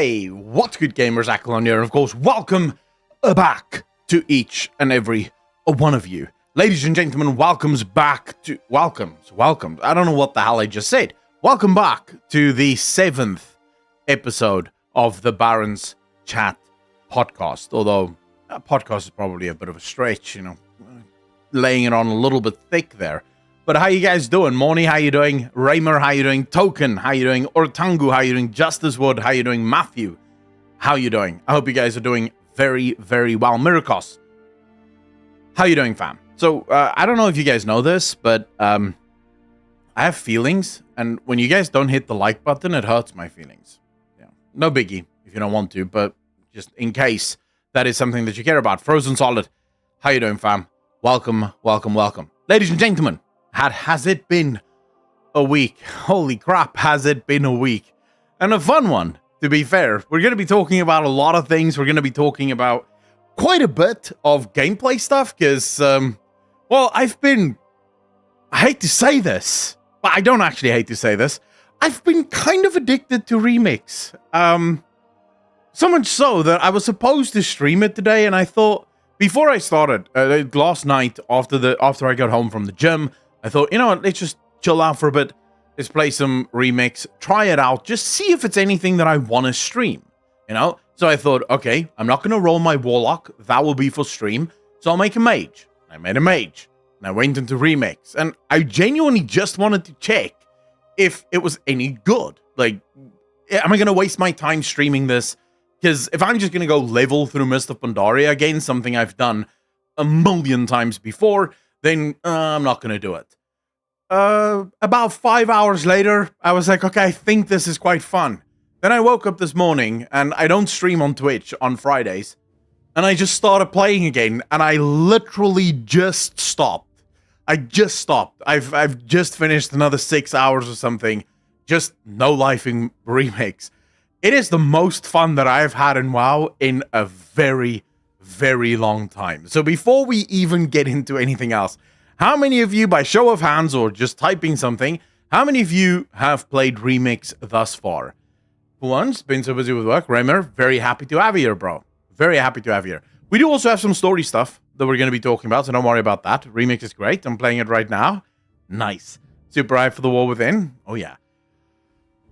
Hey, what's good gamers, Akalon here, and of course, welcome back to each and every one of you. Ladies and gentlemen, welcomes, I don't know what the hell I just said. Welcome back to the 7th episode of the Barrens Chat Podcast, although a podcast is probably a bit of a stretch, laying it on a little bit thick there. But how you guys doing? Morny, how you doing? Raymer, how you doing? Token, how you doing? Ortangu, how you doing? Justice Wood, how you doing? Matthew, how you doing? I hope you guys are doing very, very well. Miracos, how you doing, fam? So, I don't know if you guys know this, but I have feelings, and when you guys don't hit the like button, it hurts my feelings. Yeah, no biggie if you don't want to, but just in case that is something that you care about. Frozen Solid, how you doing, fam? Welcome, welcome, welcome. Ladies and gentlemen, has it been a week? Holy crap, has it been a week? And a fun one, to be fair. We're going to be talking about a lot of things. We're going to be talking about quite a bit of gameplay stuff, because, well, I hate to say this, but I don't actually hate to say this. I've been kind of addicted to Remix. So much so that I was supposed to stream it today, and I thought, before I started, last night, after I got home from the gym, I thought, you know what, let's just chill out for a bit. Let's play some Remix, try it out, just see if it's anything that I want to stream, So I thought, okay, I'm not going to roll my Warlock. That will be for stream. So I'll make a Mage. I made a Mage. And I went into Remix. And I genuinely just wanted to check if it was any good. Like, am I going to waste my time streaming this? Because if I'm just going to go level through Mist of Pandaria again, something I've done a million times before, then I'm not going to do it. About 5 hours later, I was like, okay, I think this is quite fun. Then I woke up this morning, and I don't stream on Twitch on Fridays, and I just started playing again, and I literally just stopped. I've just finished another 6 hours or something, just no-lifing Remix. It is the most fun that I've had in WoW in a very, very long time. So before we even get into anything else, how many of you, by show of hands or just typing something, how many of you have played Remix thus far? For once, been so busy with work. Raymer, very happy to have you here, bro. Very happy to have you here. We do also have some story stuff that we're going to be talking about, so don't worry about that. Remix is great. I'm playing it right now. Nice. Super hyped for the War Within. Oh, yeah.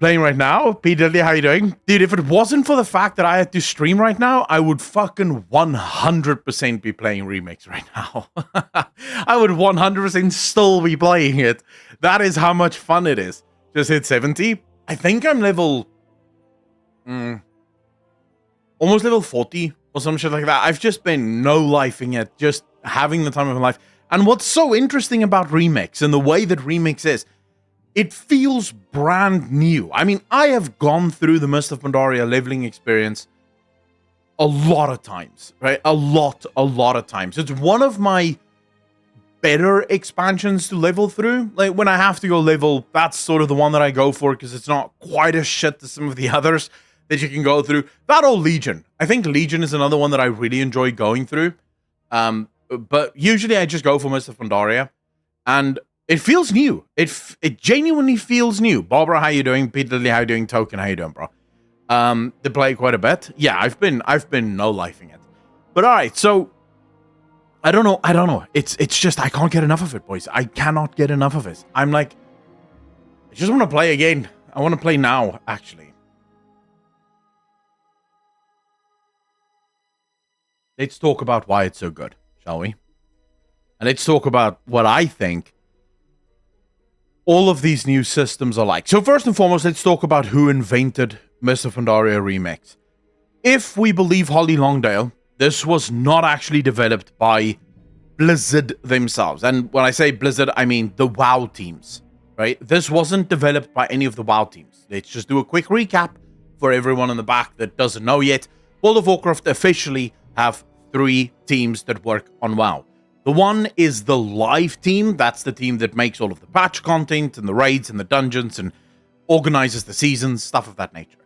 Playing right now. P. Diddley, how you doing? Dude, if it wasn't for the fact that I had to stream right now, I would fucking 100% be playing Remix right now. I would 100% still be playing it. That is how much fun it is. Just hit 70. I think I'm level... almost level 40 or some shit like that. I've just been no-lifing it. Just having the time of my life. And what's so interesting about Remix and the way that Remix is, it feels brand new. I mean, I have gone through the Mist of Pandaria leveling experience a lot of times, right? A lot of times. It's one of my better expansions to level through. Like, when I have to go level, that's sort of the one that I go for, because it's not quite as shit to some of the others that you can go through. That or Legion. I think Legion is another one that I really enjoy going through. But usually I just go for Mist of Pandaria. And it feels new. It genuinely feels new. Barbara, how you doing? Pete Lily, how you doing? Token, how you doing, bro? They play quite a bit. Yeah, I've been no-lifing it. But alright, so I don't know. It's just I can't get enough of it, boys. I cannot get enough of it. I'm like, I just want to play again. I want to play now, actually. Let's talk about why it's so good, shall we? And let's talk about what I think all of these new systems are like. So first and foremost, let's talk about who invented Mist of Pandaria Remix. If we believe Holly Longdale, this was not actually developed by Blizzard themselves. And when I say Blizzard, I mean the WoW teams, right? This wasn't developed by any of the WoW teams. Let's just do a quick recap for everyone in the back that doesn't know yet. World of Warcraft officially have 3 teams that work on WoW. The one is the live team. That's the team that makes all of the patch content and the raids and the dungeons and organizes the seasons, stuff of that nature.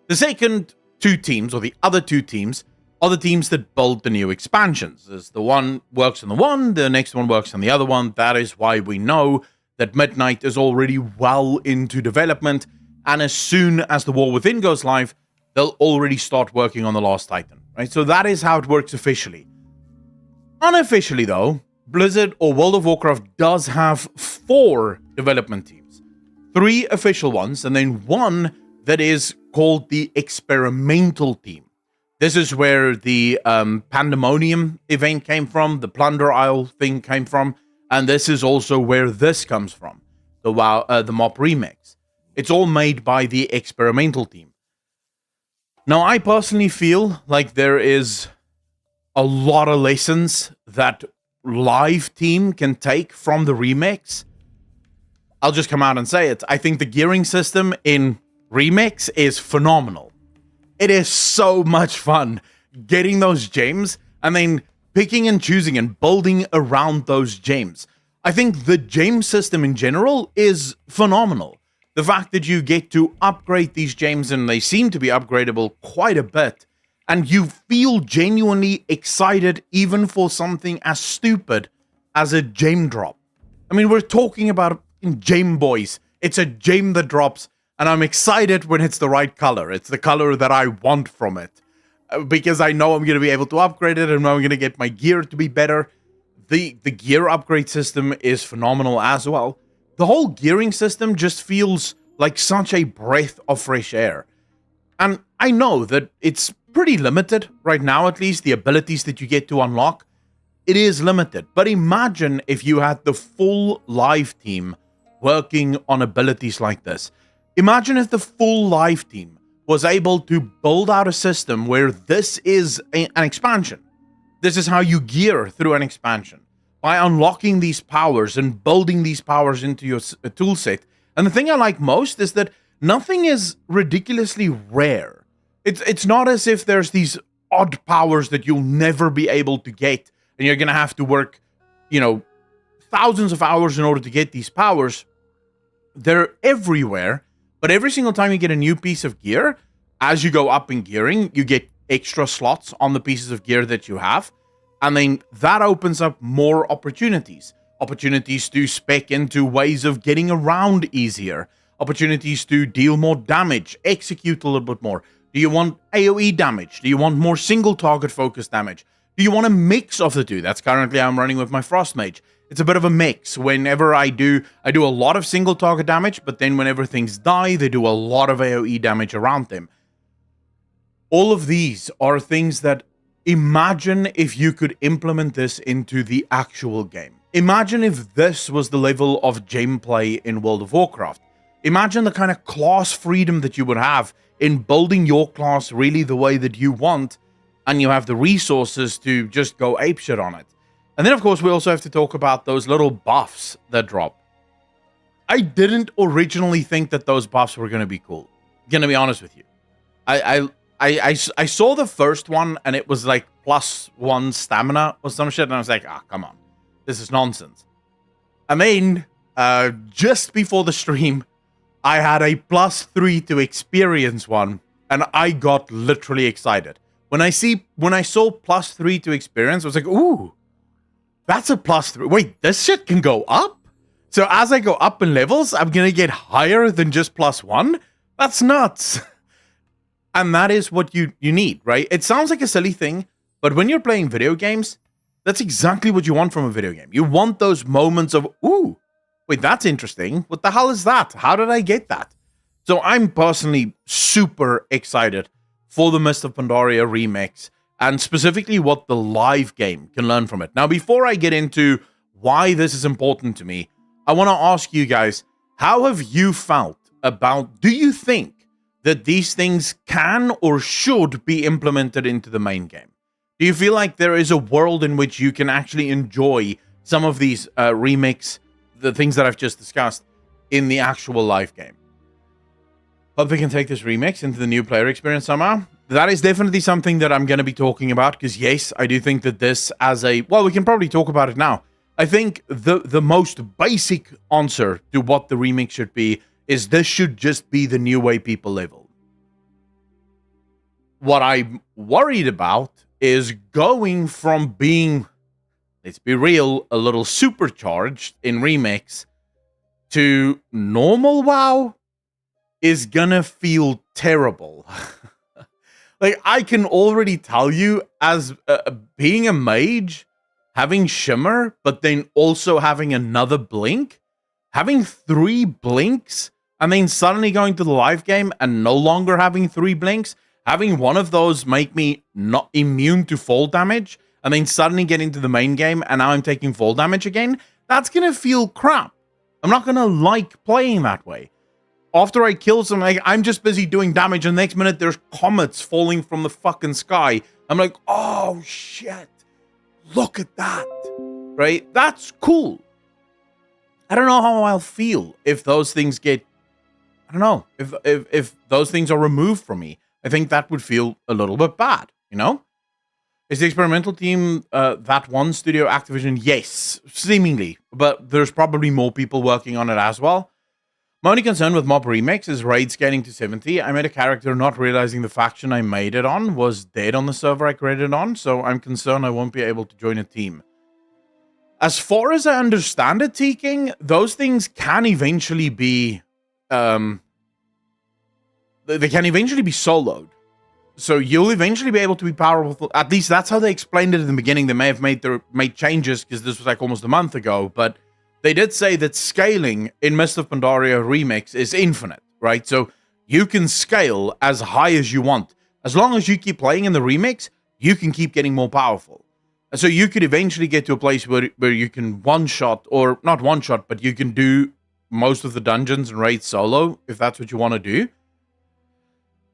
The second 2 teams, or the other 2 teams, are the teams that build the new expansions. As the one works on the one, the next one works on the other one. That is why we know that Midnight is already well into development, and as soon as the War Within goes live, they'll already start working on The Last Titan, right? So that is how it works officially. Unofficially, though, Blizzard or World of Warcraft does have 4 development teams. 3 official ones, and then 1 that is called the experimental team. This is where the Pandemonium event came from, the Plunder Isle thing came from, and this is also where this comes from, the MoP remix. It's all made by the experimental team. Now, I personally feel like there is a lot of lessons that live team can take from the remix. I'll just come out and say it. I think the gearing system in remix is phenomenal. It is so much fun getting those gems and then picking and choosing and building around those gems. I think the gem system in general is phenomenal. The fact that you get to upgrade these gems, and they seem to be upgradable quite a bit, and you feel genuinely excited even for something as stupid as a gem drop. I mean, we're talking about gem boys. It's a gem that drops, and I'm excited when it's the right color. It's the color that I want from it. Because I know I'm going to be able to upgrade it, and I'm going to get my gear to be better. The gear upgrade system is phenomenal as well. The whole gearing system just feels like such a breath of fresh air. And I know that it's pretty limited right now, at least, the abilities that you get to unlock. It is limited. But imagine if you had the full live team working on abilities like this. Imagine if the full live team was able to build out a system where this is an expansion. This is how you gear through an expansion. By unlocking these powers and building these powers into your toolset. And the thing I like most is that nothing is ridiculously rare. It's not as if there's these odd powers that you'll never be able to get, and you're going to have to work, thousands of hours in order to get these powers. They're everywhere, but every single time you get a new piece of gear, as you go up in gearing, you get extra slots on the pieces of gear that you have. And then that opens up more opportunities. Opportunities to spec into ways of getting around easier. Opportunities to deal more damage, execute a little bit more. Do you want AoE damage? Do you want more single target focus damage? Do you want a mix of the two? That's currently how I'm running with my Frost Mage. It's a bit of a mix. Whenever I do a lot of single target damage, but then whenever things die, they do a lot of AoE damage around them. All of these are things that imagine if you could implement this into the actual game. Imagine if this was the level of gameplay in World of Warcraft. Imagine the kind of class freedom that you would have in building your class really the way that you want, and you have the resources to just go apeshit on it. And then, of course, we also have to talk about those little buffs that drop. I didn't originally think that those buffs were going to be cool. Gonna be honest with you. I saw the first one, and it was like +1 stamina or some shit, and I was like, come on. This is nonsense. I mean, just before the stream, I had a +3 to experience one, and I got literally excited. When I saw +3 to experience, I was like, ooh, that's a +3. Wait, this shit can go up? So as I go up in levels, I'm gonna get higher than just +1? That's nuts. And that is what you need, right? It sounds like a silly thing, but when you're playing video games, that's exactly what you want from a video game. You want those moments of, ooh, wait, that's interesting. What the hell is that? How did I get that? So I'm personally super excited for the Mist of Pandaria remix, and specifically what the live game can learn from it. Now, before I get into why this is important to me, I want to ask you guys, how have you felt about, do you think that these things can or should be implemented into the main game? Do you feel like there is a world in which you can actually enjoy some of these remix, the things that I've just discussed, in the actual live game? Hope we can take this remix into the new player experience somehow. That is definitely something that I'm going to be talking about, because yes, I do think that this as a, well, we can probably talk about it now. I think the most basic answer to what the remix should be is this should just be the new way people level. What I'm worried about is going from being, let's be real, a little supercharged in remix to normal WoW is gonna feel terrible. Like, I can already tell you, as being a mage, having Shimmer, but then also having another blink, having 3 blinks, and then suddenly going to the live game and no longer having 3 blinks, having one of those make me not immune to fall damage, and then suddenly get into the main game and now I'm taking fall damage again, that's gonna feel crap. I'm not gonna like playing that way. After I kill someone, I'm just busy doing damage, and the next minute there's comets falling from the fucking sky. I'm like, oh shit, look at that, right? That's cool. I don't know how I'll feel if those things get, I don't know, if those things are removed from me. I think that would feel a little bit bad, you know? Is the experimental team that one studio Activision? Yes, seemingly, but there's probably more people working on it as well. My only concern with Mob Remix is raid scaling to 70. I made a character not realizing the faction I made it on was dead on the server I created it on, so I'm concerned I won't be able to join a team. As far as I understand it, T-King, those things can eventually be, they can eventually be soloed. So you'll eventually be able to be powerful. At least that's how they explained it in the beginning. They may have made changes because this was like almost a month ago, but they did say that scaling in Mist of Pandaria Remix is infinite, right? So you can scale as high as you want. As long as you keep playing in the remix, you can keep getting more powerful. And so you could eventually get to a place where you can one-shot, or not one-shot, but you can do most of the dungeons and raids solo, if that's what you want to do.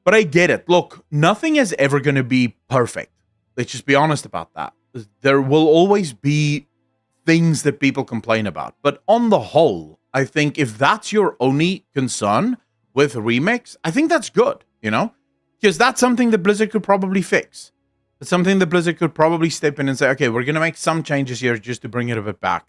But I get it. Look, nothing is ever going to be perfect. Let's just be honest about that. There will always be things that people complain about. But on the whole, I think if that's your only concern with Remix, I think that's good, you know? Because that's something that Blizzard could probably fix. It's something that Blizzard could probably step in and say, okay, we're going to make some changes here just to bring it a bit back.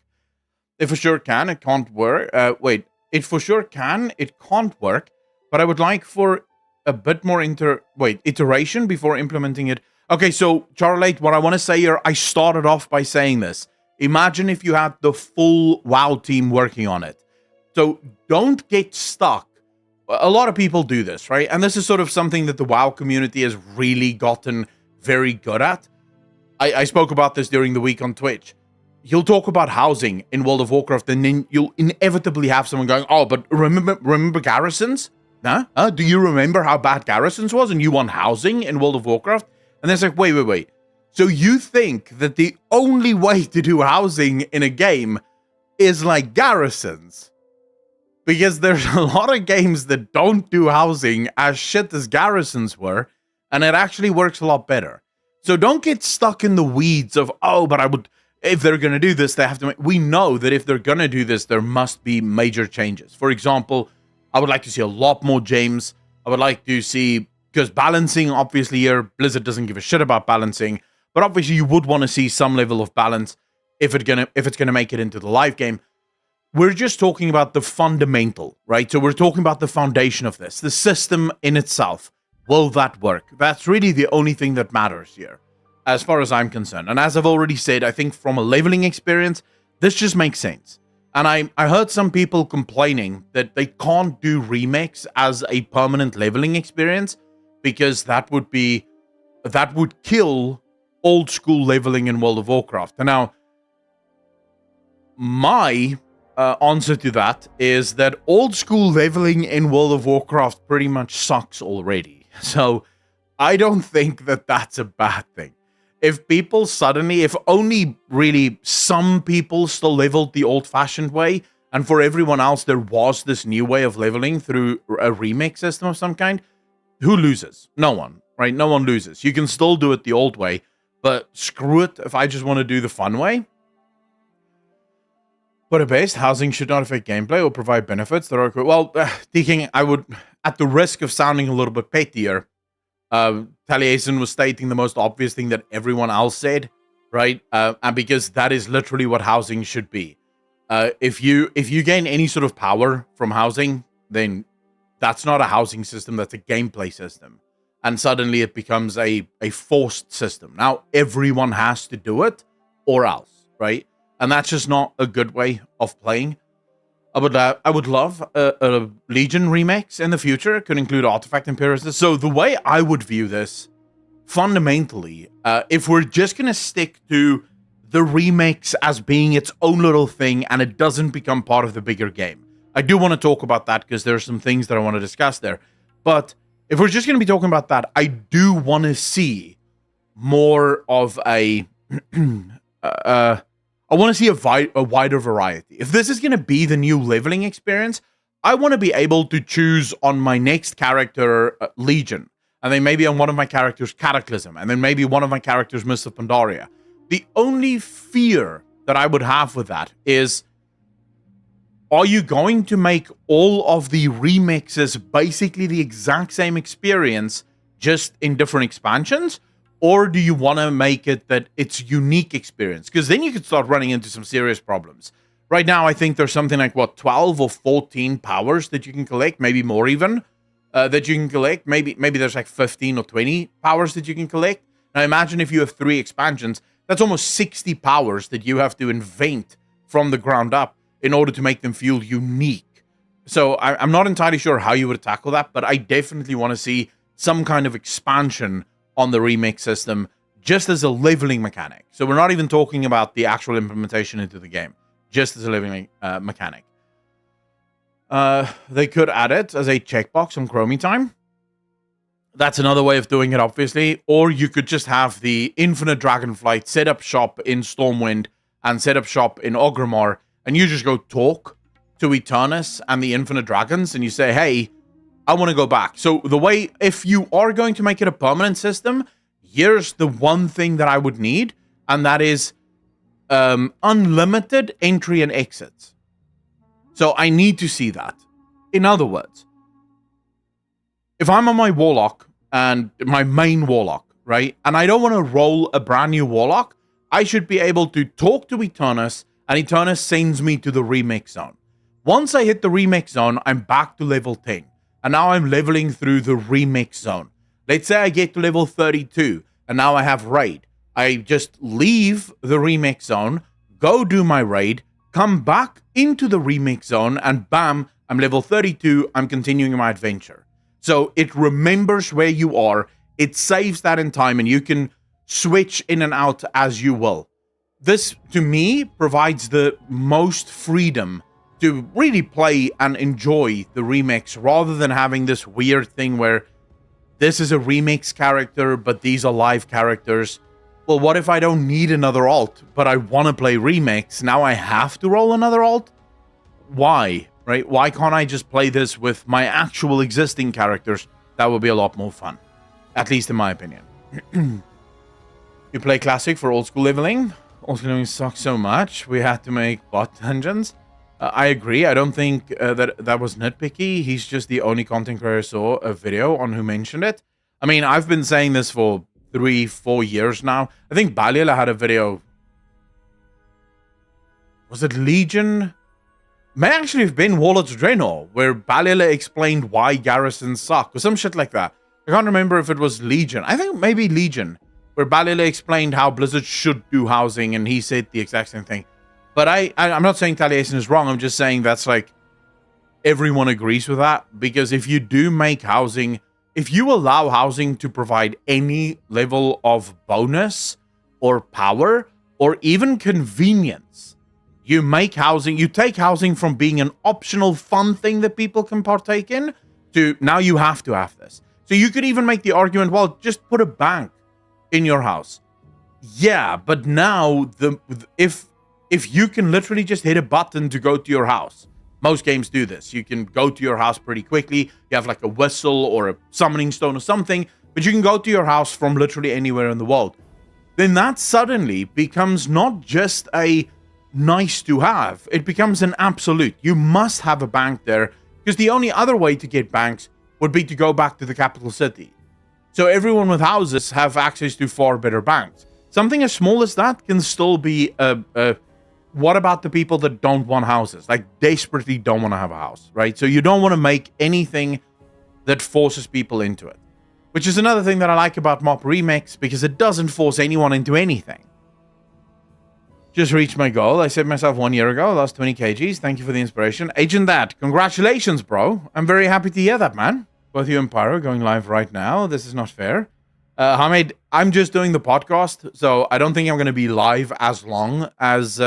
It for sure can, it can't work. It for sure can, it can't work. But I would like for a bit more iteration before implementing it. Okay, so Charlotte, what I want to say here, I started off by saying this. Imagine if you had the full WoW team working on it. So don't get stuck. A lot of people do this, right? And this is sort of something that the WoW community has really gotten very good at. I spoke about this during the week on Twitch. You'll talk about housing in World of Warcraft, and then you'll inevitably have someone going, oh, but remember garrisons? Huh? Do you remember how bad garrisons was and you want housing in World of Warcraft? And it's like, wait. So you think that the only way to do housing in a game is like garrisons? Because there's a lot of games that don't do housing as shit as garrisons were, and it actually works a lot better. So don't get stuck in the weeds of, oh, but if they're going to do this, they have to we know that if they're going to do this, there must be major changes. For example, I would like to see a lot more gems. I would like to see, because balancing, obviously here, Blizzard doesn't give a shit about balancing, but obviously you would want to see some level of balance if it's gonna make it into the live game. We're just talking about the fundamental, right? So we're talking about the foundation of this, the system in itself. Will that work? That's really the only thing that matters here, as far as I'm concerned. And as I've already said, I think from a leveling experience, this just makes sense. And I heard some people complaining that they can't do remakes as a permanent leveling experience because that would kill old school leveling in World of Warcraft. And now, my answer to that is that old school leveling in World of Warcraft pretty much sucks already. So I don't think that that's a bad thing. If only really some people still leveled the old-fashioned way, and for everyone else there was this new way of leveling through a remake system of some kind, who loses? No one, right? No one loses. You can still do it the old way, but screw it if I just want to do the fun way. But at best, housing should not affect gameplay or provide benefits that are... Well, thinking I would, at the risk of sounding a little bit pettier, Taliesin was stating the most obvious thing that everyone else said, right? And because that is literally what housing should be. If you gain any sort of power from housing, then that's not a housing system, that's a gameplay system. And suddenly it becomes a forced system. Now everyone has to do it, or else, right? And that's just not a good way of playing. I would love a Legion remix in the future. It could include artifact appearances. So the way I would view this fundamentally, if we're just going to stick to the remix as being its own little thing and it doesn't become part of the bigger game, I do want to talk about that because there's some things that I want to discuss there. But if we're just going to be talking about that, I do want to see more of a I want to see a wider variety. If this is going to be the new leveling experience, I want to be able to choose on my next character Legion, and then maybe on one of my characters Cataclysm, and then maybe one of my characters Mist of Pandaria. The only fear that I would have with that is, are you going to make all of the remixes basically the exact same experience, just in different expansions? Or do you want to make it that it's unique experience? Because then you could start running into some serious problems. Right now, I think there's something like, 12 or 14 powers that you can collect, maybe more even, that you can collect. Maybe there's like 15 or 20 powers that you can collect. Now imagine if you have 3 expansions, that's almost 60 powers that you have to invent from the ground up in order to make them feel unique. So I'm not entirely sure how you would tackle that, but I definitely want to see some kind of expansion on the remix system, just as a leveling mechanic. So we're not even talking about the actual implementation into the game, just as a leveling mechanic. They could add it as a checkbox on Chromie time. That's another way of doing it, obviously. Or you could just have the Infinite Dragonflight set up shop in Stormwind and set up shop in Orgrimmar, and you just go talk to Eternus and the Infinite Dragons, and you say, hey, I want to go back. So the way, if you are going to make it a permanent system, here's the one thing that I would need, and that is unlimited entry and exits. So I need to see that. In other words, if I'm on my Warlock, and my main Warlock, right, and I don't want to roll a brand new Warlock, I should be able to talk to Eternus, and Eternus sends me to the remix zone. Once I hit the remix zone, I'm back to level 10. And now I'm leveling through the remix zone. Let's say I get to level 32, and now I have raid. I just leave the remix zone, go do my raid, come back into the remix zone, and bam, I'm level 32, I'm continuing my adventure. So it remembers where you are, it saves that in time, and you can switch in and out as you will. This, to me, provides the most freedom to really play and enjoy the remix, rather than having this weird thing where this is a remix character, but these are live characters. Well, what if I don't need another alt, but I want to play remix? Now I have to roll another alt? Why, right? Why can't I just play this with my actual existing characters? That would be a lot more fun, at least in my opinion. You play Classic for old school leveling? Old school leveling sucks so much. We had to make bot dungeons. I agree. I don't think that was nitpicky. He's just the only content creator I saw a video on who mentioned it. I mean, I've been saying this for 3-4 years now. I think Balila had a video. Was it Legion? May actually have been Warlords of Draenor, where Balila explained why garrisons suck, or some shit like that. I can't remember if it was Legion. I think maybe Legion, where Balila explained how Blizzard should do housing, and he said the exact same thing. But I'm not saying Taliesin is wrong. I'm just saying that's like, everyone agrees with that. Because if you do make housing, if you allow housing to provide any level of bonus or power or even convenience, you make housing, you take housing from being an optional fun thing that people can partake in to now you have to have this. So you could even make the argument, well, just put a bank in your house. Yeah, but now if you can literally just hit a button to go to your house, most games do this. You can go to your house pretty quickly. You have like a whistle or a summoning stone or something, but you can go to your house from literally anywhere in the world. Then that suddenly becomes not just a nice to have, it becomes an absolute. You must have a bank there, because the only other way to get banks would be to go back to the capital city. So everyone with houses have access to far better banks. Something as small as that can still be what about the people that don't want houses? Like, desperately don't want to have a house, right? So you don't want to make anything that forces people into it. Which is another thing that I like about Mop Remix, because it doesn't force anyone into anything. Just reached my goal. I set myself 1 year ago. Lost 20 kgs. Thank you for the inspiration. Agent That, congratulations, bro. I'm very happy to hear that, man. Both you and Pyro going live right now. This is not fair. Hamid, I'm just doing the podcast, so I don't think I'm going to be live as long as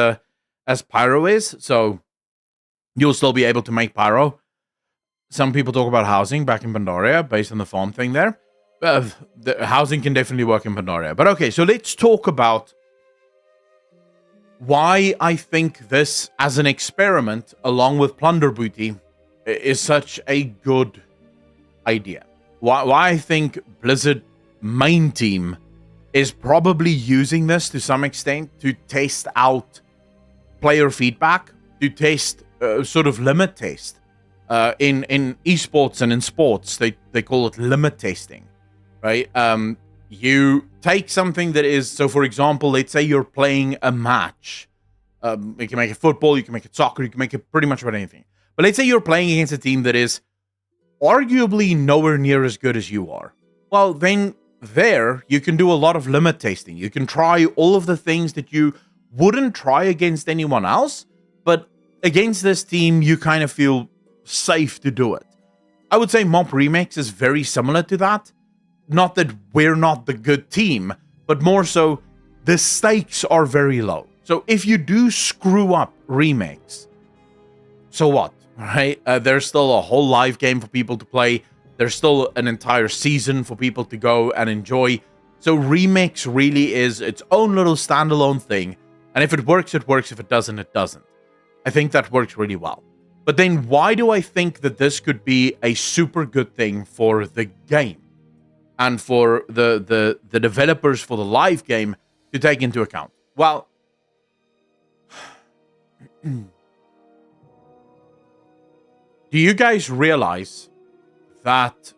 Pyro is. So you'll still be able to make Pyro. Some people talk about housing back in Pandaria based on the farm thing there. The housing can definitely work in Pandaria. But okay, so let's talk about why I think this, as an experiment, along with Plunder Booty, is such a good idea. Why I think Blizzard main team is probably using this to some extent to test out player feedback, to test sort of limit test. In esports and in sports, they call it limit testing, right? You take something that is, so for example, let's say you're playing a match. You can make it football, you can make it soccer, you can make it pretty much about anything. But let's say you're playing against a team that is arguably nowhere near as good as you are. Well, then there, you can do a lot of limit testing. You can try all of the things that you wouldn't try against anyone else, but against this team, you kind of feel safe to do it. I would say Mob Remix is very similar to that. Not that we're not the good team, but more so, the stakes are very low. So if you do screw up Remix, so what, right? There's still a whole live game for people to play. There's still an entire season for people to go and enjoy. So Remix really is its own little standalone thing. And if it works, it works. If it doesn't, it doesn't. I think that works really well. But then why do I think that this could be a super good thing for the game and for the developers for the live game to take into account? Well, do you guys realize that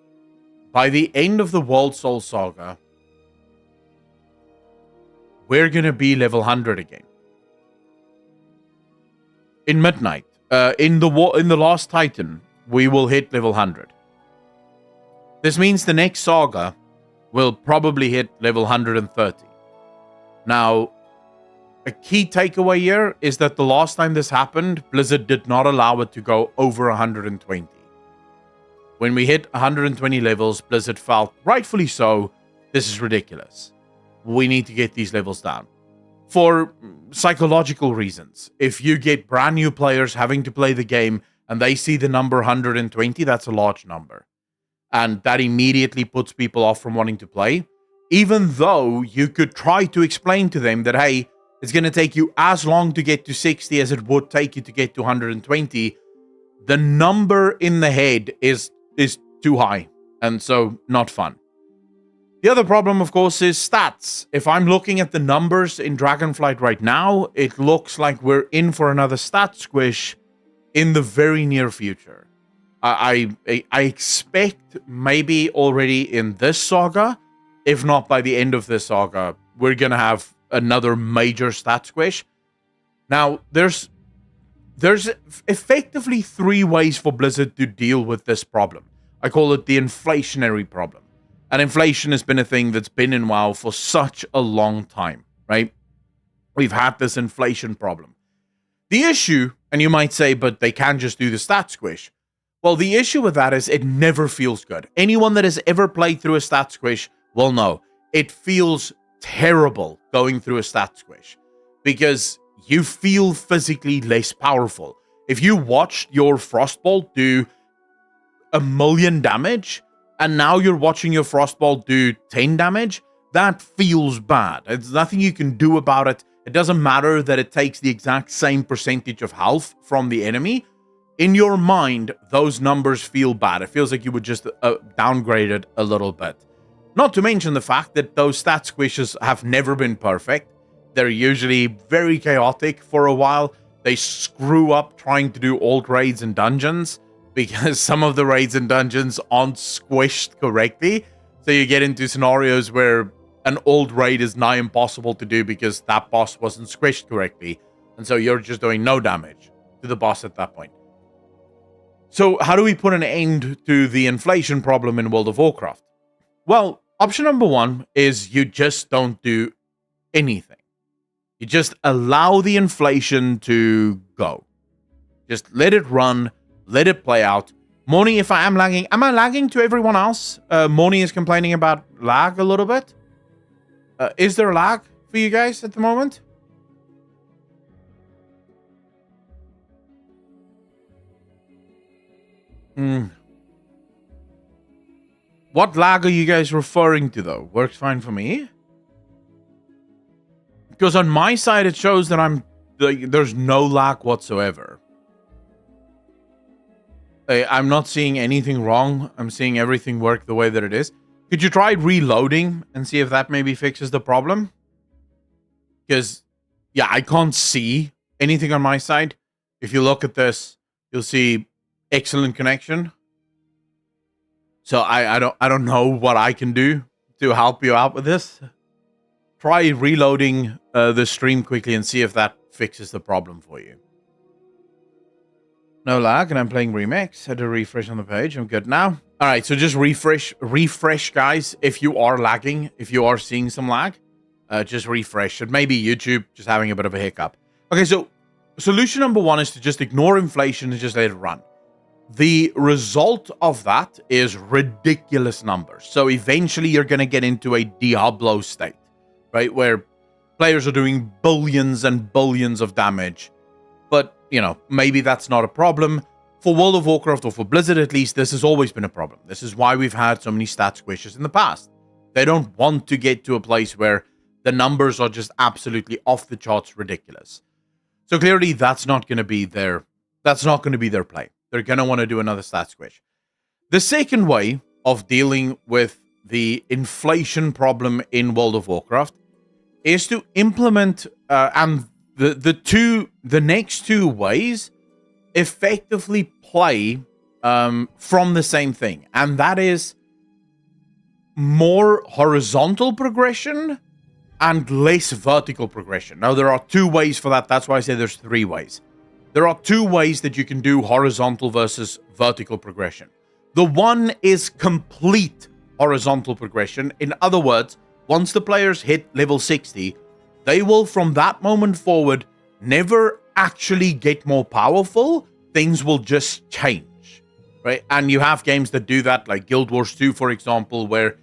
by the end of the World Soul Saga, we're going to be level 100 again? In Midnight, in the Last Titan, we will hit level 100. This means the next saga will probably hit level 130. Now, a key takeaway here is that the last time this happened, Blizzard did not allow it to go over 120. When we hit 120 levels, Blizzard felt, rightfully so, this is ridiculous. We need to get these levels down. For psychological reasons. If you get brand new players having to play the game and they see the number 120, that's a large number. And that immediately puts people off from wanting to play. Even though you could try to explain to them that, hey, it's going to take you as long to get to 60 as it would take you to get to 120. The number in the head is too high, and so not fun. The other problem, of course, is stats. If I'm looking at the numbers in Dragonflight right now, it looks like we're in for another stat squish in the very near future. I expect maybe already in this saga, if not by the end of this saga, we're going to have another major stat squish. Now, there's effectively 3 ways for Blizzard to deal with this problem. I call it the inflationary problem. And inflation has been a thing that's been in WoW for such a long time, right? We've had this inflation problem. The issue, and you might say, but they can't just do the stat squish. Well, the issue with that is it never feels good. Anyone that has ever played through a stat squish will know. It feels terrible going through a stat squish because you feel physically less powerful. If you watched your Frostbolt do 1,000,000 damage, and now you're watching your Frostbolt do 10 damage, that feels bad. There's nothing you can do about it. It doesn't matter that it takes the exact same percentage of health from the enemy. In your mind, those numbers feel bad. It feels like you would just downgrade it a little bit. Not to mention the fact that those stat squishes have never been perfect. They're usually very chaotic for a while. They screw up trying to do alt raids and dungeons, because some of the raids and dungeons aren't squished correctly. So you get into scenarios where an old raid is nigh impossible to do because that boss wasn't squished correctly. And so you're just doing no damage to the boss at that point. So how do we put an end to the inflation problem in World of Warcraft? Well, option number 1 is you just don't do anything. You just allow the inflation to go. Just let it run. Let it play out. Morning, if I am lagging. Am I lagging to everyone else? Morning is complaining about lag a little bit. Is there lag for you guys at the moment? What lag are you guys referring to, though? Works fine for me. Because on my side, it shows that there's no lag whatsoever. I'm not seeing anything wrong. I'm seeing everything work the way that it is. Could you try reloading and see if that maybe fixes the problem? Because, yeah, I can't see anything on my side. If you look at this, you'll see excellent connection. So I don't know what I can do to help you out with this. Try reloading the stream quickly and see if that fixes the problem for you. No lag, and I'm playing Remix. Had to refresh on the page. I'm good now. All right, so just refresh, guys. If you are lagging, if you are seeing some lag, just refresh. It may be YouTube just having a bit of a hiccup. Okay, so solution number one is to just ignore inflation and just let it run. The result of that is ridiculous numbers. So eventually you're going to get into a Diablo state, right? Where players are doing billions and billions of damage. But, you know, maybe that's not a problem. For World of Warcraft, or for Blizzard at least, this has always been a problem. This is why we've had so many stat squishes in the past. They don't want to get to a place where the numbers are just absolutely off the charts ridiculous. So clearly that's not going to be their play. They're going to want to do another stat squish. The second way of dealing with the inflation problem in World of Warcraft is to implement and the next two ways effectively play from the same thing, and that is more horizontal progression and less vertical progression. Now, there are two ways for that. That's why I say there's three ways. There are two ways that you can do horizontal versus vertical progression. The one is complete horizontal progression. In other words, once the players hit level 60, they will, from that moment forward, never actually get more powerful. Things will just change, right? And you have games that do that, like Guild Wars 2, for example, where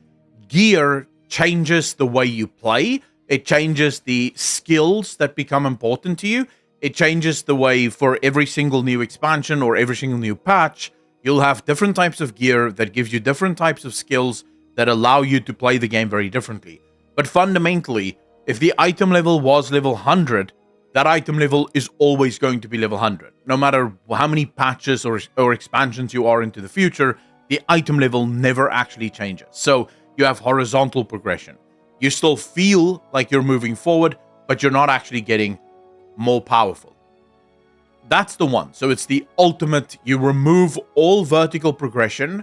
gear changes the way you play. It changes the skills that become important to you. It changes the way for every single new expansion or every single new patch, you'll have different types of gear that gives you different types of skills that allow you to play the game very differently. But fundamentally, if the item level was level 100, that item level is always going to be level 100. No matter how many patches or expansions you are into the future, the item level never actually changes. So you have horizontal progression. You still feel like you're moving forward, but you're not actually getting more powerful. That's the one. So it's the ultimate. You remove all vertical progression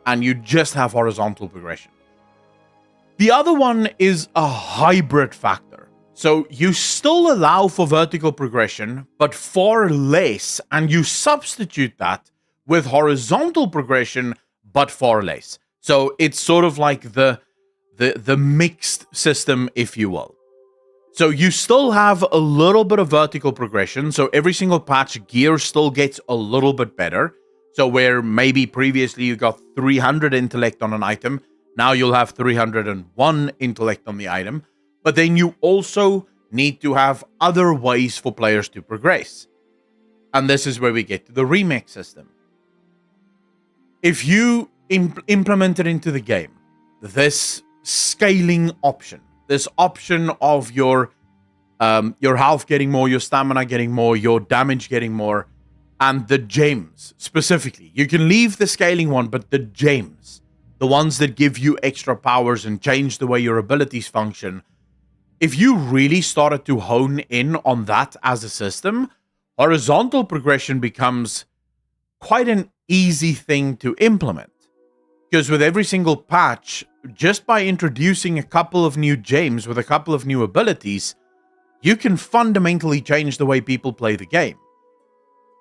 and you just have horizontal progression. The other one is a hybrid factor. So you still allow for vertical progression, but far less, and you substitute that with horizontal progression, but far less. So it's sort of like the mixed system, if you will. So you still have a little bit of vertical progression. So every single patch, gear still gets a little bit better. So where maybe previously you got 300 intellect on an item, now you'll have 301 intellect on the item. But then you also need to have other ways for players to progress. And this is where we get to the remix system. If you implement it into the game, this scaling option, this option of your health getting more, your stamina getting more, your damage getting more, and the gems specifically. You can leave the scaling one, but the gems, the ones that give you extra powers and change the way your abilities function, if you really started to hone in on that as a system, horizontal progression becomes quite an easy thing to implement. Because with every single patch, just by introducing a couple of new gems with a couple of new abilities, you can fundamentally change the way people play the game.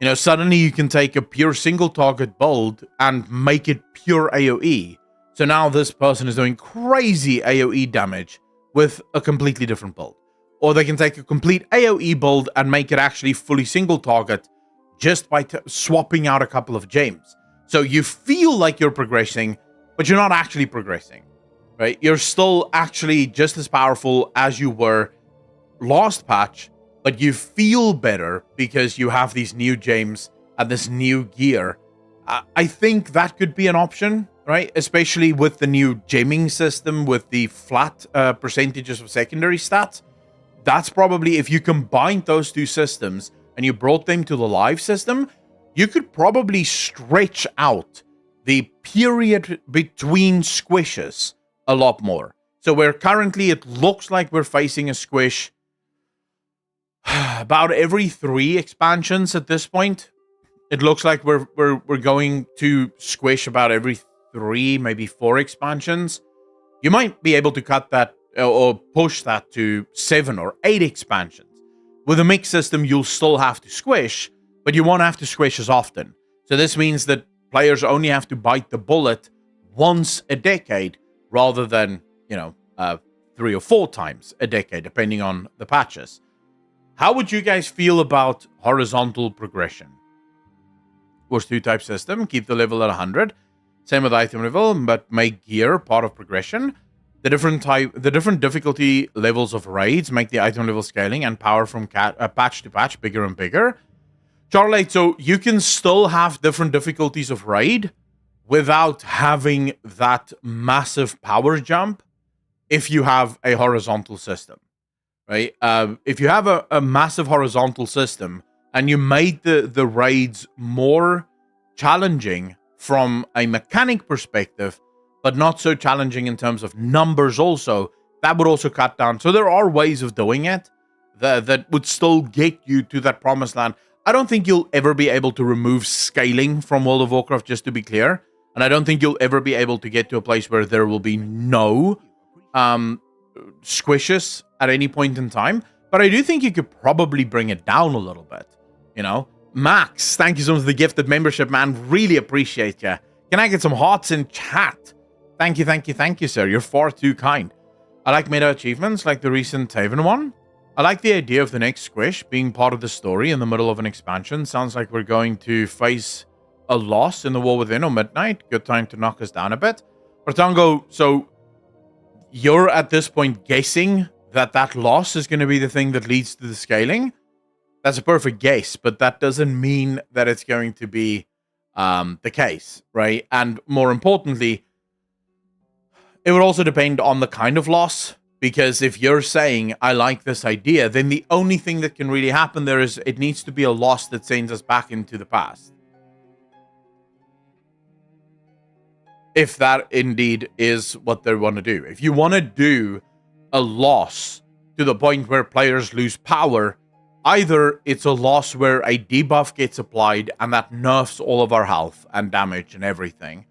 You know, suddenly you can take a pure single target build and make it pure AoE. So now this person is doing crazy AoE damage with a completely different build. Or they can take a complete AoE build and make it actually fully single target just by swapping out a couple of gems. So you feel like you're progressing, but you're not actually progressing, right? You're still actually just as powerful as you were last patch, but you feel better because you have these new gems and this new gear. I think that could be an option, right? Especially with the new gemming system with the flat percentages of secondary stats. That's probably, if you combine those two systems and you brought them to the live system, you could probably stretch out the period between squishes a lot more. So where currently it looks like we're facing a squish about every 3 expansions at this point. It looks like we're going to squish about every 3, maybe 4 expansions. You might be able to cut that or push that to 7 or 8 expansions. With a mix system, you'll still have to squish, but you won't have to squish as often. So this means that players only have to bite the bullet once a decade rather than, 3 or 4 times a decade, depending on the patches. How would you guys feel about horizontal progression? Force 2-type system, keep the level at 100. Same with item level, but make gear part of progression. The different difficulty levels of raids make the item level scaling and power from patch to patch bigger and bigger. Charlie, so you can still have different difficulties of raid without having that massive power jump if you have a horizontal system, right? If you have a massive horizontal system and you made the raids more challenging from a mechanic perspective, but not so challenging in terms of numbers also, that would also cut down. So there are ways of doing it that would still get you to that promised land. I don't think you'll ever be able to remove scaling from World of Warcraft, just to be clear. And I don't think you'll ever be able to get to a place where there will be no squishes at any point in time. But I do think you could probably bring it down a little bit. Max, thank you so much for the gifted membership, man. Really appreciate you. Can I get some hearts in chat? Thank you, sir. You're far too kind. I like meta achievements like the recent Taven one. I like the idea of the next squish being part of the story in the middle of an expansion. Sounds like we're going to face a loss in the War Within or Midnight. Good time to knock us down a bit. Ratango, so you're at this point guessing that loss is going to be the thing that leads to the scaling? That's a perfect guess, but that doesn't mean that it's going to be the case, right? And more importantly, it would also depend on the kind of loss, because if you're saying, I like this idea, then the only thing that can really happen there is it needs to be a loss that sends us back into the past. If that indeed is what they want to do. If you want to do a loss to the point where players lose power, either it's a loss where a debuff gets applied and that nerfs all of our health and damage and everything,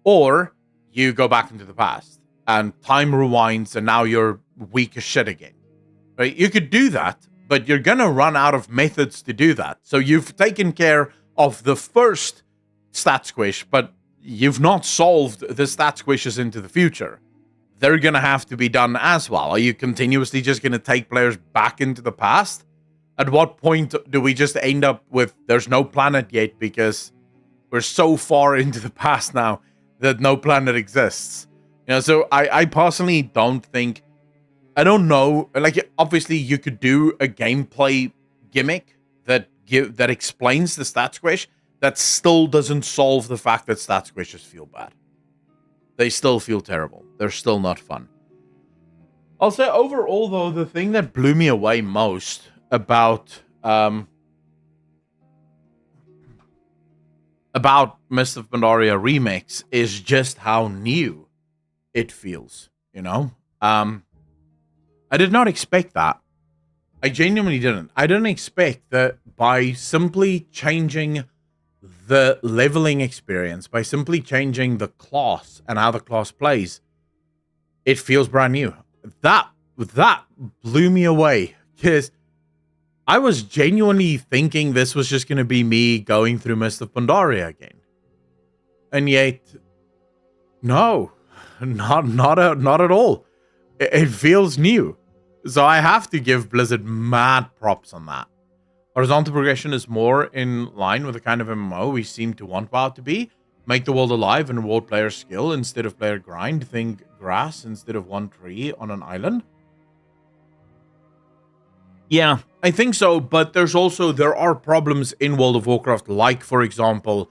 or you go back into the past and time rewinds and now you're weak as shit again. Right? You could do that, but you're going to run out of methods to do that. So you've taken care of the first stat squish, but you've not solved the stat squishes into the future. They're going to have to be done as well. Are you continuously just going to take players back into the past? At what point do we just end up with there's no planet yet because we're so far into the past now that no planet exists? So I personally don't think, I don't know, like obviously you could do a gameplay gimmick that explains the stat squish that still doesn't solve the fact that stat squishes feel bad. They still feel terrible. They're still not fun. I'll say overall though, the thing that blew me away most about Mist of Pandaria Remix is just how new it feels, I did not expect that. I genuinely didn't. I didn't expect that by simply changing the leveling experience, by simply changing the class and how the class plays, it feels brand new. That blew me away, because I was genuinely thinking this was just going to be me going through Mist of Pandaria again. And yet, no, not at all. It feels new. So I have to give Blizzard mad props on that. Horizontal progression is more in line with the kind of MMO we seem to want WoW to be. Make the world alive and reward player skill instead of player grind. Think grass instead of one tree on an island. Yeah, I think so, but there are problems in World of Warcraft, like, for example,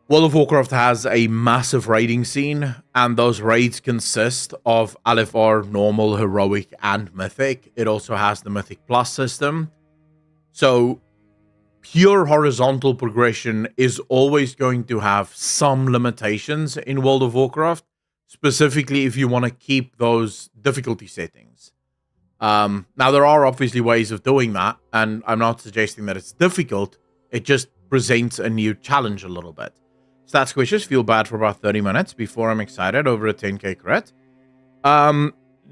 World of Warcraft has a massive raiding scene, and those raids consist of LFR, normal, heroic, and mythic. It also has the Mythic Plus system. So, pure horizontal progression is always going to have some limitations in World of Warcraft, specifically if you want to keep those difficulty settings. Now, there are obviously ways of doing that, and I'm not suggesting that it's difficult. It just presents a new challenge a little bit. Stat squishes feel bad for about 30 minutes before I'm excited over a 10k crit.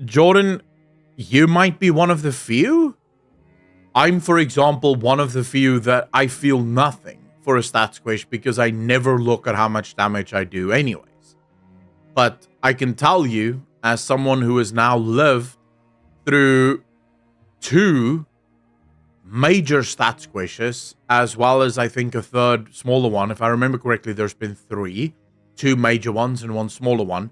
Jordan, you might be one of the few. I'm, for example, one of the few that I feel nothing for a stat squish because I never look at how much damage I do anyways. But I can tell you, as someone who has now lived through 2 major stat squishes, as well as I think a third smaller one. If I remember correctly, there's been 3. 2 major ones and 1 smaller one.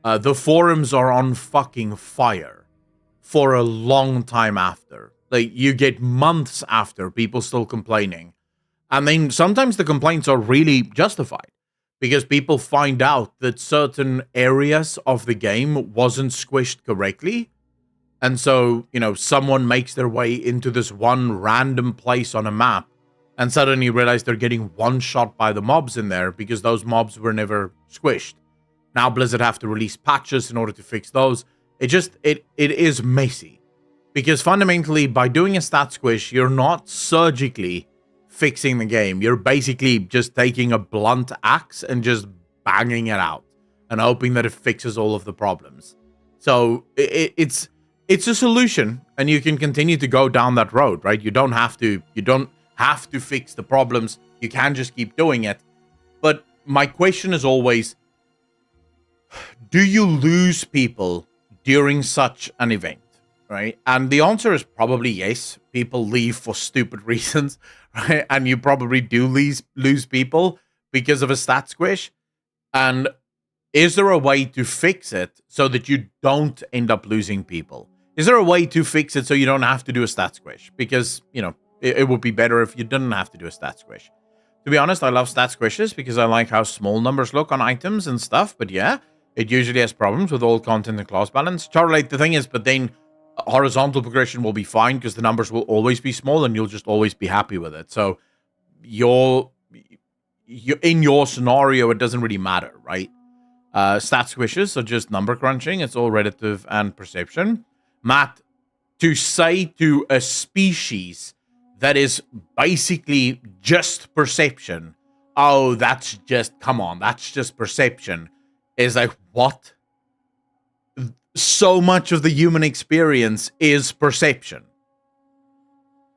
The forums are on fucking fire for a long time after. Like, you get months after people still complaining. And then sometimes the complaints are really justified because people find out that certain areas of the game wasn't squished correctly. And so, someone makes their way into this one random place on a map and suddenly realize they're getting one-shot by the mobs in there because those mobs were never squished. Now Blizzard have to release patches in order to fix those. It is messy. Because fundamentally, by doing a stat squish, you're not surgically fixing the game. You're basically just taking a blunt axe and just banging it out and hoping that it fixes all of the problems. So it's a solution, and you can continue to go down that road, right? You don't have to fix the problems. You can just keep doing it. But my question is always, do you lose people during such an event, right? And the answer is probably yes. People leave for stupid reasons, right? And you probably do lose people because of a stat squish. And is there a way to fix it so that you don't end up losing people? Is there a way to fix it so you don't have to do a stat squish? Because, it would be better if you didn't have to do a stat squish. To be honest, I love stat squishes because I like how small numbers look on items and stuff. But yeah, it usually has problems with all content and class balance. Charlie, the thing is, but then horizontal progression will be fine because the numbers will always be small and you'll just always be happy with it. So in your scenario, it doesn't really matter, right? Stat squishes are just number crunching. It's all relative and perception. Matt, to say to a species that is basically just perception, oh, that's just perception, is like, what? So much of the human experience is perception.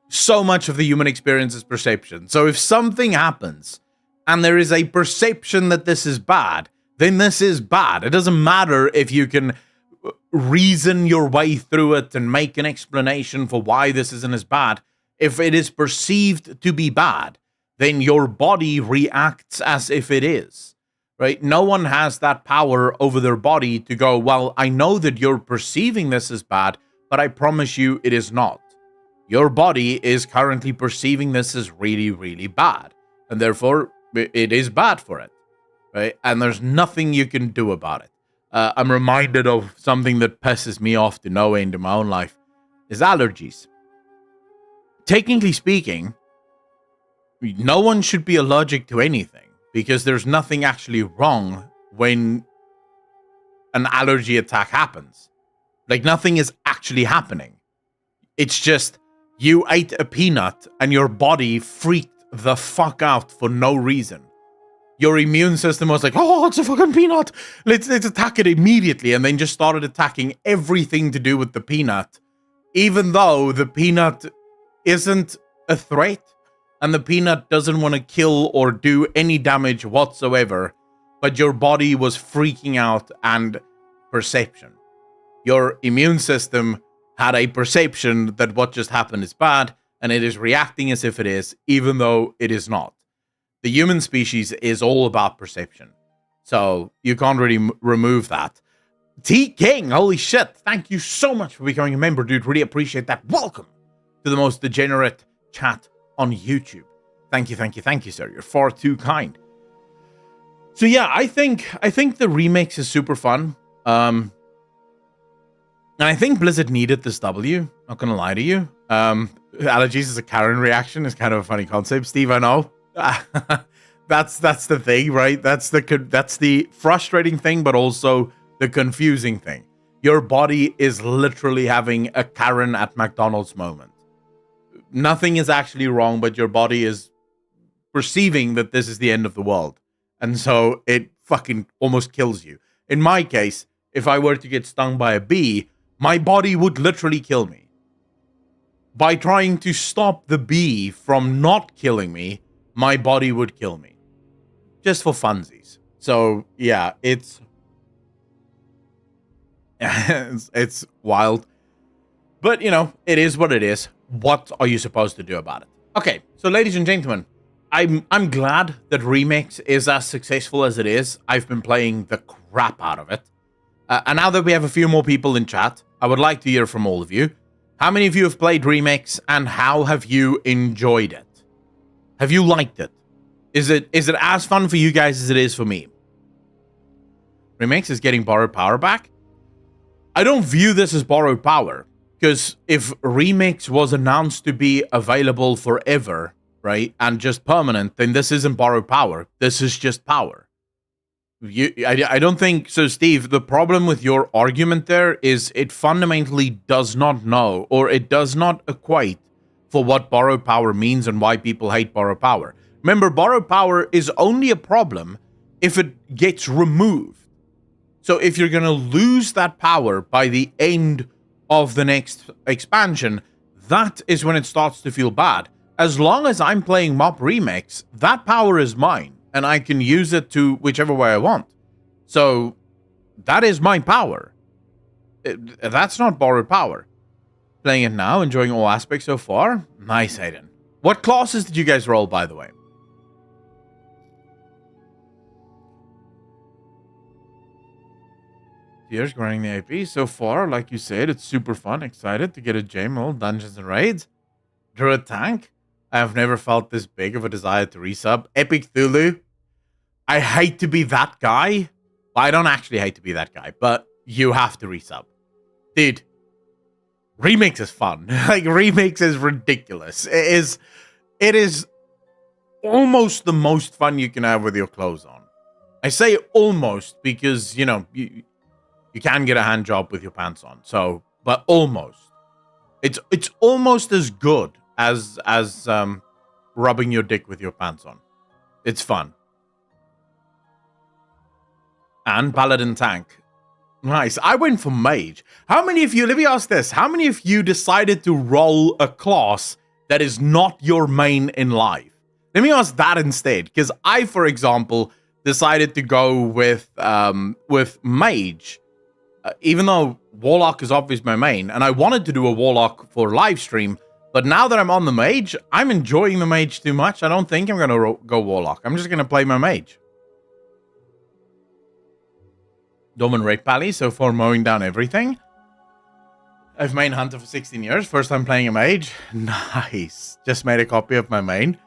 So much of the human experience is perception. So if something happens and there is a perception that this is bad, then this is bad. It doesn't matter if you can reason your way through it and make an explanation for why this isn't as bad. If it is perceived to be bad, then your body reacts as if it is, right? No one has that power over their body to go, well, I know that you're perceiving this as bad, but I promise you it is not. Your body is currently perceiving this as really, really bad, and therefore it is bad for it, right? And there's nothing you can do about it. I'm reminded of something that pisses me off to no end in my own life, is allergies. Technically speaking, no one should be allergic to anything because there's nothing actually wrong when an allergy attack happens. Like, nothing is actually happening. It's just you ate a peanut and your body freaked the fuck out for no reason. Your immune system was like, oh, it's a fucking peanut. Let's attack it immediately. And then just started attacking everything to do with the peanut, even though the peanut isn't a threat and the peanut doesn't want to kill or do any damage whatsoever. But your body was freaking out and perception. Your immune system had a perception that what just happened is bad, and it is reacting as if it is, even though it is not. The human species is all about perception. So you can't really remove that. T King, holy shit. Thank you so much for becoming a member, dude. Really appreciate that. Welcome to the most degenerate chat on YouTube. Thank you, sir. You're far too kind. So yeah, I think the remix is super fun. And I think Blizzard needed this W. Not gonna lie to you. Allergies is a Karen reaction is kind of a funny concept, Steve. I know. That's the thing, right? That's the frustrating thing, but also the confusing thing. Your body is literally having a Karen at McDonald's moment. Nothing is actually wrong, but your body is perceiving that this is the end of the world. And so it fucking almost kills you. In my case, if I were to get stung by a bee, my body would literally kill me. By trying to stop the bee from not killing me, my body would kill me. Just for funsies. So, yeah, it's wild. But, you know, it is what it is. What are you supposed to do about it? Okay, so ladies and gentlemen, I'm glad that Remix is as successful as it is. I've been playing the crap out of it. And now that we have a few more people in chat, I would like to hear from all of you. How many of you have played Remix and how have you enjoyed it? Have you liked it? Is it as fun for you guys as it is for me? Remix is getting borrowed power back. I don't view this as borrowed power, because if Remix was announced to be available forever, right, and just permanent, then this isn't borrowed power. This is just power. I don't think so, Steve. The problem with your argument there is it fundamentally does not know, or it does not equate for what borrowed power means and why people hate borrowed power. Remember, borrowed power is only a problem if it gets removed. So if you're going to lose that power by the end of the next expansion, that is when it starts to feel bad. As long as I'm playing Mop Remix, that power is mine, and I can use it to whichever way I want. So that is my power. That's not borrowed power. Playing it now, enjoying all aspects so far. Nice, Aiden. What classes did you guys roll, by the way? Here's grinding the AP so far. Like you said, it's super fun. Excited to get a gem, all dungeons and raids. Druid tank. I have never felt this big of a desire to resub. Epic Thulu. I hate to be that guy. Well, I don't actually hate to be that guy, but you have to resub. Dude, Remix is fun. Like, Remix is ridiculous. It is almost the most fun you can have with your clothes on. I say almost because, you know, you can get a hand job with your pants on. So, but almost. It's almost as good as rubbing your dick with your pants on. It's fun. And Paladin tank. Nice. I went for mage. How many of you, let me ask this. How many of you decided to roll a class that is not your main in life? Let me ask that instead. Because I, for example, decided to go with mage. Even though Warlock is obviously my main, and I wanted to do a Warlock for live stream, but now that I'm on the mage, I'm enjoying the mage too much. I don't think I'm going to go Warlock. I'm just going to play my mage. Domin Rape Pally, so far mowing down everything. I've main Hunter for 16 years. First time playing a mage. Nice. Just made a copy of my main.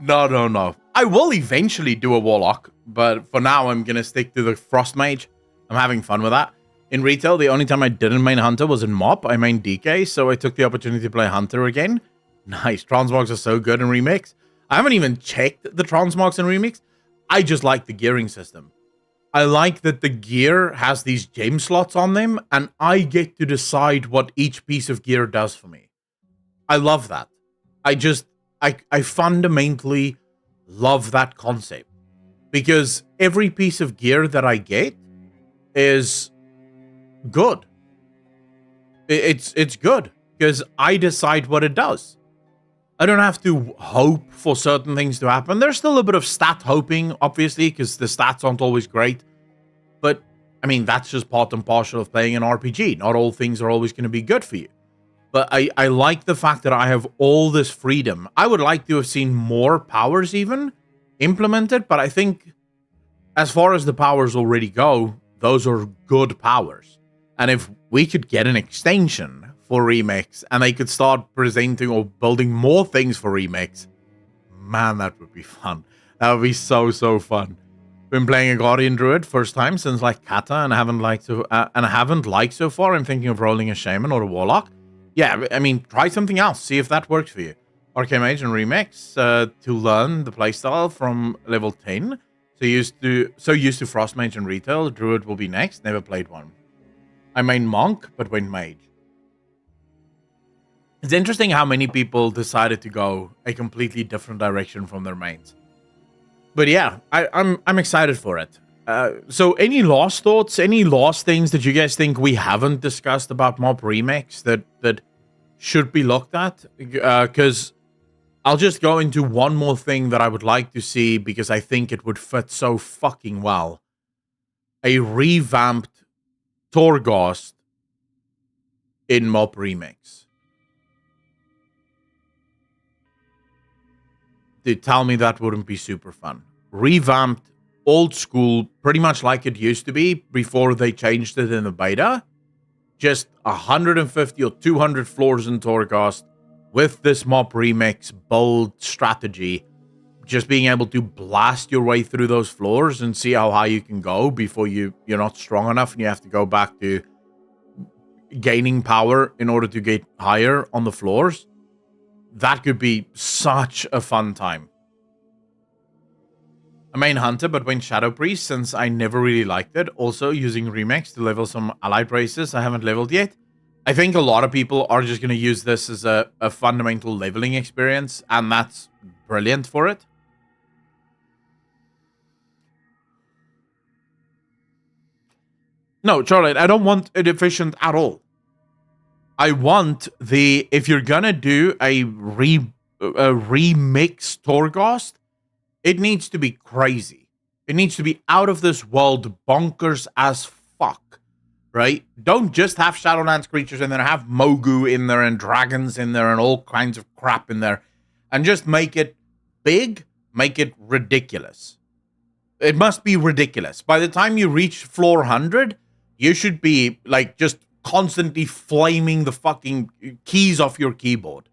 No. I will eventually do a Warlock, but for now I'm going to stick to the Frost Mage. I'm having fun with that. In retail, the only time I didn't main Hunter was in Mop. I main DK, so I took the opportunity to play Hunter again. Nice. Transmogs are so good in Remix. I haven't even checked the transmogs in Remix. I just like the gearing system. I like that the gear has these gem slots on them, and I get to decide what each piece of gear does for me. I love that. I fundamentally love that concept. Because every piece of gear that I get is good. It's good because I decide what it does. I don't have to hope for certain things to happen. There's still a bit of stat hoping, obviously, because the stats aren't always great. But, I mean, that's just part and parcel of playing an RPG. Not all things are always going to be good for you. But I like the fact that I have all this freedom. I would like to have seen more powers even, implemented, but I think as far as the powers already go, those are good powers. And if we could get an extension for Remix and they could start presenting or building more things for Remix, man, that would be fun. That would be so fun. Been playing a Guardian Druid first time since like Kata, and I haven't liked so far. I'm thinking of rolling a Shaman or a Warlock. Yeah, I mean, try something else. See if that works for you. Arcamage and Remix to learn the playstyle from level 10. So used to Frostmage and Retail. Druid will be next. Never played one. I main Monk, but went Mage. It's interesting how many people decided to go a completely different direction from their mains. But yeah, I'm excited for it. So any last thoughts? Any last things that you guys think we haven't discussed about Mob Remix that should be looked at? Because I'll just go into one more thing that I would like to see because I think it would fit so fucking well. A revamped Torghast in Mob Remix. Dude, tell me that wouldn't be super fun. Revamped, old school, pretty much like it used to be before they changed it in the beta. Just 150 or 200 floors in Torghast with this Mob Remix bold strategy. Just being able to blast your way through those floors and see how high you can go before you're not strong enough and you have to go back to gaining power in order to get higher on the floors. That could be such a fun time. I main Hunter, but went Shadow Priest since I never really liked it. Also using Remix to level some allied races I haven't leveled yet. I think a lot of people are just going to use this as a fundamental leveling experience, and that's brilliant for it. No, Charlotte, I don't want it efficient at all. I want if you're going to do a remix Torghast, it needs to be crazy. It needs to be out of this world bonkers as fuck, right? Don't just have Shadowlands creatures in there, have Mogu in there and dragons in there and all kinds of crap in there. And just make it big, make it ridiculous. It must be ridiculous. By the time you reach floor 100, you should be like just constantly flaming the fucking keys off your keyboard.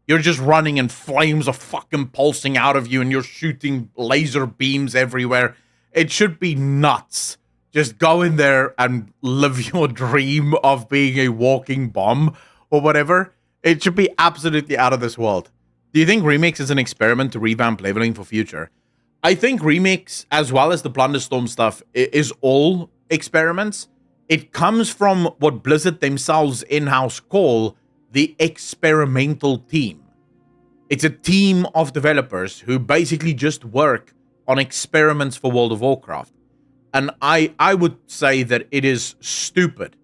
You're just running and flames are fucking pulsing out of you and you're shooting laser beams everywhere. It should be nuts. Just go in there and live your dream of being a walking bomb or whatever. It should be absolutely out of this world. Do you think Remix is an experiment to revamp leveling for future? I think Remix, as well as the Plunderstorm stuff, is all experiments. It comes from what Blizzard themselves in-house call the experimental team. It's a team of developers who basically just work on experiments for World of Warcraft. And I would say that it is stupid.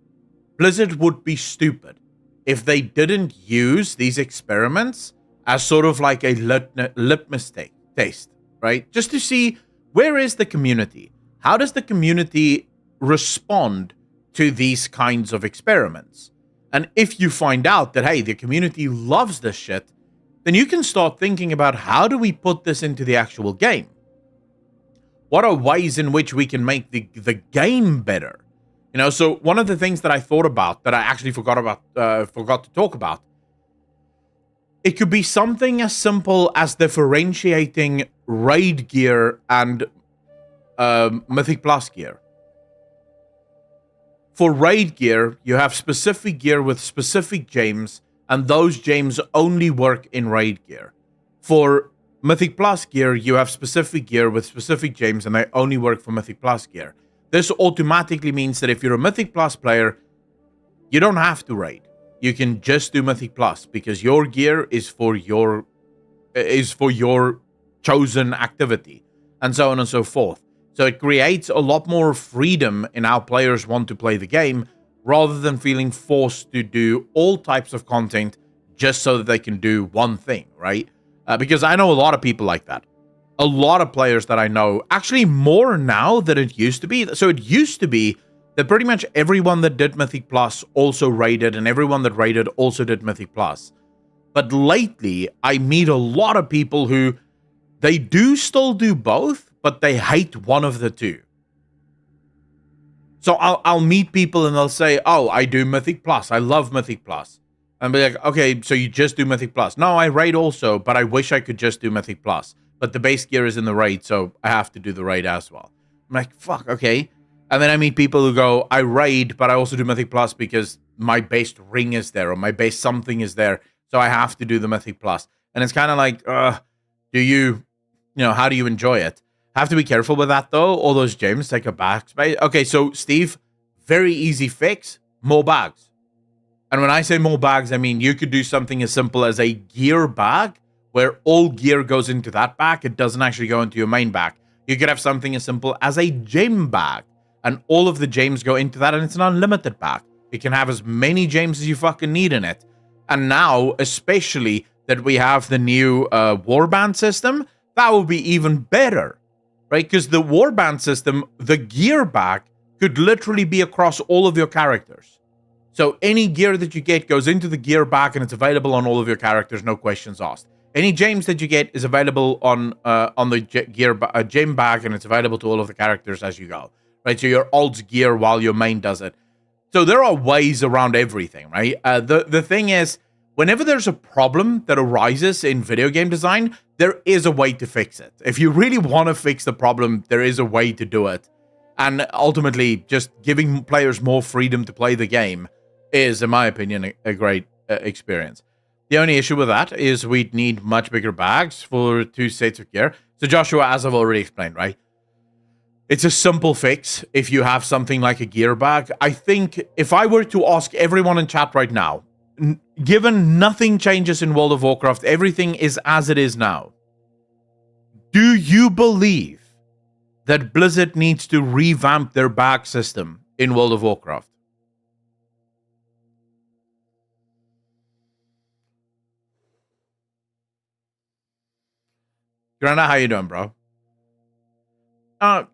Blizzard would be stupid if they didn't use these experiments as sort of like a litmus test, right? Just to see, where is the community? How does the community respond to these kinds of experiments? And if you find out that, hey, the community loves this shit, then you can start thinking about, how do we put this into the actual game? What are ways in which we can make the game better? You know, so one of the things that I thought about that I actually forgot to talk about, it could be something as simple as differentiating raid gear and Mythic Plus gear. For raid gear, you have specific gear with specific gems, and those gems only work in raid gear. For Mythic Plus gear, you have specific gear with specific gems, and they only work for Mythic Plus gear. This automatically means that if you're a Mythic Plus player, you don't have to raid. You can just do Mythic Plus because your gear is for your chosen activity, and so on and so forth. So it creates a lot more freedom in how players want to play the game, rather than feeling forced to do all types of content just so that they can do one thing, right? Because I know a lot of people like that. A lot of players that I know, actually more now than it used to be. So it used to be that pretty much everyone that did Mythic Plus also raided, and everyone that raided also did Mythic Plus. But lately, I meet a lot of people who they do still do both, but they hate one of the two. So I'll meet people and they'll say, oh, I do Mythic Plus. I love Mythic Plus. And be like, okay, so you just do Mythic Plus. No, I raid also, but I wish I could just do Mythic Plus. But the base gear is in the raid, so I have to do the raid as well. I'm like, fuck, okay. And then I meet people who go, I raid, but I also do Mythic Plus because my base ring is there or my base something is there. So I have to do the Mythic Plus. And it's kind of like, do you know, how do you enjoy it? Have to be careful with that, though. All those gems take a backspace. Okay, so, Steve, very easy fix. More bags. And when I say more bags, I mean you could do something as simple as a gear bag where all gear goes into that bag. It doesn't actually go into your main bag. You could have something as simple as a gem bag. And all of the gems go into that, and it's an unlimited bag. You can have as many gems as you fucking need in it. And now, especially that we have the new warband system, that will be even better. Right? Because the warband system, the gear bag, could literally be across all of your characters. So any gear that you get goes into the gear bag and it's available on all of your characters, no questions asked. Any gems that you get is available on the gem bag and it's available to all of the characters as you go. Right? So your alt's gear while your main does it. So there are ways around everything, right? The thing is, whenever there's a problem that arises in video game design, there is a way to fix it. If you really want to fix the problem, there is a way to do it. And ultimately, just giving players more freedom to play the game is, in my opinion, a great experience. The only issue with that is we'd need much bigger bags for 2 sets of gear. So Joshua, as I've already explained, right? It's a simple fix if you have something like a gear bag. I think if I were to ask everyone in chat right now, given nothing changes in World of Warcraft, everything is as it is now, do you believe that Blizzard needs to revamp their bag system in World of Warcraft? Granda, how you doing, bro?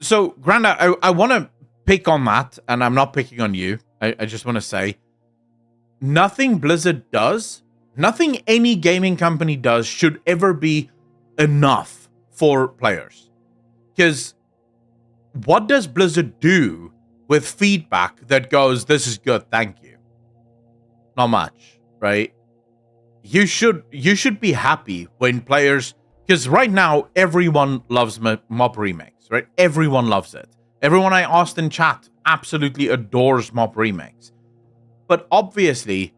So, Granda, I want to pick on that, and I'm not picking on you. I just want to say, nothing Blizzard does, nothing any gaming company does should ever be enough for players. Because what does Blizzard do with feedback that goes, this is good, thank you? Not much, right? You should be happy when players, because right now everyone loves Mob Remakes, right? Everyone loves it. Everyone I asked in chat absolutely adores Mob Remakes. But obviously,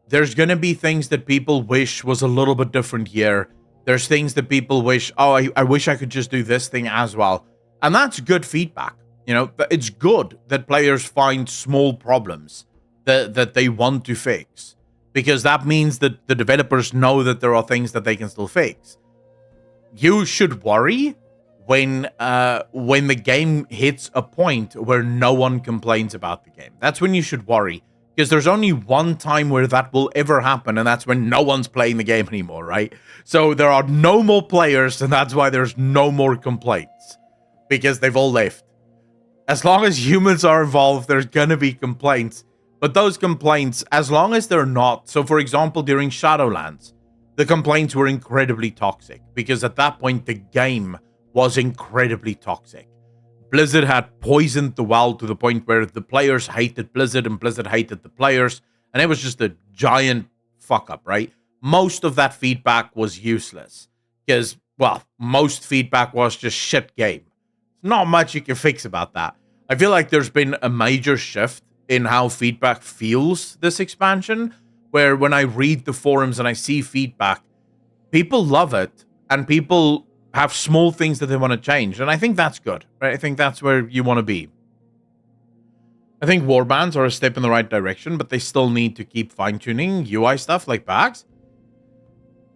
there's going to be things that people wish was a little bit different here. There's things that people wish, oh, I wish I could just do this thing as well. And that's good feedback. You know, it's good that players find small problems that they want to fix. Because that means that the developers know that there are things that they can still fix. You should worry when the game hits a point where no one complains about the game. That's when you should worry. Because there's only one time where that will ever happen, and that's when no one's playing the game anymore, right? So there are no more players, and that's why there's no more complaints. Because they've all left. As long as humans are involved, there's gonna be complaints. But those complaints, as long as they're not... So, for example, during Shadowlands, the complaints were incredibly toxic. Because at that point, the game was incredibly toxic. Blizzard had poisoned the well to the point where the players hated Blizzard and Blizzard hated the players. And it was just a giant fuck-up, right? Most of that feedback was useless. Because, well, most feedback was just shit game. Not much you can fix about that. I feel like there's been a major shift in how feedback feels this expansion, where when I read the forums and I see feedback, people love it, and people have small things that they want to change, and I think that's good, right? I think that's where you want to be. I think warbands are a step in the right direction, but they still need to keep fine-tuning UI stuff like bags.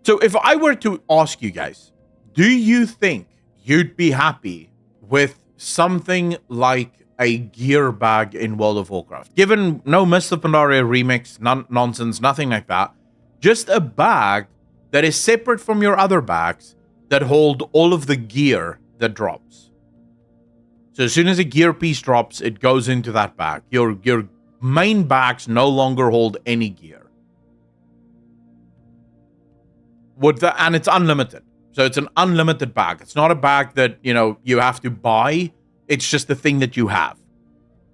So if I were to ask you guys, do you think you'd be happy with something like a gear bag in World of Warcraft? Given no Mist of Pandaria remix, nonsense, nothing like that. Just a bag that is separate from your other bags that hold all of the gear that drops. So as soon as a gear piece drops, it goes into that bag. Your main bags no longer hold any gear. And it's unlimited. So it's an unlimited bag. It's not a bag that, you have to buy. It's just the thing that you have.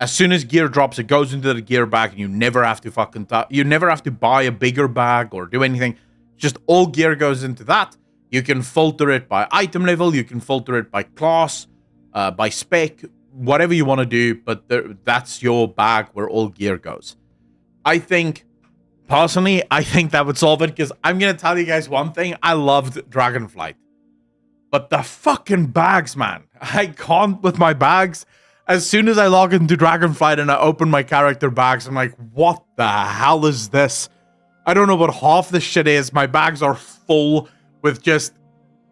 As soon as gear drops, it goes into the gear bag, and you never have to you never have to buy a bigger bag or do anything. Just all gear goes into that. You can filter it by item level. You can filter it by class, by spec, whatever you want to do. But that's your bag where all gear goes. Personally, I think that would solve it, because I'm going to tell you guys one thing. I loved Dragonflight. But the fucking bags, man. I can't with my bags. As soon as I log into Dragonflight and I open my character bags, I'm like, what the hell is this? I don't know what half the shit is. My bags are full with just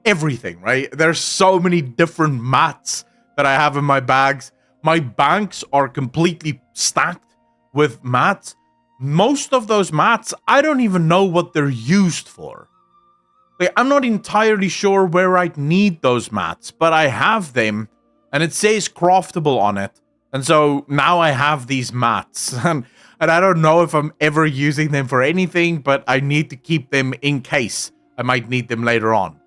everything, right? There's so many different mats that I have in my bags. My banks are completely stacked with mats. Most of those mats, I don't even know what they're used for. Like, I'm not entirely sure where I'd need those mats, but I have them, and it says craftable on it. And so now I have these mats, and I don't know if I'm ever using them for anything, but I need to keep them in case I might need them later on.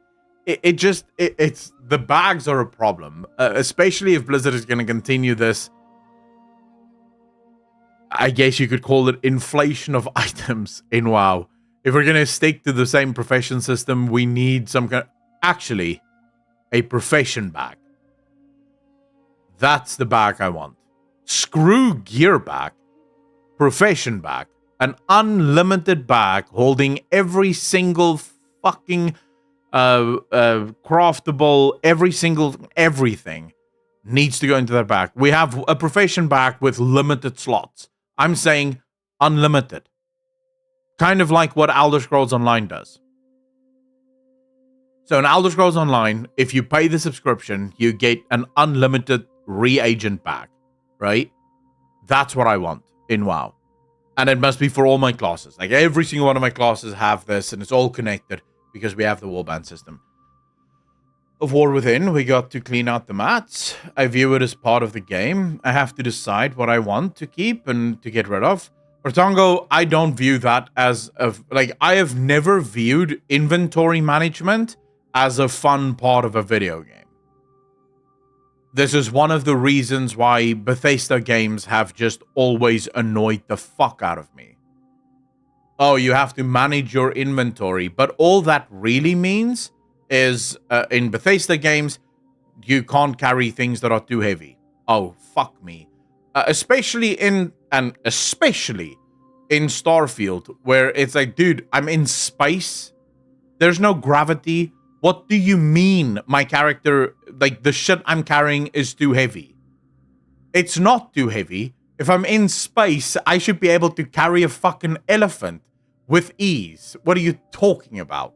It's the bags are a problem, especially if Blizzard is going to continue this. I guess you could call it inflation of items in WoW. If we're going to stick to the same profession system, we need some kind of... Actually, a profession bag. That's the bag I want. Screw gear bag. Profession bag. An unlimited bag holding every single fucking craftable, everything needs to go into that bag. We have a profession bag with limited slots. I'm saying unlimited. Kind of like what Elder Scrolls Online does. So in Elder Scrolls Online, if you pay the subscription, you get an unlimited reagent bag, right? That's what I want in WoW. And it must be for all my classes. Like, every single one of my classes have this, and it's all connected because we have the warband system. Of War Within, we got to clean out the mats. I view it as part of the game. I have to decide what I want to keep and to get rid of. For Tongo, I don't view that as I have never viewed inventory management as a fun part of a video game. This is one of the reasons why Bethesda games have just always annoyed the fuck out of me. Oh, you have to manage your inventory, but all that really means is in Bethesda games, you can't carry things that are too heavy. Oh, fuck me. Especially in Starfield, where it's like, dude, I'm in space. There's no gravity. What do you mean my character, like, the shit I'm carrying is too heavy? It's not too heavy. If I'm in space, I should be able to carry a fucking elephant with ease. What are you talking about?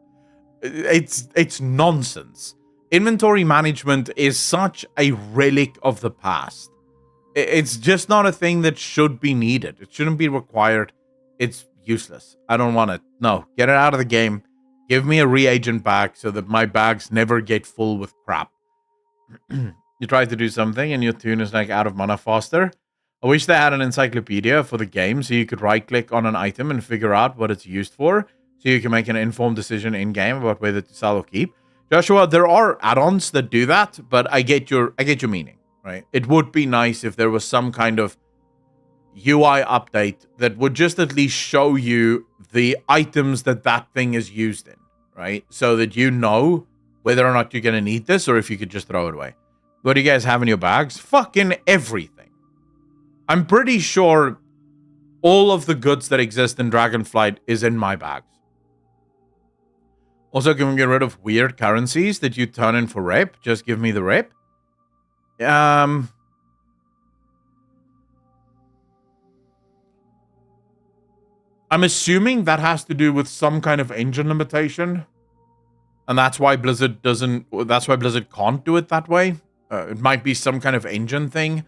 It's nonsense. Inventory management is such a relic of the past. It's just not a thing that should be needed. It shouldn't be required. It's useless. I don't want it. No, get it out of the game. Give me a reagent bag so that my bags never get full with crap. You try to do something and your tune is like out of mana faster. I wish they had an encyclopedia for the game so you could right-click on an item and figure out what it's used for, so you can make an informed decision in-game about whether to sell or keep. Joshua, there are add-ons that do that, but I get your meaning, right? It would be nice if there was some kind of UI update that would just at least show you the items that thing is used in, right? So that you know whether or not you're going to need this or if you could just throw it away. What do you guys have in your bags? Fucking everything. I'm pretty sure all of the goods that exist in Dragonflight is in my bags. Also, can we get rid of weird currencies that you turn in for rep? Just give me the rep. I'm assuming that has to do with some kind of engine limitation. And that's why Blizzard can't do it that way. It might be some kind of engine thing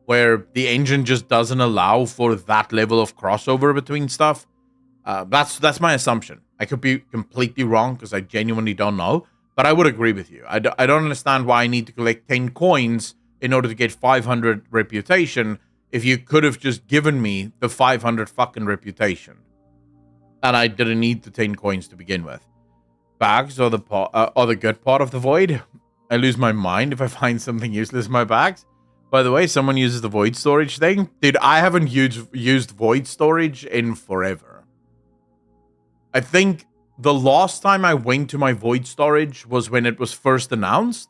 where the engine just doesn't allow for that level of crossover between stuff. That's my assumption. I could be completely wrong because I genuinely don't know, but I would agree with you. I don't understand why I need to collect 10 coins in order to get 500 reputation if you could have just given me the 500 fucking reputation. And I didn't need the 10 coins to begin with. bags are the good part of the void. I lose my mind if I find something useless in my bags. By the way, someone uses the void storage thing. Dude, I haven't used void storage in forever. I think the last time I went to my void storage was when it was first announced.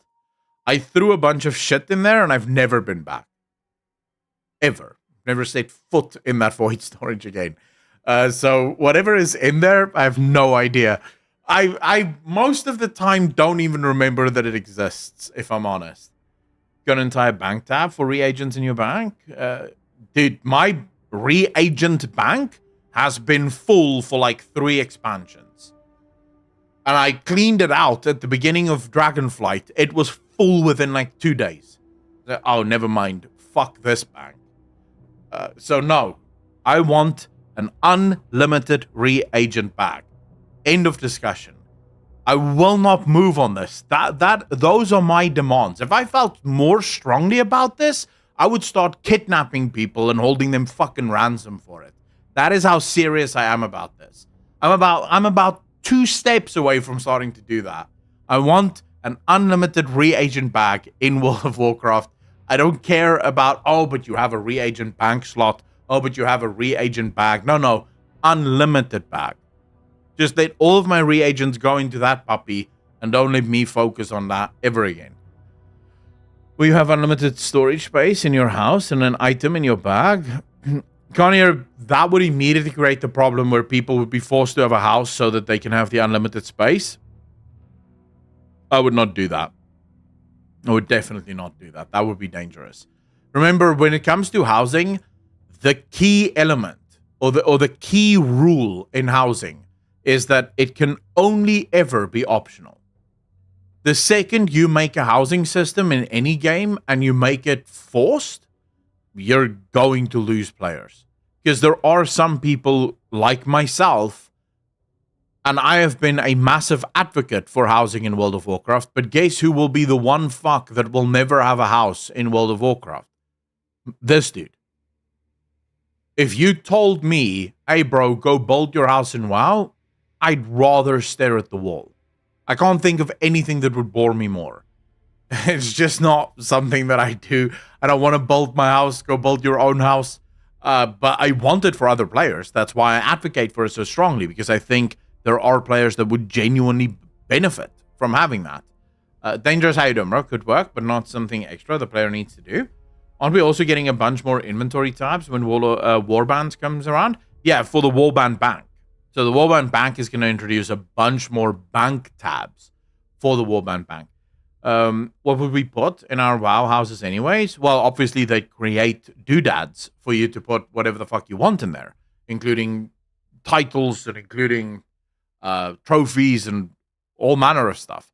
I threw a bunch of shit in there and I've never been back. Ever. Never set foot in that void storage again. So whatever is in there, I have no idea. I most of the time don't even remember that it exists, if I'm honest. Got an entire bank tab for reagents in your bank? Dude, my reagent bank has been full for like 3 expansions. And I cleaned it out at the beginning of Dragonflight. It was full within like 2 days. Oh, never mind. Fuck this bank. So no, I want an unlimited reagent bag. End of discussion. I will not move on this. Those are my demands. If I felt more strongly about this, I would start kidnapping people and holding them fucking ransom for it. That is how serious I am about this. I'm about 2 steps away from starting to do that. I want an unlimited reagent bag in World of Warcraft. I don't care about, oh, but you have a reagent bank slot. Oh, but you have a reagent bag. No. Unlimited bag. Just let all of my reagents go into that puppy and don't let me focus on that ever again. Will you have unlimited storage space in your house and an item in your bag? Connier, that would immediately create the problem where people would be forced to have a house so that they can have the unlimited space. I would not do that. I would definitely not do that. That would be dangerous. Remember, when it comes to housing, the key element or the key rule in housing is that it can only ever be optional. The second you make a housing system in any game and you make it forced, you're going to lose players. Because there are some people like myself, and I have been a massive advocate for housing in World of Warcraft, but guess who will be the one fuck that will never have a house in World of Warcraft? This dude. If you told me, hey bro, go build your house in WoW, I'd rather stare at the wall. I can't think of anything that would bore me more. It's just not something that I do. I don't want to build my house, go build your own house. But I want it for other players. That's why I advocate for it so strongly, because I think there are players that would genuinely benefit from having that. Dangerous, how you doing, bro? Could work, but not something extra the player needs to do. Aren't we also getting a bunch more inventory tabs when Warband comes around? Yeah, for the Warband Bank. So the Warband Bank is going to introduce a bunch more bank tabs for the Warband Bank. What would we put in our WoW houses anyways? Well, obviously they create doodads for you to put whatever the fuck you want in there, including titles and including trophies and all manner of stuff.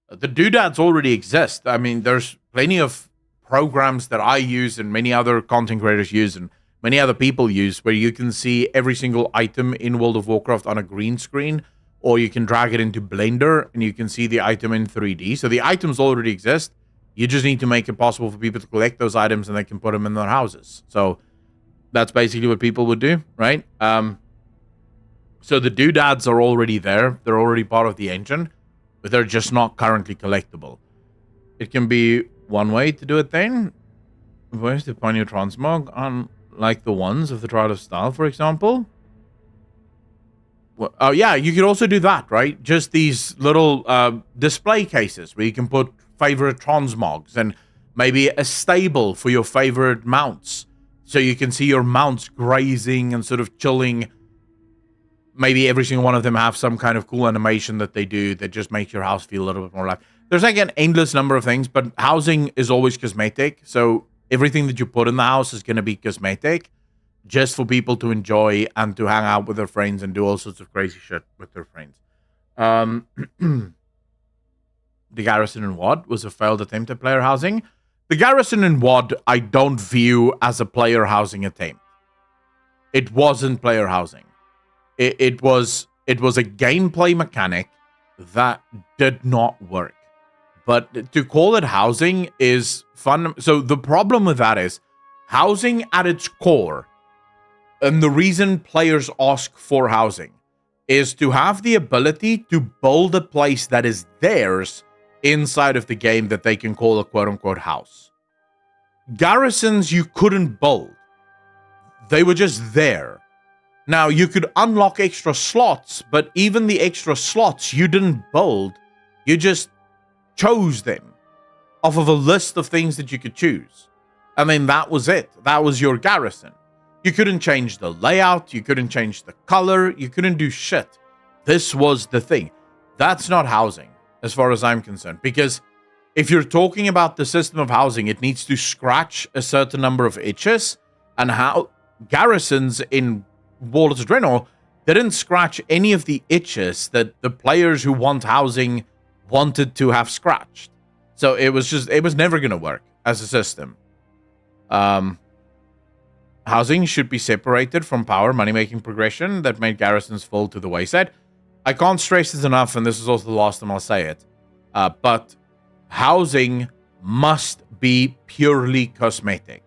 The doodads already exist. I mean, there's plenty of programs that I use and many other content creators use and many other people use where you can see every single item in World of Warcraft on a green screen, or you can drag it into Blender and you can see the item in 3D. So the items already exist. You just need to make it possible for people to collect those items and they can put them in their houses. So that's basically what people would do, right? So the doodads are already there. They're already part of the engine, but they're just not currently collectible. It can be one way to do it then. Where's the Pioneer Transmog? Like the ones of the Trial of Style, for example. Well, oh yeah, you could also do that, right? Just these little display cases where you can put favorite transmogs and maybe a stable for your favorite mounts. So you can see your mounts grazing and sort of chilling. Maybe every single one of them have some kind of cool animation that they do that just makes your house feel a little bit more alive. There's like an endless number of things, but housing is always cosmetic. So everything that you put in the house is going to be cosmetic just for people to enjoy and to hang out with their friends and do all sorts of crazy shit with their friends. The Garrison in WoD was a failed attempt at player housing. The Garrison in WoD I don't view as a player housing attempt. It wasn't player housing. It was a gameplay mechanic that did not work. But to call it housing is fun. So the problem with that is housing at its core, and the reason players ask for housing is to have the ability to build a place that is theirs inside of the game that they can call a quote-unquote house. Garrisons you couldn't build. They were just there. Now, you could unlock extra slots, but even the extra slots you didn't build. You just chose them off of a list of things that you could choose. And then that was it. That was your garrison. You couldn't change the layout. You couldn't change the color. You couldn't do shit. This was the thing. That's not housing, as far as I'm concerned. Because if you're talking about the system of housing, it needs to scratch a certain number of itches. And how garrisons in Warlords of Draenor didn't scratch any of the itches that the players who want housing wanted to have scratched. So it was never going to work as a system. Housing should be separated from power money-making progression that made garrisons fall to the wayside. I can't stress this enough, and this is also the last time I'll say it. But housing must be purely cosmetic.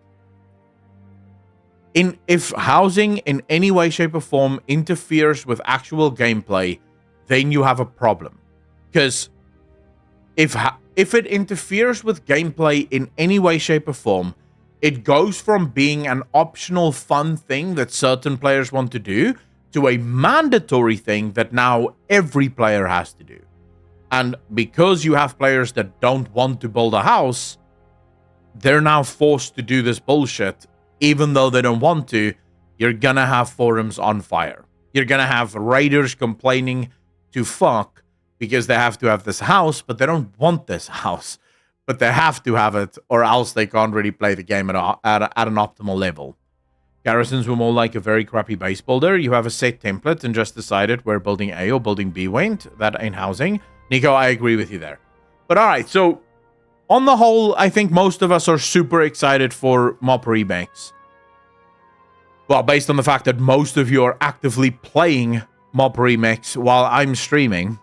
If housing in any way, shape, or form interferes with actual gameplay, then you have a problem. Because if it interferes with gameplay in any way, shape, or form, it goes from being an optional fun thing that certain players want to do to a mandatory thing that now every player has to do. And because you have players that don't want to build a house, they're now forced to do this bullshit. Even though they don't want to, you're gonna have forums on fire. You're gonna have raiders complaining to fuck because they have to have this house, but they don't want this house. But they have to have it, or else they can't really play the game at an optimal level. Garrisons were more like a very crappy base builder. You have a set template and just decided where building A or building B went. That ain't housing. Nico, I agree with you there. But alright, so on the whole, I think most of us are super excited for mop remakes. Well, based on the fact that most of you are actively playing mop remakes while I'm streaming.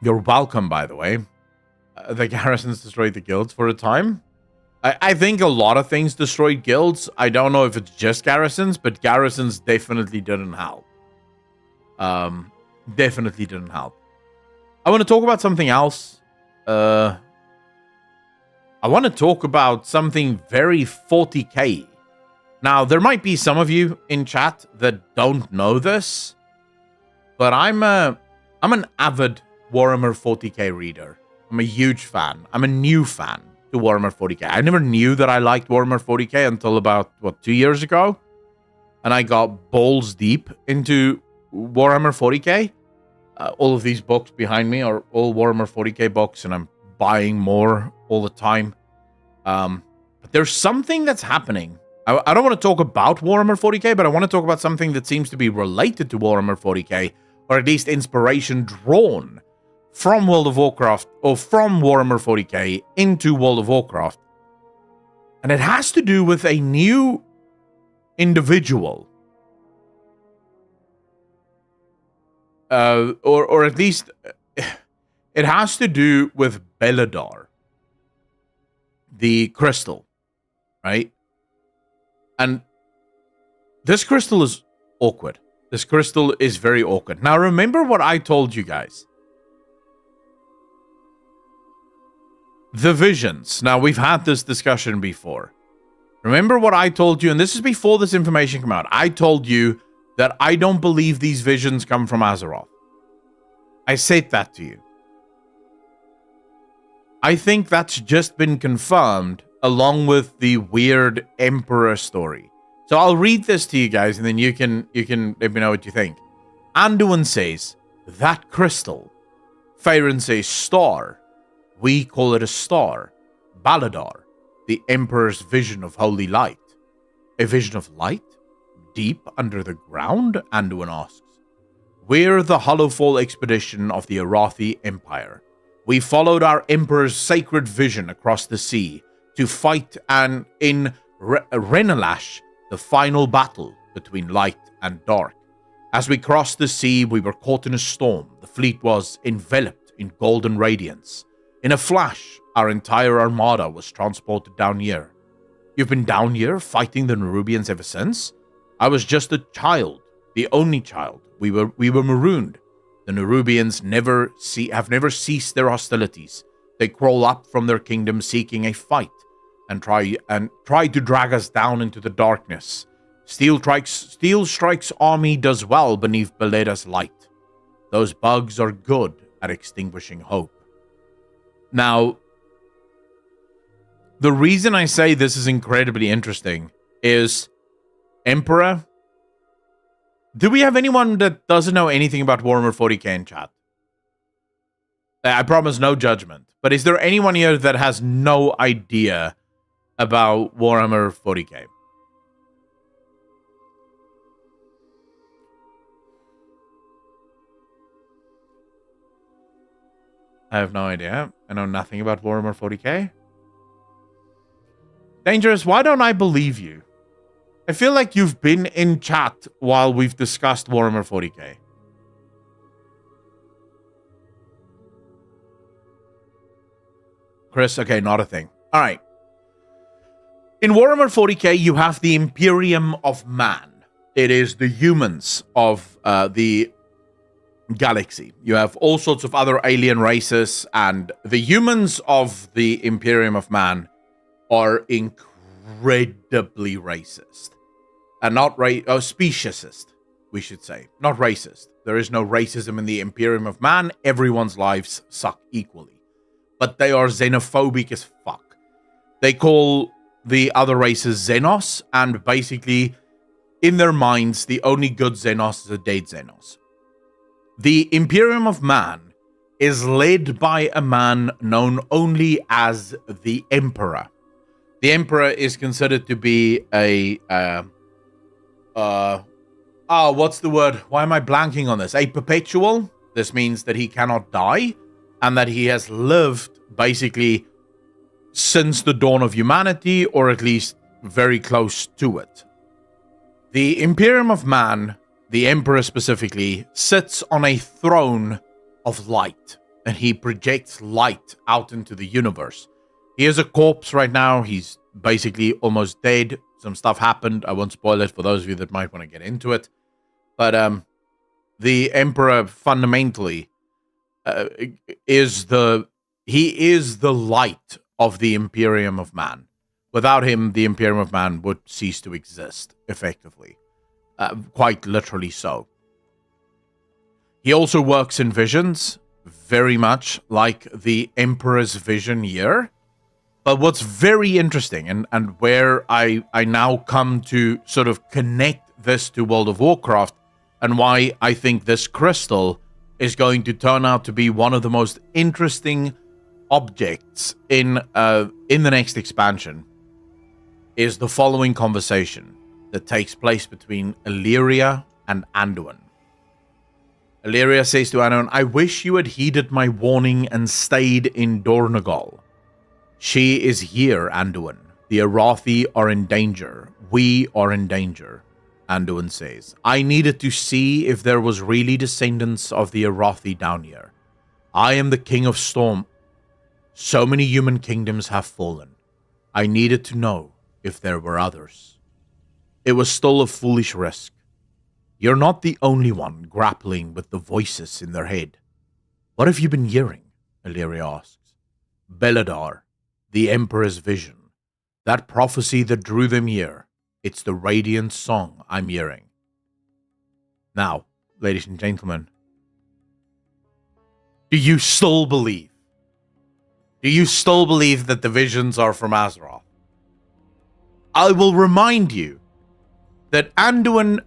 You're welcome, by the way. The garrisons destroyed the guilds for a time. I think a lot of things destroyed guilds. I don't know if it's just garrisons, but garrisons definitely didn't help. Definitely didn't help. I want to talk about something else. I want to talk about something very 40k. Now, there might be some of you in chat that don't know this, but I'm an avid Warhammer 40k reader. I'm a huge fan. I'm a new fan to Warhammer 40k. I never knew that I liked Warhammer 40k until about, 2 years ago? And I got balls deep into Warhammer 40k. All of these books behind me are all Warhammer 40k books, and I'm buying more all the time. But there's something that's happening. I don't want to talk about Warhammer 40k, but I want to talk about something that seems to be related to Warhammer 40k, or at least inspiration drawn from World of Warcraft, or from Warhammer 40k into World of Warcraft. And it has to do with a new individual. Or at least it has to do with Beladar, the crystal, right? And this crystal is awkward. This crystal is very awkward. Now, remember what I told you guys. The visions. Now, we've had this discussion before. Remember what I told you, and this is before this information came out. I told you that I don't believe these visions come from Azeroth. I said that to you. I think that's just been confirmed along with the weird Emperor story. So I'll read this to you guys, and then you can let me know what you think. Anduin says, that crystal. Faerun says, star. We call it a star. Baladar, the Emperor's vision of holy light. A vision of light? Deep under the ground? Anduin asks. We're the Hollowfall expedition of the Arathi Empire. We followed our Emperor's sacred vision across the sea to fight in Renalash, the final battle between light and dark. As we crossed the sea, we were caught in a storm. The fleet was enveloped in golden radiance. In a flash, our entire armada was transported down here. You've been down here fighting the Nerubians ever since? I was just a child the only child. We were marooned. The Nerubians have never ceased their hostilities. They crawl up from their kingdom seeking a fight and try to drag us down into the darkness. Steel Strike's army does well beneath Beleda's light. Those bugs are good at extinguishing hope. Now, the reason I say this is incredibly interesting is Emperor. Do we have anyone that doesn't know anything about Warhammer 40k in chat? I promise no judgment. But is there anyone here that has no idea about Warhammer 40k? I have no idea. I know nothing about Warhammer 40k. Dangerous, why don't I believe you? I feel like you've been in chat while we've discussed Warhammer 40k. Chris, okay, not a thing. All right. In Warhammer 40k, you have the Imperium of Man. It is the humans of the galaxy. You have all sorts of other alien races, and the humans of the Imperium of Man are incredibly racist. And not speciesist, we should say. Not racist. There is no racism in the Imperium of Man. Everyone's lives suck equally. But they are xenophobic as fuck. They call the other races Xenos, and basically, in their minds, the only good Xenos is a dead Xenos. The Imperium of Man is led by a man known only as the Emperor. The Emperor is considered to be what's the word? Why am I blanking on this? A perpetual. This means that he cannot die, and that he has lived basically since the dawn of humanity, or at least very close to it. The Imperium of Man, the Emperor specifically, sits on a throne of light, and he projects light out into the universe. He is a corpse right now. He's basically almost dead. Some stuff happened. I won't spoil it for those of you that might want to get into it. But the Emperor fundamentally is the light of the Imperium of Man. Without him, the Imperium of Man would cease to exist, effectively. Quite literally so. He also works in visions, very much like the Emperor's vision here. But what's very interesting, and where I now come to sort of connect this to World of Warcraft, and why I think this crystal is going to turn out to be one of the most interesting objects in the next expansion, is the following conversation that takes place between Illyria and Anduin. Illyria says to Anduin, "I wish you had heeded my warning and stayed in Dornogal. She is here, Anduin. The Arathi are in danger. We are in danger," Anduin says. "I needed to see if there was really descendants of the Arathi down here. I am the King of Storm. So many human kingdoms have fallen. I needed to know if there were others. It was still a foolish risk. You're not the only one grappling with the voices in their head. What have you been hearing?" Illyria asks. "Beledar, the Emperor's vision. That prophecy that drew them here. It's the radiant song I'm hearing." Now, ladies and gentlemen, do you still believe? Do you still believe that the visions are from Azeroth? I will remind you that Anduin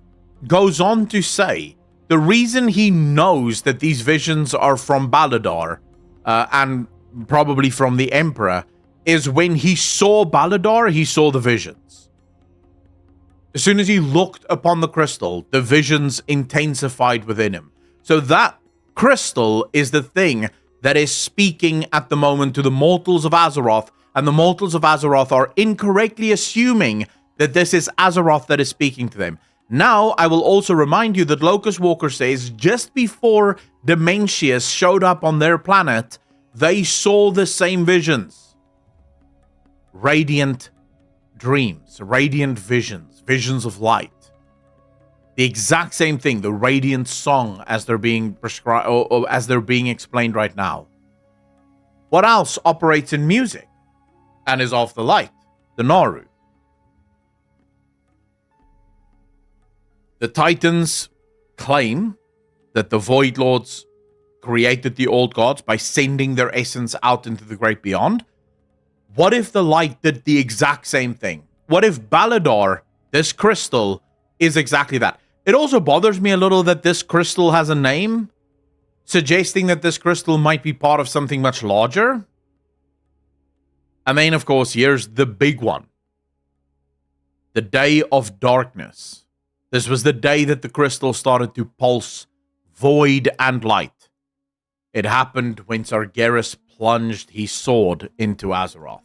goes on to say the reason he knows that these visions are from Baladar, and probably from the Emperor, is when he saw Baladar, he saw the visions. As soon as he looked upon the crystal, the visions intensified within him. So that crystal is the thing that is speaking at the moment to the mortals of Azeroth, and the mortals of Azeroth are incorrectly assuming that this is Azeroth that is speaking to them. Now, I will also remind you that Locust Walker says just before Dementius showed up on their planet, they saw the same visions. Radiant dreams, radiant visions, visions of light. The exact same thing, the radiant song as they're being prescribed or as they're being explained right now. What else operates in music and is of the light? The Naru. The Titans claim that the Void Lords created the old gods by sending their essence out into the great beyond. What if the light did the exact same thing? What if Balador, this crystal, is exactly that? It also bothers me a little that this crystal has a name, suggesting that this crystal might be part of something much larger. And then, of course, here's the big one. The Day of Darkness. This was the day that the crystal started to pulse void and light. It happened when Sargeras plunged his sword into Azeroth.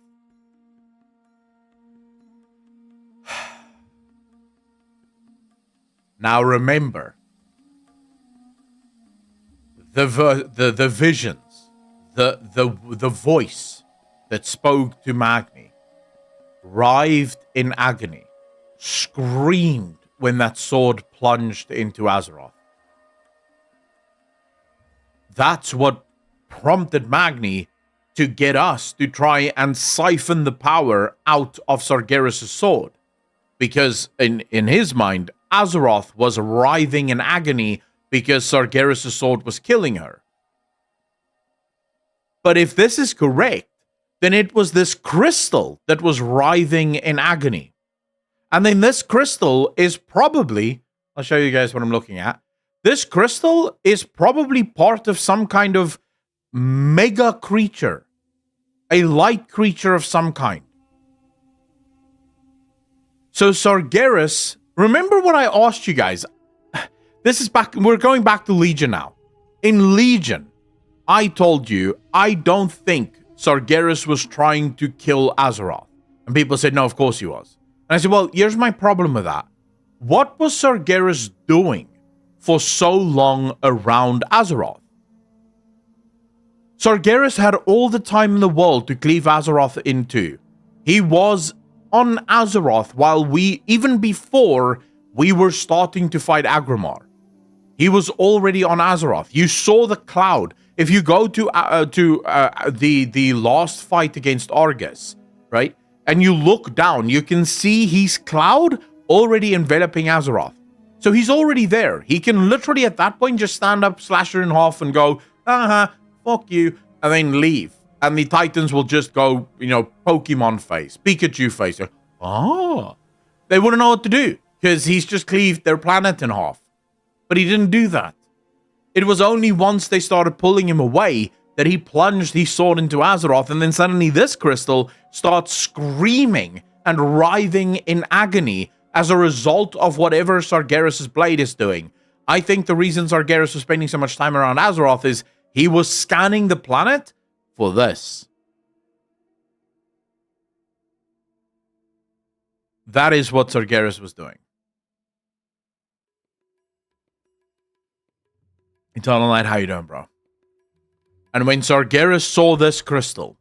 Now remember, the visions, the voice that spoke to Magni, writhed in agony, screamed when that sword plunged into Azeroth. That's what prompted Magni to get us to try and siphon the power out of Sargeras' sword. Because in his mind, Azeroth was writhing in agony because Sargeras' sword was killing her. But if this is correct, then it was this crystal that was writhing in agony. And then this crystal is probably, I'll show you guys what I'm looking at. This crystal is probably part of some kind of mega creature. A light creature of some kind. So Sargeras, remember what I asked you guys? This is back, we're going back to Legion now. In Legion, I told you, I don't think Sargeras was trying to kill Azeroth. And people said, no, of course he was. And I said, well, here's my problem with that. What was Sargeras doing for so long around Azeroth? Sargeras had all the time in the world to cleave Azeroth in two. He was on Azeroth while even before we were starting to fight Agrimar. He was already on Azeroth. You saw the cloud. If you go to the last fight against Argus, right? And you look down, you can see his cloud already enveloping Azeroth. So he's already there. He can literally at that point just stand up, slash her in half and go, fuck you, and then leave. And the Titans will just go, Pokemon face, Pikachu face. They wouldn't know what to do because he's just cleaved their planet in half. But he didn't do that. It was only once they started pulling him away that he plunged his sword into Azeroth, and then suddenly this crystal starts screaming and writhing in agony as a result of whatever Sargeras' blade is doing. I think the reason Sargeras was spending so much time around Azeroth is he was scanning the planet for this. That is what Sargeras was doing. Eternal Knight, how you doing, bro? And when Sargeras saw this crystal,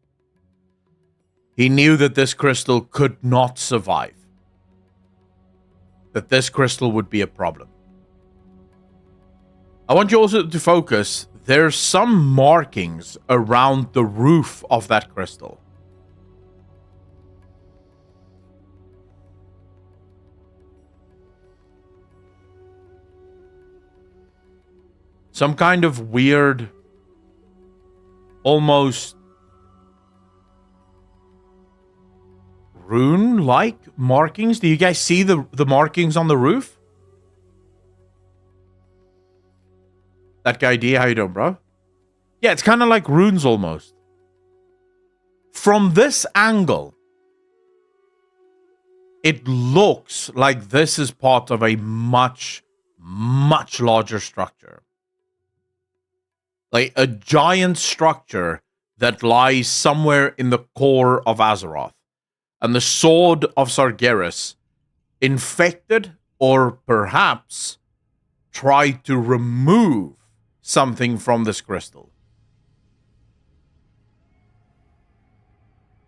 he knew that this crystal could not survive. That this crystal would be a problem. I want you also to focus, there's some markings around the roof of that crystal. Some kind of weird, almost rune-like markings. Do you guys see the markings on the roof? That guy D, how you doing, bro? Yeah, it's kind of like runes almost. From this angle, it looks like this is part of a much, much larger structure. Like a giant structure that lies somewhere in the core of Azeroth. And the sword of Sargeras infected or perhaps tried to remove something from this crystal.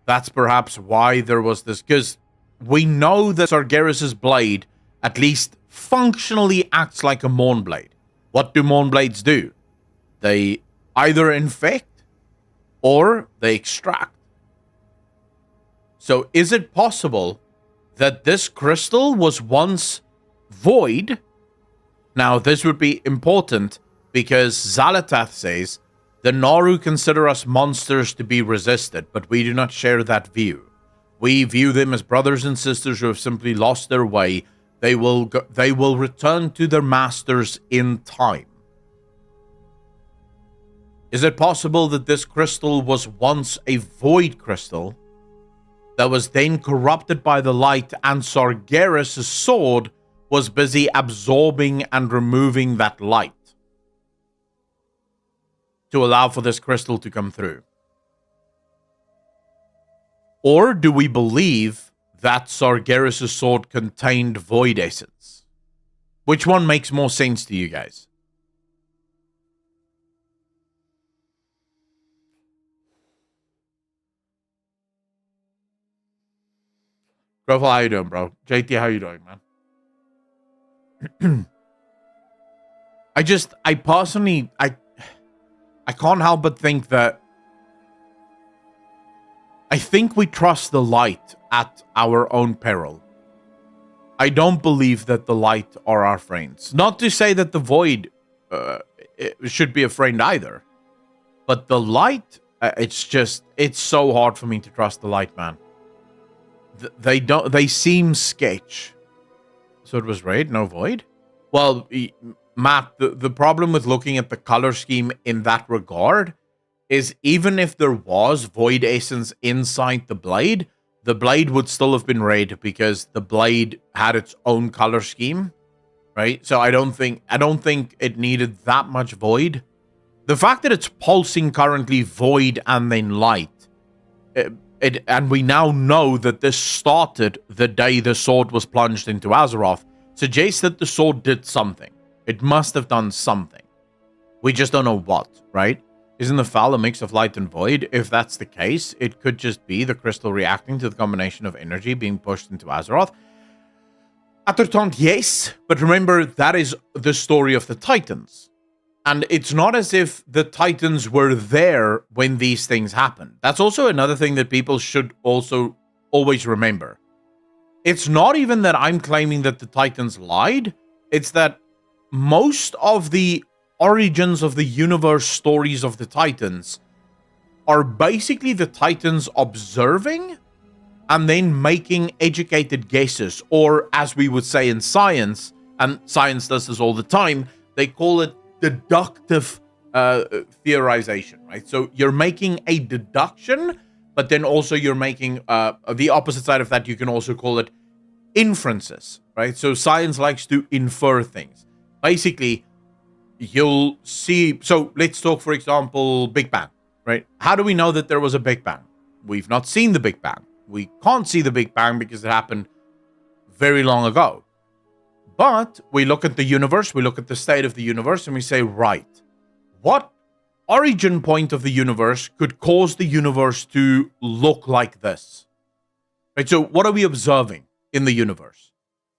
That's perhaps why there was this, because we know that Sargeras' blade, at least functionally acts like a Mournblade. What do Mournblades do? They either infect or they extract. So is it possible that this crystal was once void? Now, this would be important because Xalatath says, the Naru consider us monsters to be resisted, but we do not share that view. We view them as brothers and sisters who have simply lost their way. They will return to their masters in time. Is it possible that this crystal was once a void crystal that was then corrupted by the light, and Sargeras' sword was busy absorbing and removing that light to allow for this crystal to come through? Or do we believe that Sargeras' sword contained void essence? Which one makes more sense to you guys? Grofel, how you doing, bro? JT, how you doing, man? I personally can't help but think that I think we trust the light at our own peril. I don't believe that the light are our friends. Not to say that the void it should be a friend either. But the light, it's so hard for me to trust the light, man. They seem sketch. So it was raid, no void? Well, Matt, the problem with looking at the color scheme in that regard is even if there was void essence inside the blade would still have been raid because the blade had its own color scheme, right? So I don't think it needed that much void. The fact that it's pulsing currently void and then light, and we now know that this started the day the sword was plunged into Azeroth, suggests that the sword did something. It must have done something. We just don't know what, right? Isn't the foul a mix of light and void? If that's the case, it could just be the crystal reacting to the combination of energy being pushed into Azeroth. Atherton, yes, but remember, that is the story of the Titans. And it's not as if the Titans were there when these things happened. That's also another thing that people should also always remember. It's not even that I'm claiming that the Titans lied. It's that most of the origins of the universe stories of the Titans are basically the Titans observing and then making educated guesses, or as we would say in science, and science does this all the time, they call it deductive theorization, right? So you're making a deduction, but then also you're making the opposite side of that. You can also call it inferences, right? So science likes to infer things. Basically, you'll see. So let's talk, for example, Big Bang, right? How do we know that there was a Big Bang? We've not seen the Big Bang. We can't see the Big Bang because it happened very long ago. But we look at the universe, we look at the state of the universe, and we say, right, what origin point of the universe could cause the universe to look like this? Right, so what are we observing in the universe?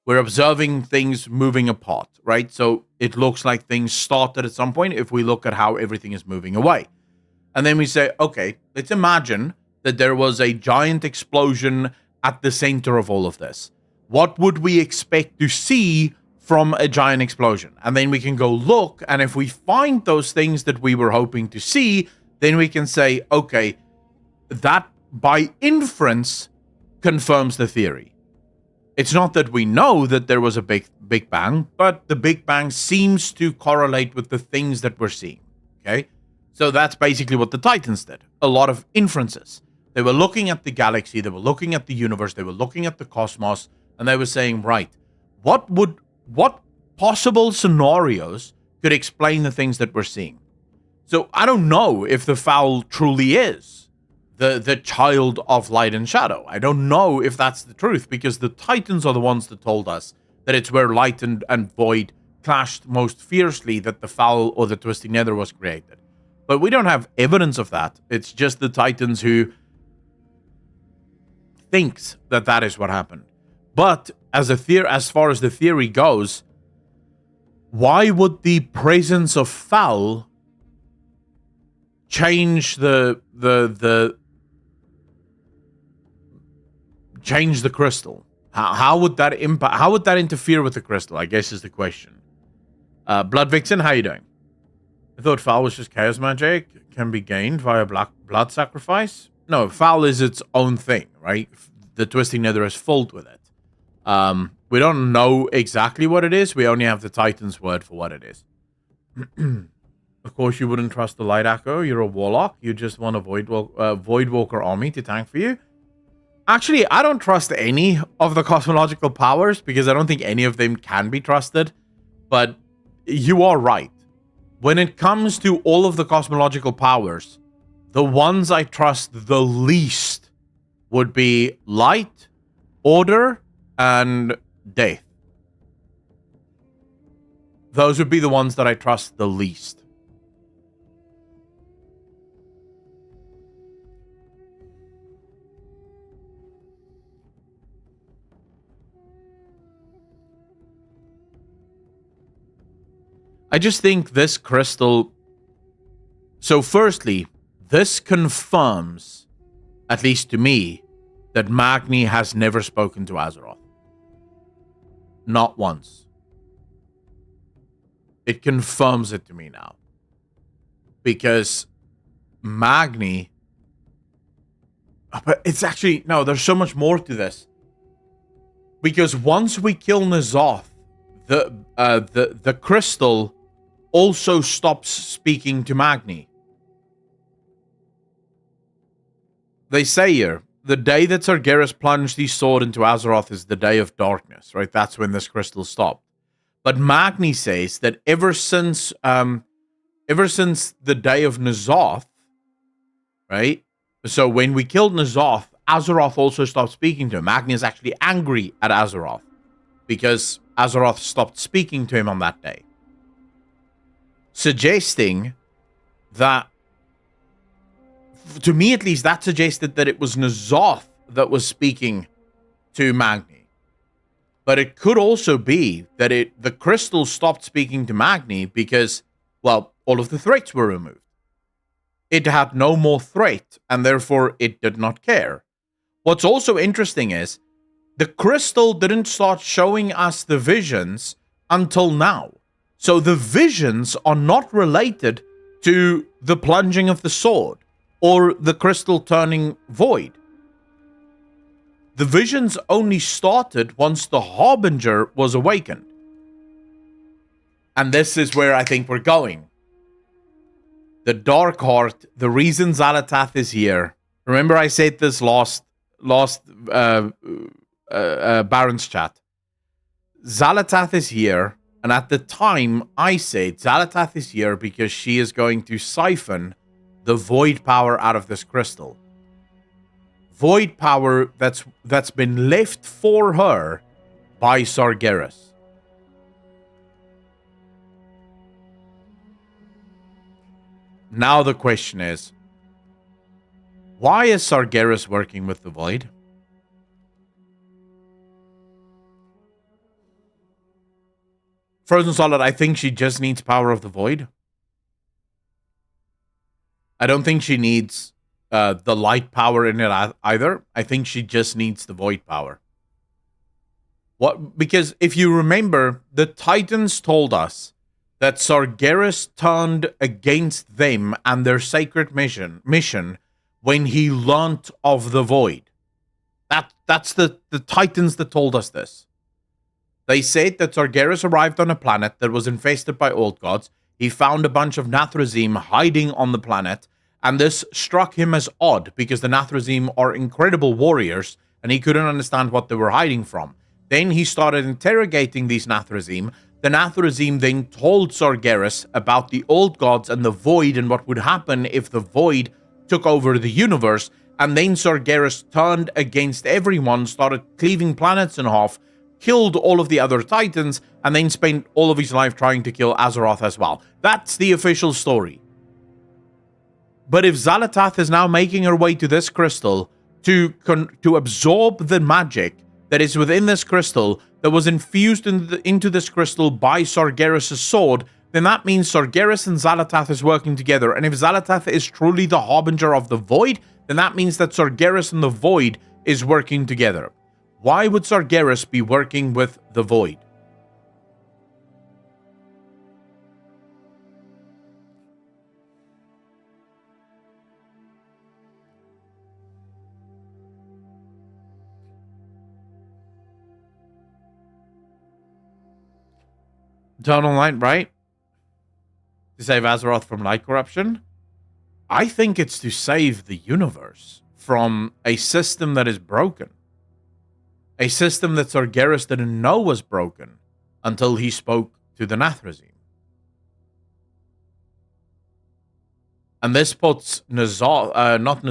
We're observing things moving apart, right? So it looks like things started at some point if we look at how everything is moving away. And then we say, okay, let's imagine that there was a giant explosion at the center of all of this. What would we expect to see from a giant explosion? And then we can go look, and if we find those things that we were hoping to see, then we can say, okay, that by inference confirms the theory. It's not that we know that there was a Big Bang, but the Big Bang seems to correlate with the things that we're seeing, okay? So that's basically what the Titans did. A lot of inferences. They were looking at the galaxy, they were looking at the universe, they were looking at the cosmos, and they were saying, right, what possible scenarios could explain the things that we're seeing? So I don't know if the foul truly is the child of light and shadow. I don't know if that's the truth, because the Titans are the ones that told us that it's where light and void clashed most fiercely that the foul or the twisting nether was created. But we don't have evidence of that. It's just the Titans who thinks that that is what happened. But as far as the theory goes, why would the presence of foul change change the crystal? How would that impact? How would that interfere with the crystal? I guess is the question. Blood Vixen, how you doing? I thought foul was just chaos magic, can be gained via blood sacrifice. No, foul is its own thing, right? The Twisting Nether has fault with it. We don't know exactly what it is. We only have the Titan's word for what it is. Of course, you wouldn't trust the Light Echo. You're a Warlock. You just want a Voidwalker army to tank for you. Actually, I don't trust any of the cosmological powers because I don't think any of them can be trusted. But you are right. When it comes to all of the cosmological powers, the ones I trust the least would be light, order, and death. Those would be the ones that I trust the least. I just think this crystal... So firstly, this confirms, at least to me, that Magni has never spoken to Azeroth. Not once. It confirms it to me now. Because Magni... But it's actually... No, there's so much more to this. Because once we kill N'Zoth, the crystal also stops speaking to Magni. They say here, the day that Sargeras plunged his sword into Azeroth is the day of darkness, right? That's when this crystal stopped. But Magni says that ever since the day of N'Zoth, right? So when we killed N'Zoth, Azeroth also stopped speaking to him. Magni is actually angry at Azeroth because Azeroth stopped speaking to him on that day. Suggesting that, to me at least, that suggested that it was N'Zoth that was speaking to Magni. But it could also be that the crystal stopped speaking to Magni because, well, all of the threats were removed. It had no more threat, and therefore it did not care. What's also interesting is, the crystal didn't start showing us the visions until now. So the visions are not related to the plunging of the sword or the crystal turning void. The visions only started once the Harbinger was awakened. And this is where I think we're going. The Dark Heart, the reason Xal'atath is here. Remember I said this last Barrens Chat. Xal'atath is here. And at the time, I said Xal'atath is here because she is going to siphon the void power out of this crystal. Void power that's been left for her by Sargeras. Now the question is, why is Sargeras working with the void? Frozen Solid, I think she just needs power of the void. I don't think she needs the light power in it either. I think she just needs the void power. Because if you remember, the Titans told us that Sargeras turned against them and their sacred mission when he learnt of the void. That's the Titans that told us this. They said that Sargeras arrived on a planet that was infested by old gods. He found a bunch of Nathrezim hiding on the planet, and this struck him as odd because the Nathrezim are incredible warriors, and he couldn't understand what they were hiding from. Then he started interrogating these Nathrezim. The Nathrezim then told Sargeras about the old gods and the void and what would happen if the void took over the universe, and then Sargeras turned against everyone, started cleaving planets in half, killed all of the other Titans, and then spent all of his life trying to kill Azeroth as well. That's the official story. But if Xal'atath is now making her way to this crystal to absorb the magic that is within this crystal that was infused into this crystal by Sargeras' sword, then that means Sargeras and Xal'atath is working together. And if Xal'atath is truly the harbinger of the void, then that means that Sargeras and the void is working together. Why would Sargeras be working with the void? Eternal Light, right? To save Azeroth from light corruption? I think it's to save the universe from a system that is broken. A system that Sargeras didn't know was broken until he spoke to the Nathrezim. And this puts Zuval's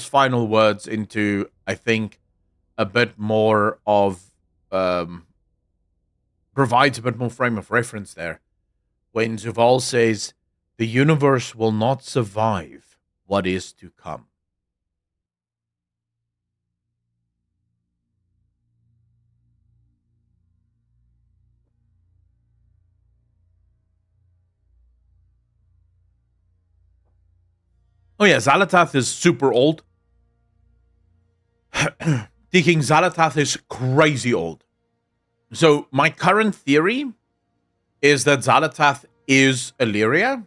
final words into, I think, a bit more of... provides a bit more frame of reference there. When Zuval says, the universe will not survive what is to come. Oh yeah, Xal'atath is super old. The King Xal'atath is crazy old. So my current theory is that Xal'atath is Illyria,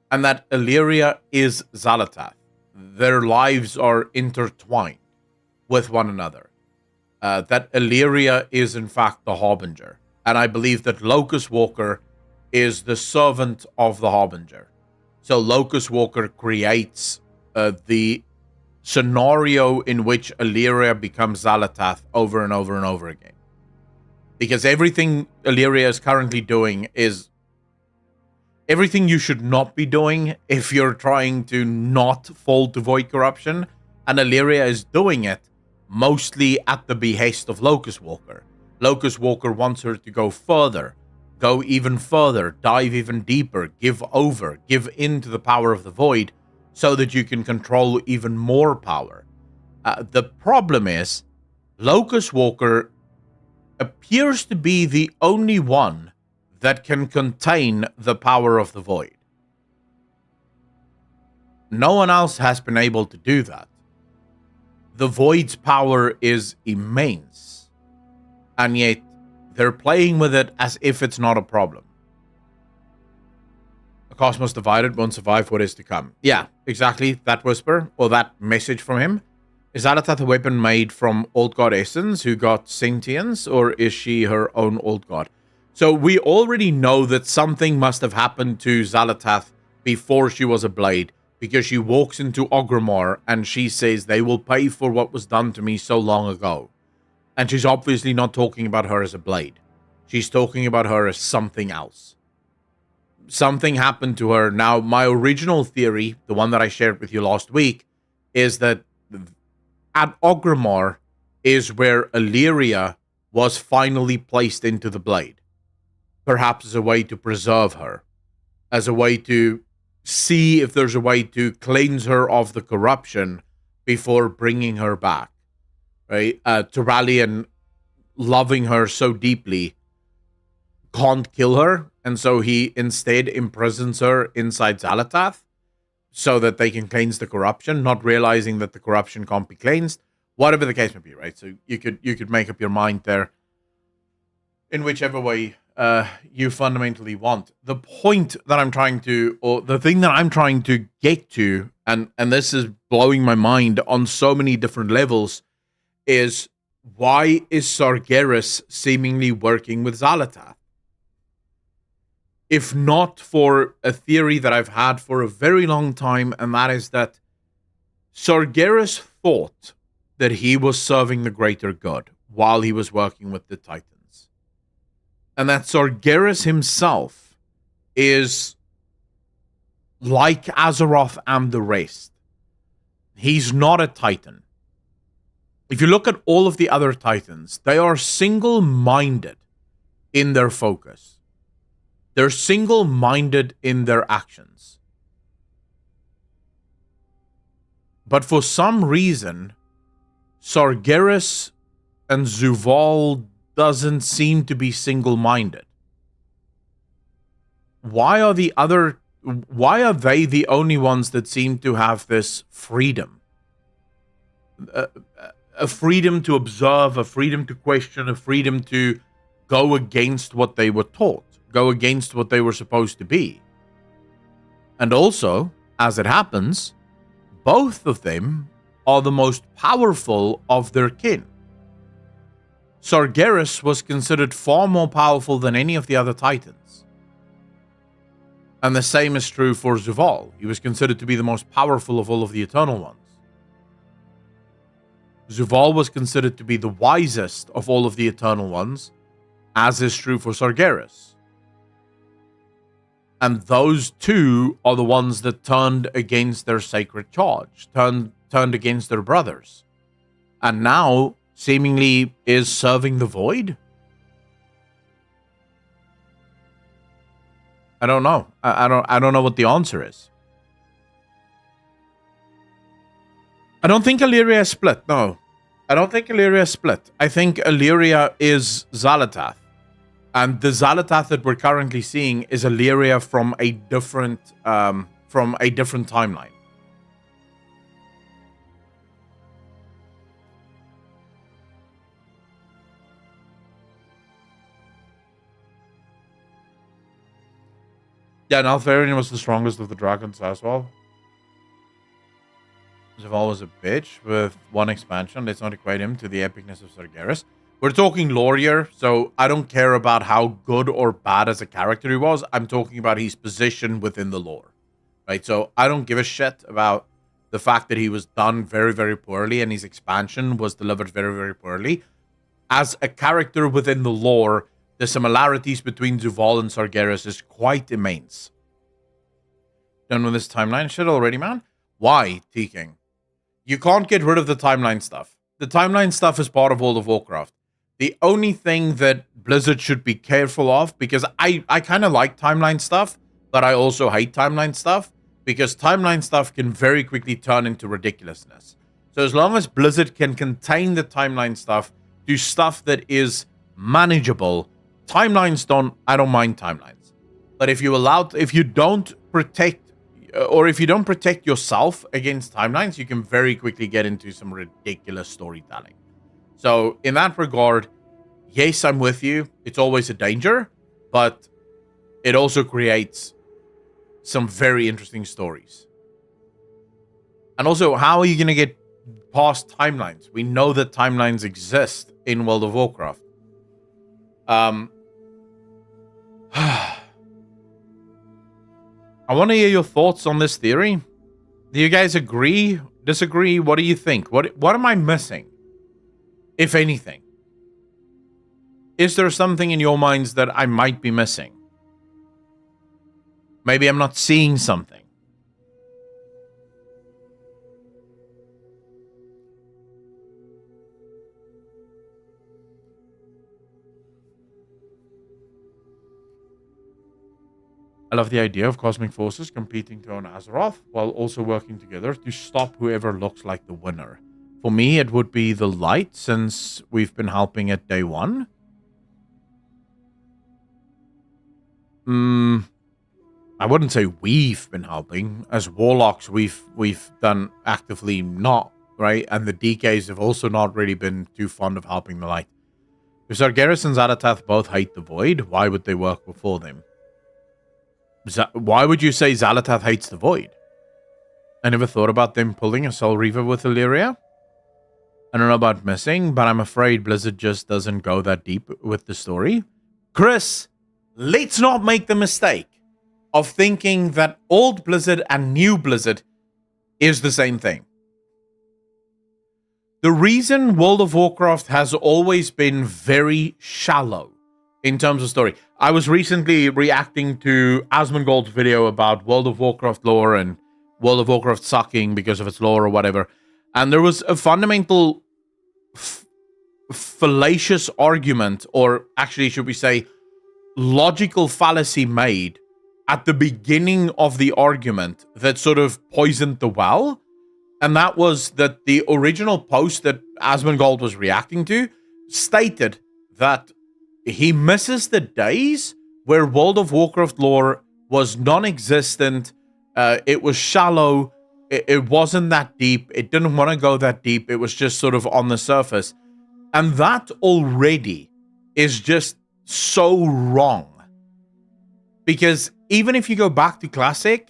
and that Illyria is Xal'atath. Their lives are intertwined with one another. That Illyria is in fact the Harbinger. And I believe that Locust Walker is the servant of the Harbinger. So Locust Walker creates the scenario in which Illyria becomes Xal'atath over and over and over again. Because everything Illyria is currently doing is everything you should not be doing if you're trying to not fall to void corruption. And Illyria is doing it mostly at the behest of Locust Walker. Locust Walker wants her to go further, go even further, dive even deeper, give over, give in to the power of the void so that you can control even more power. The problem is Locust Walker appears to be the only one that can contain the power of the void. No one else has been able to do that. The void's power is immense, and yet they're playing with it as if it's not a problem. A cosmos divided won't survive what is to come. Yeah, exactly. That whisper, or that message from him. Is Xal'atath a weapon made from Old God Essence who got sentience, or is she her own Old God? So we already know that something must have happened to Xal'atath before she was a blade, because she walks into Orgrimmar and she says, they will pay for what was done to me so long ago. And she's obviously not talking about her as a blade. She's talking about her as something else. Something happened to her. Now, my original theory, the one that I shared with you last week, is that at Orgrimmar is where Illyria was finally placed into the blade. Perhaps as a way to preserve her. As a way to see if there's a way to cleanse her of the corruption before bringing her back. Right? Turalian, loving her so deeply, can't kill her. And so he instead imprisons her inside Xal'atath, so that they can cleanse the corruption, not realizing that the corruption can't be cleansed. Whatever the case may be, right? So you could make up your mind there in whichever way you fundamentally want. The point that I'm trying to, or the thing that I'm trying to get to, and this is blowing my mind on so many different levels, is why is Sargeras seemingly working with Xal'atath? If not for a theory that I've had for a very long time, and that is that Sargeras thought that he was serving the greater good while he was working with the Titans. And that Sargeras himself is like Azeroth and the rest. He's not a Titan. If you look at all of the other Titans, they are single-minded in their focus. They're single-minded in their actions. But for some reason, Sargeras and Zuval doesn't seem to be single-minded. Why are they the only ones that seem to have this freedom? A freedom to observe, a freedom to question, a freedom to go against what they were taught, go against what they were supposed to be. And also, as it happens, both of them are the most powerful of their kin. Sargeras was considered far more powerful than any of the other Titans. And the same is true for Zuval. He was considered to be the most powerful of all of the Eternal Ones. Zuval was considered to be the wisest of all of the Eternal Ones, as is true for Sargeras. And those two are the ones that turned against their sacred charge, turned against their brothers, and now seemingly is serving the void? I don't know. I don't know what the answer is. I don't think Illyria is split. No. I don't think Illyria is split. I think Illyria is Xal'atath. And the Xal'atath that we're currently seeing is Illyria from a different timeline. Yeah, Naltharion was the strongest of the dragons as well. Zuval was a bitch with one expansion. Let's not equate him to the epicness of Sargeras. We're talking lore here, so I don't care about how good or bad as a character he was. I'm talking about his position within the lore, right? So I don't give a shit about the fact that he was done very, very poorly and his expansion was delivered very, very poorly. As a character within the lore, the similarities between Zuval and Sargeras is quite immense. Done with this timeline shit already, man? Why, T-King? You can't get rid of the timeline stuff. The timeline stuff is part of World of Warcraft. The only thing that Blizzard should be careful of, because I kind of like timeline stuff, but I also hate timeline stuff, because timeline stuff can very quickly turn into ridiculousness. So as long as Blizzard can contain the timeline stuff to stuff that is manageable, I don't mind timelines. But if you don't protect yourself against timelines, you can very quickly get into some ridiculous storytelling. So in that regard, yes, I'm with you. It's always a danger, but it also creates some very interesting stories. And also, how are you going to get past timelines? We know that timelines exist in World of Warcraft. I want to hear your thoughts on this theory. Do you guys agree? Disagree? What do you think? What am I missing? If anything. Is there something in your minds that I might be missing? Maybe I'm not seeing something. I love the idea of cosmic forces competing to own Azeroth while also working together to stop whoever looks like the winner. For me, it would be the light, since we've been helping at day one. I wouldn't say we've been helping. As warlocks, we've done actively not, right? And the DKs have also not really been too fond of helping the light. If Sargeras and Xal'atath both hate the void, why would they work before them? Why would you say Xal'atath hates the void? I never thought about them pulling a Soul Reaver with Illyria. I don't know about missing, but I'm afraid Blizzard just doesn't go that deep with the story. Chris, let's not make the mistake of thinking that old Blizzard and new Blizzard is the same thing. The reason World of Warcraft has always been very shallow in terms of story. I was recently reacting to Asmongold's video about World of Warcraft lore and World of Warcraft sucking because of its lore or whatever. And there was a fundamental fallacious argument, or actually should we say logical fallacy made at the beginning of the argument that sort of poisoned the well. And that was that the original post that Asmongold was reacting to stated that he misses the days where World of Warcraft lore was non-existent. It was shallow. It wasn't that deep. It didn't want to go that deep. It was just sort of on the surface. And that already is just so wrong. Because even if you go back to Classic,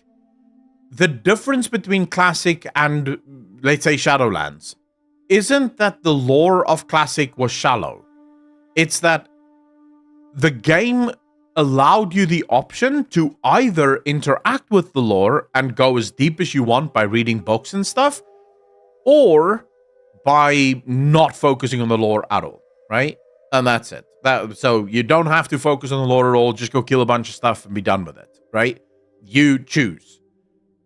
the difference between Classic and, let's say, Shadowlands isn't that the lore of Classic was shallow. It's that the game allowed you the option to either interact with the lore and go as deep as you want by reading books and stuff, or by not focusing on the lore at all, right? And that's it. So you don't have to focus on the lore at all. Just go kill a bunch of stuff and be done with it, right? You choose.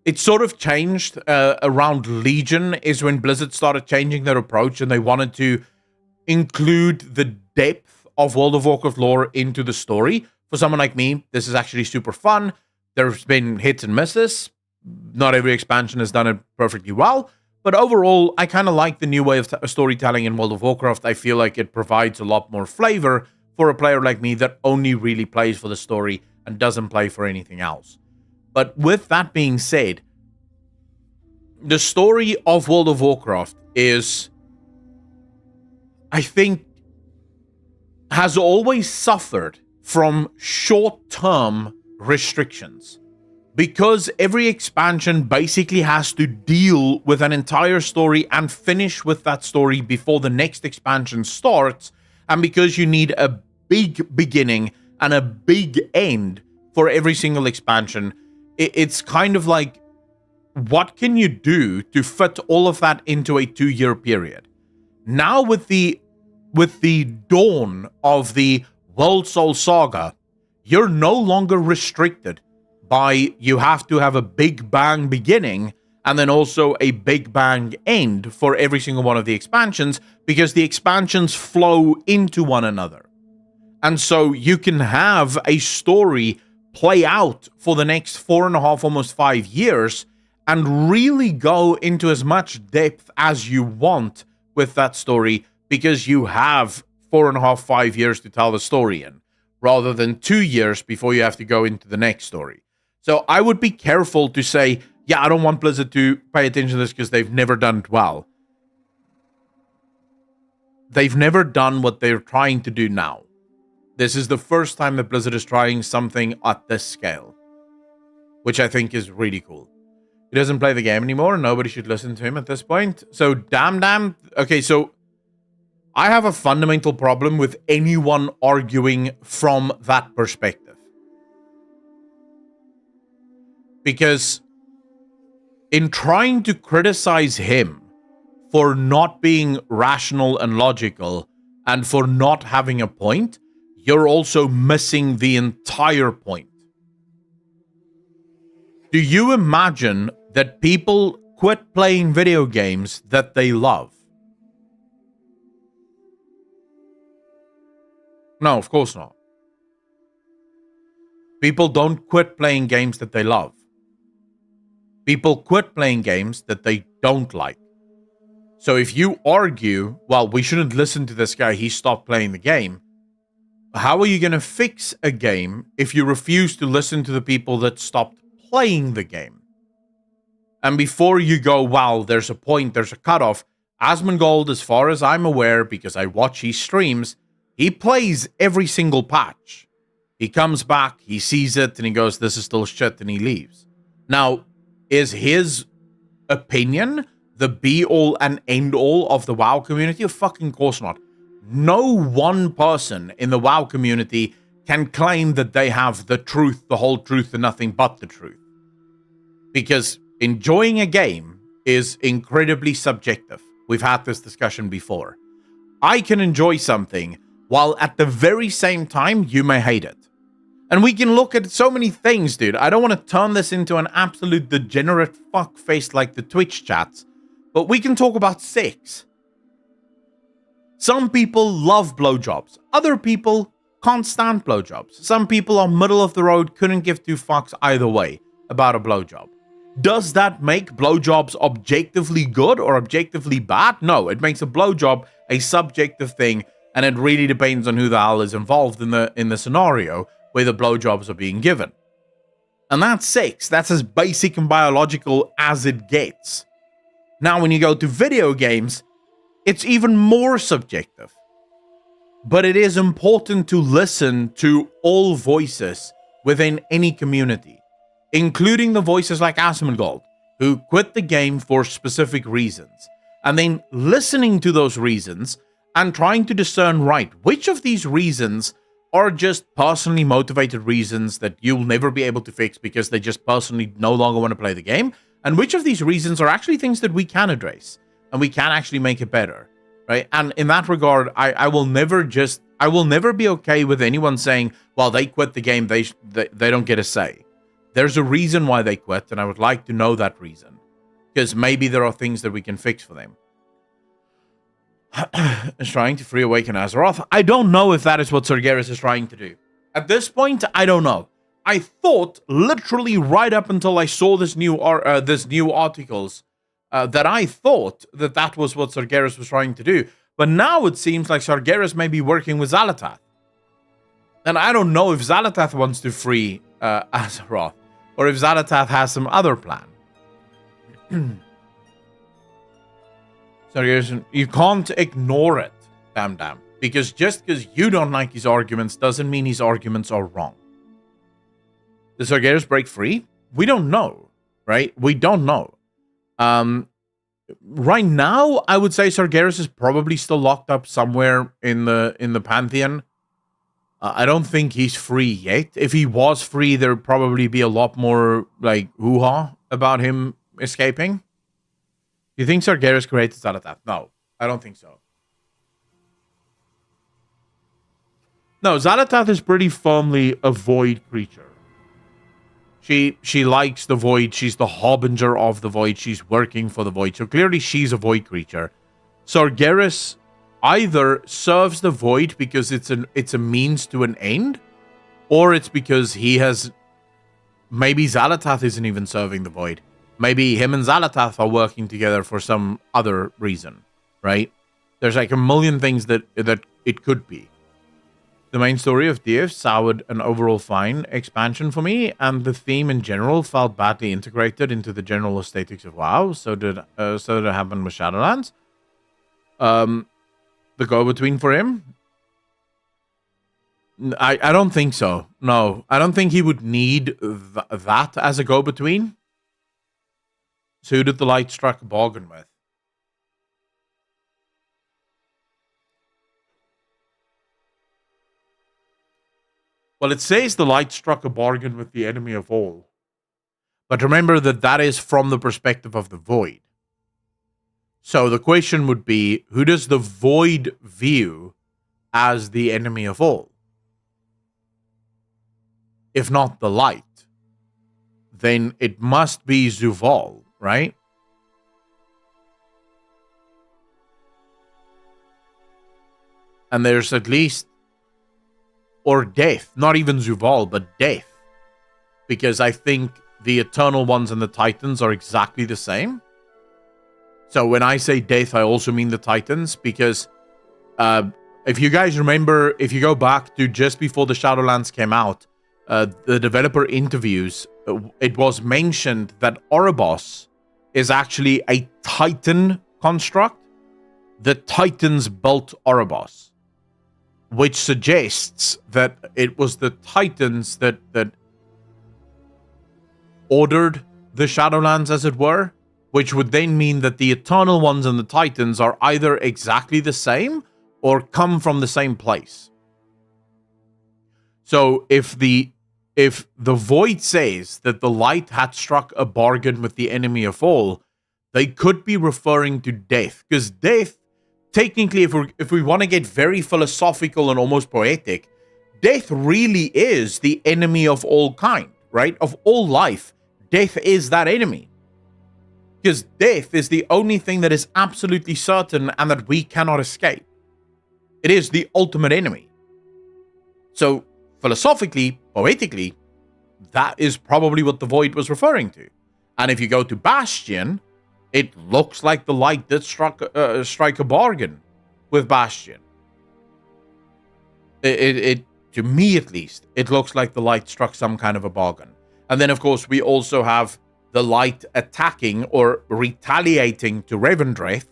It sort of changed around Legion is when Blizzard started changing their approach, and they wanted to include the depth of World of Warcraft lore into the story. For someone like me, this is actually super fun. There's been hits and misses. Not every expansion has done it perfectly well. But overall, I kind of like the new way of storytelling in World of Warcraft. I feel like it provides a lot more flavor for a player like me that only really plays for the story and doesn't play for anything else. But with that being said, the story of World of Warcraft is, I think, has always suffered from short-term restrictions. Because every expansion basically has to deal with an entire story and finish with that story before the next expansion starts, and because you need a big beginning and a big end for every single expansion, it's kind of like, what can you do to fit all of that into a 2-year period? Now with the dawn of the World Soul Saga, you're no longer restricted by you have to have a big bang beginning and then also a big bang end for every single one of the expansions, because the expansions flow into one another. And so you can have a story play out for the next 4.5, almost 5 years, and really go into as much depth as you want with that story, because you have 4.5, 5 years to tell the story in, rather than 2 years before you have to go into the next story. So I would be careful to say, yeah, I don't want Blizzard to pay attention to this because they've never done it well. They've never done what they're trying to do now. This is the first time that Blizzard is trying something at this scale, which I think is really cool. He doesn't play the game anymore, and nobody should listen to him at this point. So damn. Okay, so I have a fundamental problem with anyone arguing from that perspective. Because in trying to criticize him for not being rational and logical and for not having a point, you're also missing the entire point. Do you imagine that people quit playing video games that they love? No, of course not. People don't quit playing games that they love. People quit playing games that they don't like. So if you argue, well, we shouldn't listen to this guy, he stopped playing the game, how are you going to fix a game if you refuse to listen to the people that stopped playing the game? And before you go, well, there's a point, there's a cutoff, Asmongold, as far as I'm aware, because I watch his streams, he plays every single patch. He comes back, he sees it, and he goes, this is still shit, and he leaves. Now, is his opinion the be-all and end-all of the WoW community? Of fucking course not. No one person in the WoW community can claim that they have the truth, the whole truth, and nothing but the truth. Because enjoying a game is incredibly subjective. We've had this discussion before. I can enjoy something while at the very same time you may hate it. And we can look at so many things, dude. I don't want to turn this into an absolute degenerate fuckface like the Twitch chats, but we can talk about sex. Some people love blowjobs. Other people can't stand blowjobs. Some people are middle of the road, couldn't give two fucks either way about a blowjob. Does that make blowjobs objectively good or objectively bad? No, it makes a blowjob a subjective thing, And it really depends on who the hell is involved in the scenario where the blowjobs are being given. And that's sex. That's as basic and biological as it gets. Now, when you go to video games, it's even more subjective. But it is important to listen to all voices within any community, including the voices like Asmongold, who quit the game for specific reasons, and then listening to those reasons and trying to discern, right, which of these reasons are just personally motivated reasons that you'll never be able to fix because they just personally no longer want to play the game, and which of these reasons are actually things that we can address and we can actually make it better, right? And in that regard, I will never be okay with anyone saying, well, they quit the game, they don't get a say. There's a reason why they quit, and I would like to know that reason, because maybe there are things that we can fix for them. Is trying to free awaken Azeroth. I don't know if that is what Sargeras is trying to do. At this point, I don't know. I thought, literally right up until I saw this new articles, that I thought that was what Sargeras was trying to do. But now it seems like Sargeras may be working with Xal'atath. And I don't know if Xal'atath wants to free Azeroth, or if Xal'atath has some other plan. Sargeras, you can't ignore it, damn. Because just because you don't like his arguments doesn't mean his arguments are wrong. Does Sargeras break free? We don't know, right? We don't know. Right now, I would say Sargeras is probably still locked up somewhere in the Pantheon. I don't think he's free yet. If he was free, there would probably be a lot more like hoo-ha about him escaping. Do you think Sargeras created Xal'atath? No, I don't think so. No, Xal'atath is pretty firmly a void creature. She likes the void. She's the harbinger of the void. She's working for the void. So clearly she's a void creature. Sargeras either serves the void because it's a means to an end, or it's because he has... Maybe Xal'atath isn't even serving the void. Maybe him and Xal'atath are working together for some other reason, right? There's like a million things that it could be. The main story of DF soured an overall fine expansion for me, and the theme in general felt badly integrated into the general aesthetics of WoW. So did it happen with Shadowlands. The go-between for him? I don't think so. No, I don't think he would need that as a go-between. So who did the light struck a bargain with? Well, it says the light struck a bargain with the enemy of all. But remember that is from the perspective of the void. So the question would be, who does the void view as the enemy of all? If not the light, then it must be Zuval, right? And there's at least... Or death. Not even Zuval, but death. Because I think the Eternal Ones and the Titans are exactly the same. So when I say death, I also mean the Titans. Because if you guys remember, if you go back to just before the Shadowlands came out, the developer interviews, it was mentioned that Oribos is actually a Titan construct. The Titans built Oribos, which suggests that it was the Titans that ordered the Shadowlands, as it were, which would then mean that the Eternal Ones and the Titans are either exactly the same or come from the same place. So if the Void says that the light had struck a bargain with the enemy of all, they could be referring to death, because death, technically, if we want to get very philosophical and almost poetic, death really is the enemy of all kind, right? Of all life, death is that enemy. Because death is the only thing that is absolutely certain and that we cannot escape. It is the ultimate enemy. So, philosophically, poetically, that is probably what the Void was referring to. And if you go to Bastion, it looks like the light did strike a bargain with Bastion. It to me at least, it looks like the light struck some kind of a bargain. And then, of course, we also have the light attacking or retaliating to Revendreth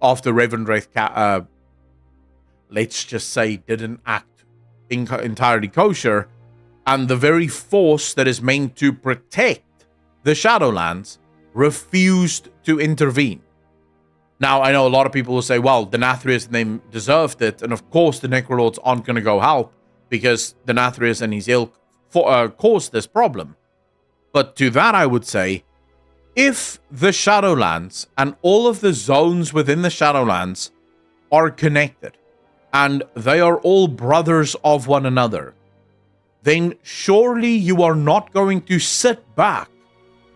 after Revendreth, let's just say, didn't act entirely kosher. And the very force that is meant to protect the Shadowlands refused to intervene. Now, I know a lot of people will say, well, the Nathrius and them deserved it. And of course, the Necrolords aren't going to go help because the Nathrius and his ilk caused this problem. But to that, I would say, if the Shadowlands and all of the zones within the Shadowlands are connected and they are all brothers of one another, then surely you are not going to sit back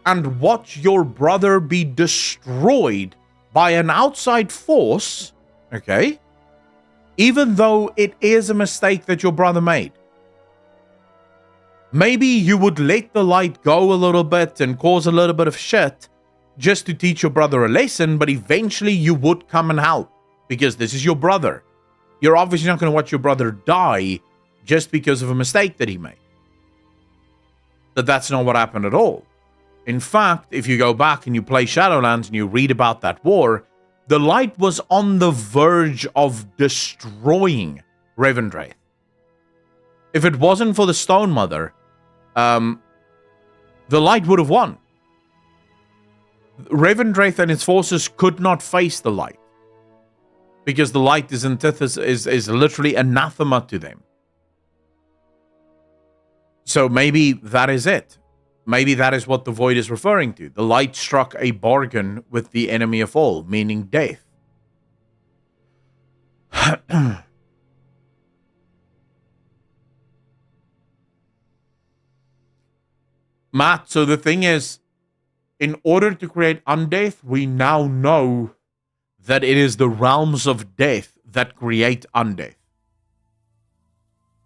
and watch your brother be destroyed by an outside force, okay? Even though it is a mistake that your brother made. Maybe you would let the light go a little bit and cause a little bit of shit just to teach your brother a lesson, but eventually you would come and help because this is your brother. You're obviously not going to watch your brother die just because of a mistake that he made. But that's not what happened at all. In fact, if you go back and you play Shadowlands and you read about that war, the light was on the verge of destroying Revendreth. If it wasn't for the Stone Mother, the light would have won. Revendreth and its forces could not face the light because the light is antithesis, is literally anathema to them. So maybe that is it. Maybe that is what the void is referring to. The light struck a bargain with the enemy of all, meaning death. Matt, so the thing is, in order to create undeath, we now know that it is the realms of death that create undeath.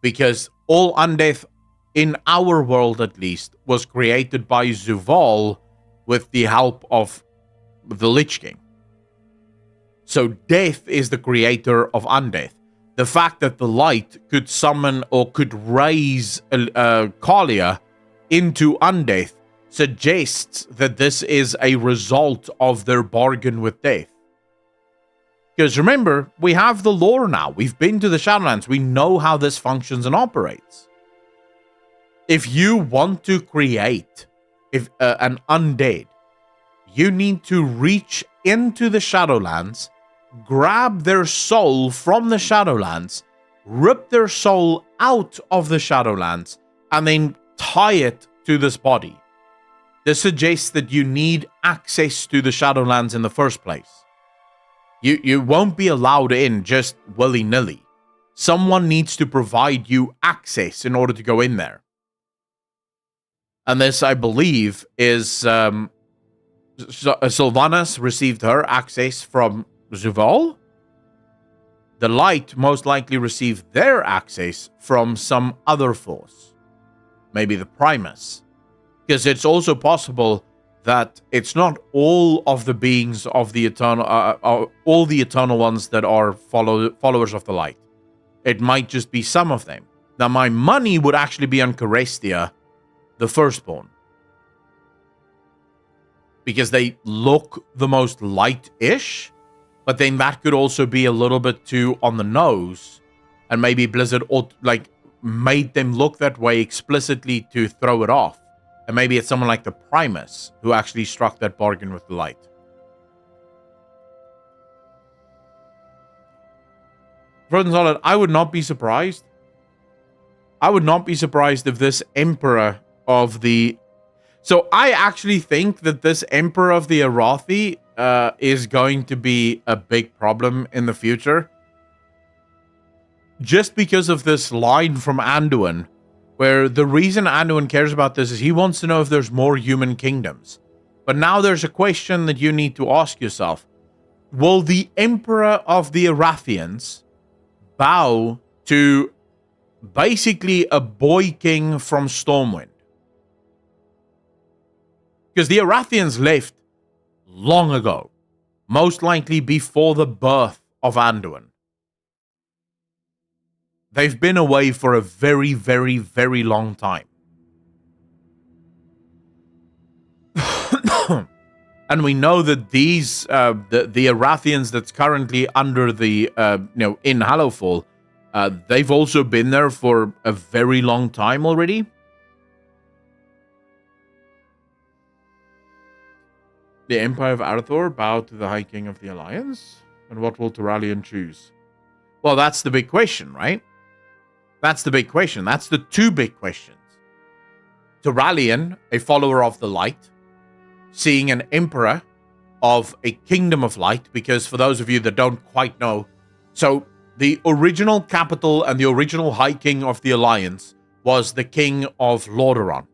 Because all undeath, in our world at least, was created by Zuval with the help of the Lich King. So death is the creator of undeath. The fact that the light could summon or could raise Kalia into undeath suggests that this is a result of their bargain with death. Because remember, we have the lore now. We've been to the Shadowlands. We know how this functions and operates. If you want to create an undead, you need to reach into the Shadowlands, grab their soul from the Shadowlands, rip their soul out of the Shadowlands, and then tie it to this body. This suggests that you need access to the Shadowlands in the first place. You won't be allowed in just willy-nilly. Someone needs to provide you access in order to go in there. And this, I believe, is Sylvanas received her access from Zuval. The Light most likely received their access from some other force. Maybe the Primus. Because it's also possible that it's not all of the beings of the eternal, all the eternal ones that are followers of the Light. It might just be some of them. Now, my money would actually be on Carestia, the Firstborn, because they look the most light-ish, but then that could also be a little bit too on the nose, and maybe Blizzard made them look that way explicitly to throw it off, and maybe it's someone like the Primus who actually struck that bargain with the Light. Frozen Solid, I would not be surprised. I would not be surprised if this Emperor of the... So I actually think that this Emperor of the Arathi is going to be a big problem in the future. Just because of this line from Anduin, where the reason Anduin cares about this is he wants to know if there's more human kingdoms. But now there's a question that you need to ask yourself. Will the Emperor of the Arathians bow to basically a boy king from Stormwind? Because the Arathians left long ago, most likely before the birth of Anduin. they've been away for a very, very, very long time. And we know that these, the Arathians that's currently under the, in Hallowfall, they've also been there for a very long time already. The Empire of Arathor bowed to the High King of the Alliance? And what will Turalian choose? Well, that's the big question, right? That's the big question. That's the two big questions. Turalian, a follower of the light, seeing an emperor of a kingdom of light, because for those of you that don't quite know, so the original capital and the original High King of the Alliance was the King of Lordaeron.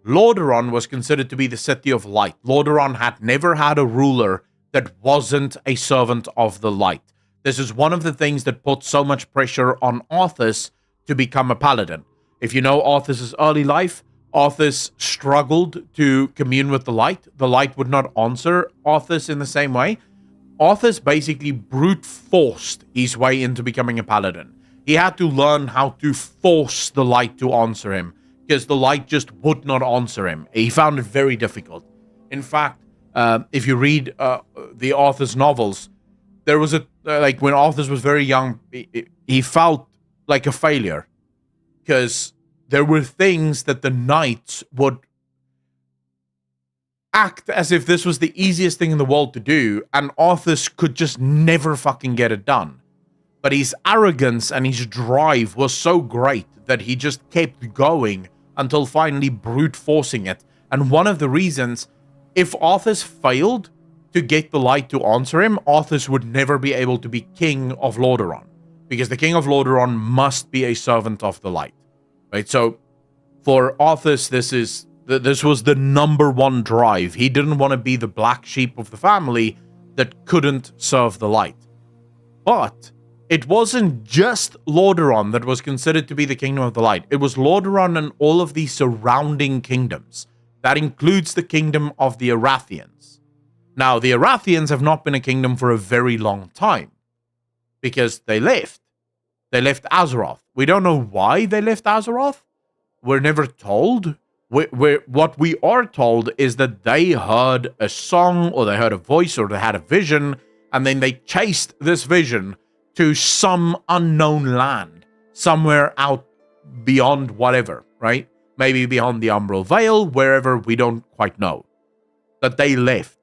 Lordaeron was considered to be the city of light. Lordaeron had never had a ruler that wasn't a servant of the light. This is one of the things that put so much pressure on Arthas to become a paladin. If you know Arthas' early life, Arthas struggled to commune with the light. The light would not answer Arthas in the same way. Arthas basically brute forced his way into becoming a paladin. He had to learn how to force the light to answer him, because the light just would not answer him. He found it very difficult. In fact, if you read the Arthas novels, there was when Arthas was very young, he felt like a failure, because there were things that the knights would act as if this was the easiest thing in the world to do, and Arthas could just never fucking get it done. But his arrogance and his drive was so great that he just kept going until finally brute forcing it. And one of the reasons, if Arthas failed to get the light to answer him, Arthas would never be able to be King of Lordaeron, because the King of Lordaeron must be a servant of the light. Right, so for Arthas, this was the number one drive. He didn't want to be the black sheep of the family that couldn't serve the light. But it wasn't just Lordaeron that was considered to be the kingdom of the light. It was Lordaeron and all of the surrounding kingdoms. That includes the kingdom of the Arathians. Now, the Arathians have not been a kingdom for a very long time, because they left. They left Azeroth. We don't know why they left Azeroth. We're never told. What we are told is that they heard a song, or they heard a voice, or they had a vision, and then they chased this vision to some unknown land, somewhere out beyond whatever, right? Maybe beyond the Umbral Veil, wherever, we don't quite know. That they left.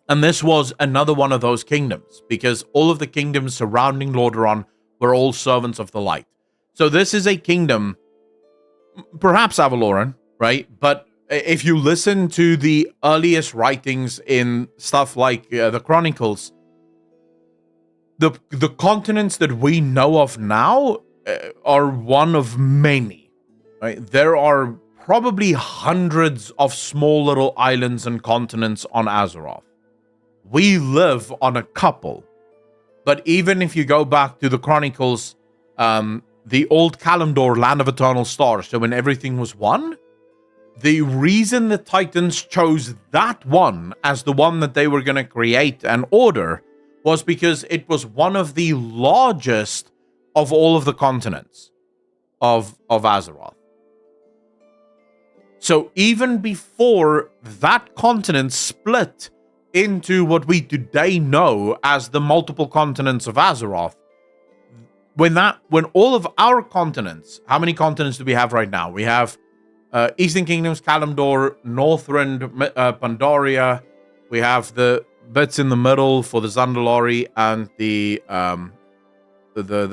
And this was another one of those kingdoms, because all of the kingdoms surrounding Lordaeron were all servants of the light. So this is a kingdom, perhaps Avaloran, right? But if you listen to the earliest writings in stuff like the Chronicles, the continents that we know of now are one of many, right? There are probably hundreds of small little islands and continents on Azeroth. We live on a couple. But even if you go back to the Chronicles, the old Kalimdor, Land of Eternal Stars, so when everything was one, the reason the Titans chose that one as the one that they were going to create and order was because it was one of the largest of all of the continents of Azeroth. So even before that continent split into what we today know as the multiple continents of Azeroth, when all of our continents, how many continents do we have right now? We have Eastern Kingdoms, Kalimdor, Northrend, Pandaria. We have the bits in the middle for the Zandalari and the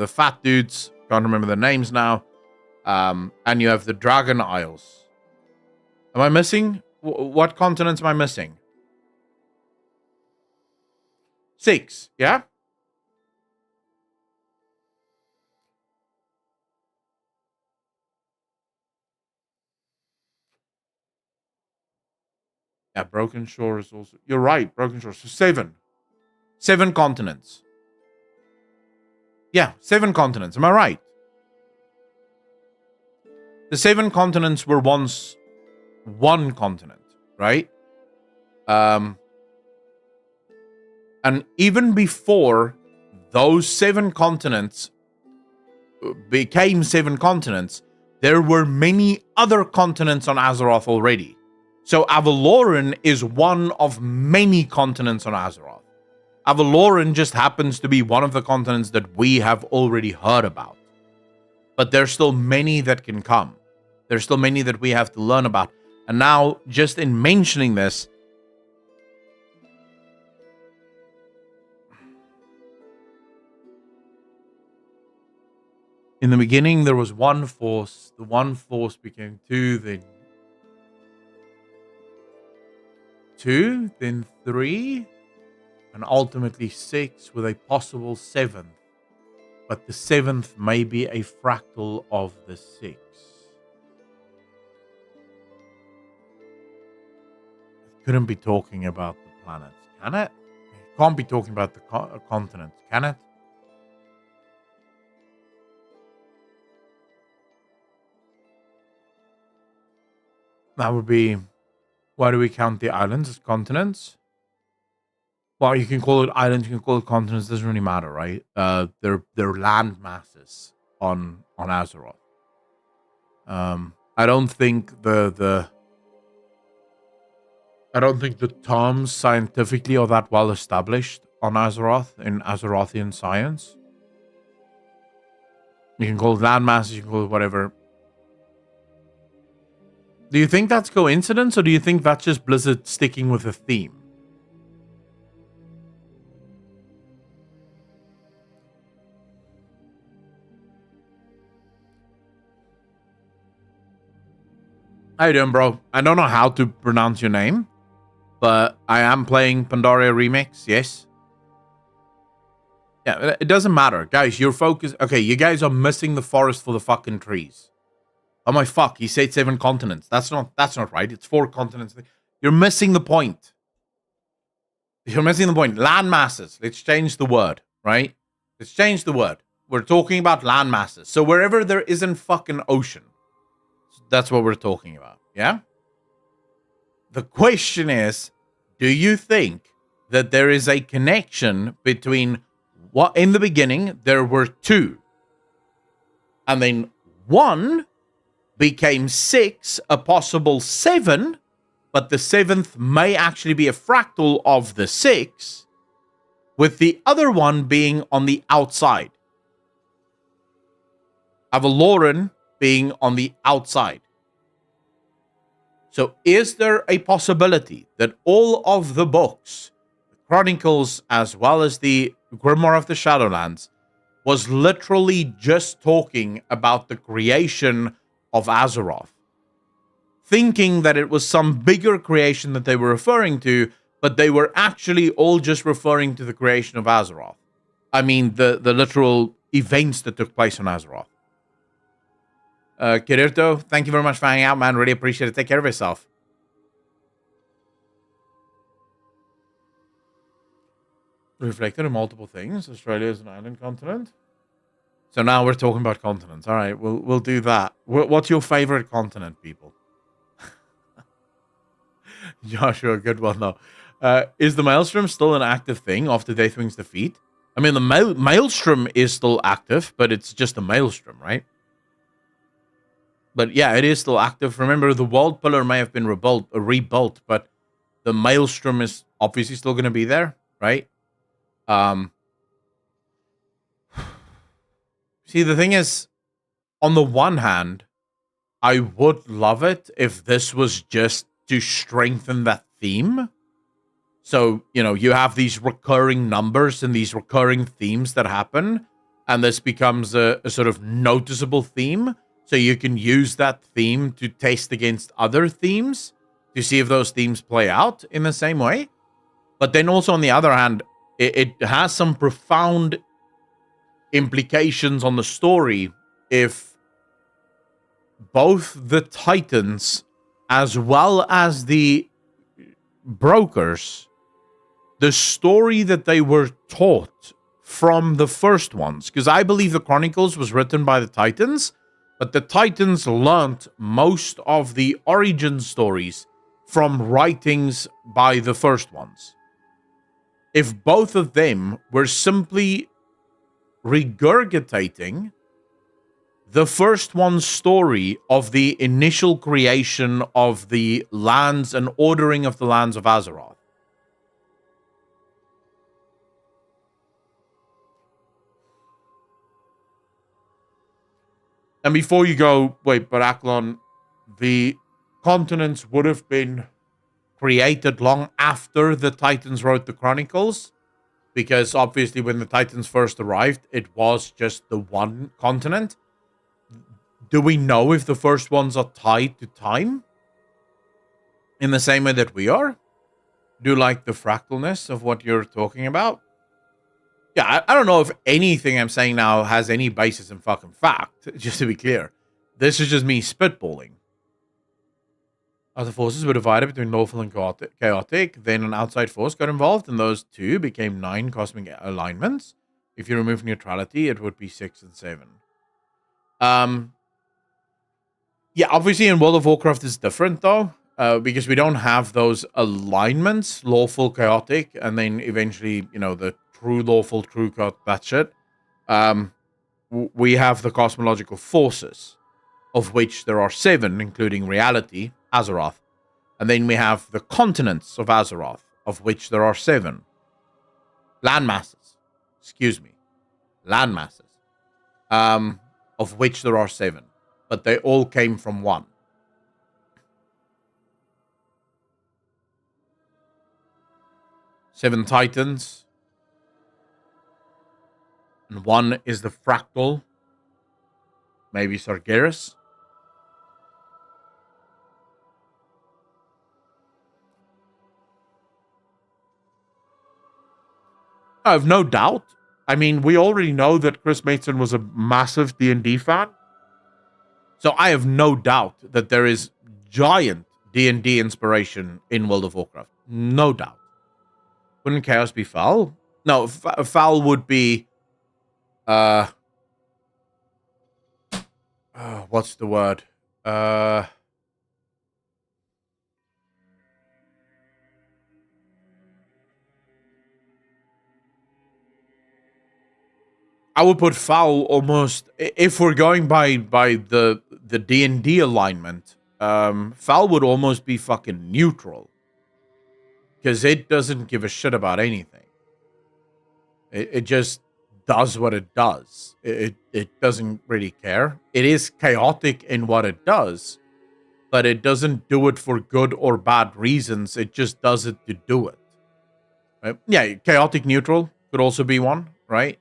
fat dudes. Can't remember their names now. And you have the Dragon Isles. Am I missing? What continents am I missing? 6, yeah? Yeah, Broken Shore is also... You're right, Broken Shore. So 7. 7 continents. Yeah, 7 continents. Am I right? The 7 continents were once one continent, right? And even before those 7 continents became 7 continents, there were many other continents on Azeroth already. So Avaloran is one of many continents on Azeroth. Avaloran just happens to be one of the continents that we have already heard about. But there's still many that can come. There's still many that we have to learn about. And now, just in mentioning this, in the beginning, there was one force. The one force became 2, then 2, then 3, and ultimately 6 with a possible 7th. But the 7th may be a fractal of the 6. It couldn't be talking about the planets, can it? It can't be talking about the continents, can it? That would be... Why do we count the islands as continents? Well, you can call it islands, you can call it continents, doesn't really matter, right? They're land masses on Azeroth. I don't think the terms scientifically are that well established on Azeroth in Azerothian science. You can call it land masses, you can call it whatever. Do you think that's coincidence, or do you think that's just Blizzard sticking with a theme? How you doing, bro? I don't know how to pronounce your name, but I am playing Pandaria Remix, yes. Yeah, it doesn't matter. Guys, you're focused. Okay, you guys are missing the forest for the fucking trees. Oh my fuck, he said 7 continents. That's not right. It's 4 continents. You're missing the point. You're missing the point. Land masses. Let's change the word, right? Let's change the word. We're talking about land masses. So wherever there isn't fucking ocean, that's what we're talking about, yeah? The question is, do you think that there is a connection between what in the beginning there were 2, and then 1 became 6, a possible 7, but the 7th may actually be a fractal of the 6, with the other one being on the outside. Avaloran being on the outside. So is there a possibility that all of the books, the Chronicles as well as the Grimoire of the Shadowlands, was literally just talking about the creation of Azeroth, thinking that it was some bigger creation that they were referring to, but they were actually all just referring to the creation of Azeroth? I mean, the literal events that took place on Azeroth. Kirirto, thank you very much for hanging out, man. Really appreciate it. Take care of yourself. Reflected in multiple things. Australia is an island continent. So now we're talking about continents. All right, we'll do that. What's your favorite continent, people? Joshua, good one though. Is the Maelstrom still an active thing after Deathwing's defeat? I mean, the Maelstrom is still active, but it's just a Maelstrom, right? But yeah, it is still active. Remember, the World Pillar may have been rebuilt, but the Maelstrom is obviously still going to be there, right? See, the thing is, on the one hand, I would love it if this was just to strengthen that theme. So, you know, you have these recurring numbers and these recurring themes that happen, and this becomes a sort of noticeable theme. So you can use that theme to test against other themes to see if those themes play out in the same way. But then also, on the other hand, it has some profound implications on the story if both the Titans as well as the brokers, the story that they were taught from the first ones, because I believe the Chronicles was written by the Titans, but the Titans learnt most of the origin stories from writings by the first ones. If both of them were simply regurgitating the first one's story of the initial creation of the lands and ordering of the lands of Azeroth. And before you go, wait, but Aklon, the continents would have been created long after the Titans wrote the Chronicles, because obviously when the Titans first arrived, it was just the one continent. Do we know if the first ones are tied to time? In the same way that we are? Do you like the fractalness of what you're talking about? Yeah, I don't know if anything I'm saying now has any basis in fucking fact, just to be clear. This is just me spitballing. As the forces were divided between lawful and chaotic, then an outside force got involved, and those two became 9 cosmic alignments. If you remove neutrality, it would be 6 and 7. Yeah, obviously in World of Warcraft it's different, though, because we don't have those alignments, lawful, chaotic, and then eventually, the true lawful, true chaotic, that shit. We have the cosmological forces, of which there are 7, including reality, Azeroth. And then we have the continents of Azeroth, of which there are 7. Landmasses. Landmasses. Of which there are 7. But they all came from 1. Seven Titans. And 1 is the fractal. Maybe Sargeras. I have no doubt. I mean, we already know that Chris Mason was a massive D&D fan. So I have no doubt that there is giant D&D inspiration in World of Warcraft. No doubt. Wouldn't Chaos be foul? No, foul would be... what's the word? I would put foul almost, if we're going by the D&D alignment, foul would almost be fucking neutral. Because it doesn't give a shit about anything. It just does what it does. It doesn't really care. It is chaotic in what it does, but it doesn't do it for good or bad reasons. It just does it to do it. Right? Yeah, chaotic neutral could also be one, right?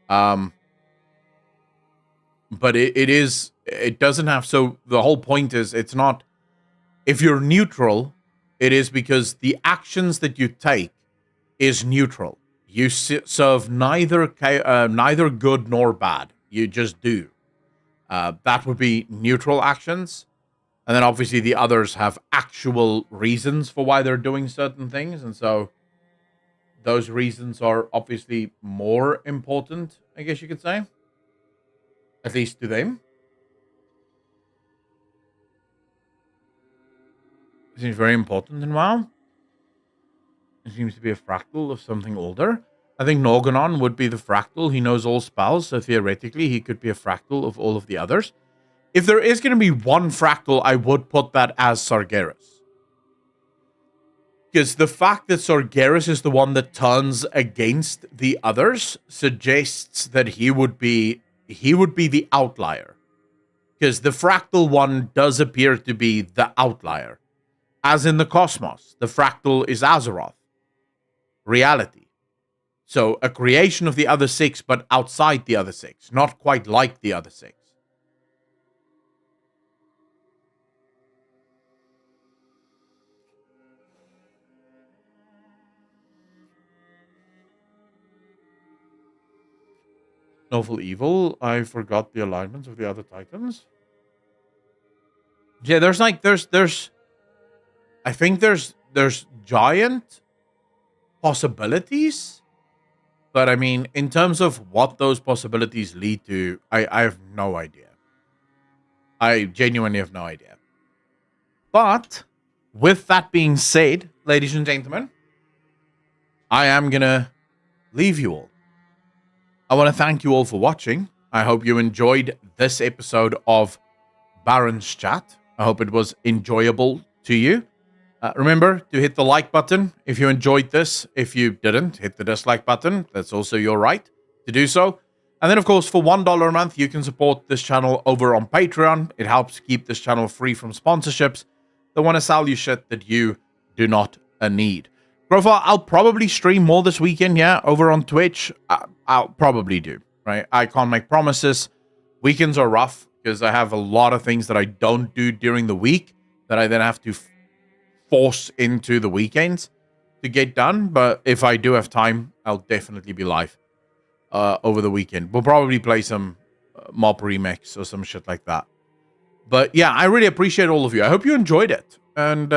But it doesn't have, so the whole point is, it's not, if you're neutral, it is because the actions that you take is neutral. You serve neither good nor bad. You just do. That would be neutral actions. And then obviously the others have actual reasons for why they're doing certain things. And so those reasons are obviously more important, I guess you could say. At least to them. It seems very important in WoW. It seems to be a fractal of something older. I think Norganon would be the fractal. He knows all spells, so theoretically he could be a fractal of all of the others. If there is going to be one fractal, I would put that as Sargeras. Because the fact that Sargeras is the one that turns against the others suggests that he would be the outlier. Because the fractal one does appear to be the outlier. As in the cosmos, the fractal is Azeroth. Reality. So a creation of the other 6, but outside the other 6. Not quite like the other 6. Novel Evil. I forgot the alignments of the other Titans. Yeah, there's I think there's giant possibilities. But I mean, in terms of what those possibilities lead to, I have no idea. I genuinely have no idea. But with that being said, ladies and gentlemen, I am gonna leave you all. I want to thank you all for watching. I hope you enjoyed this episode of Barrens Chat. I hope it was enjoyable to you. Remember to hit the like button if you enjoyed this. If you didn't, hit the dislike button. That's also your right to do so. And then, of course, for $1 a month, you can support this channel over on Patreon. It helps keep this channel free from sponsorships that want to sell you shit that you do not need. Profile, I'll probably stream more this weekend, over on Twitch. I'll probably do, right? I can't make promises. Weekends are rough because I have a lot of things that I don't do during the week that I then have to force into the weekends to get done. But if I do have time, I'll definitely be live over the weekend. We'll probably play some mob remix or some shit like that. But yeah, I really appreciate all of you. I hope you enjoyed it. And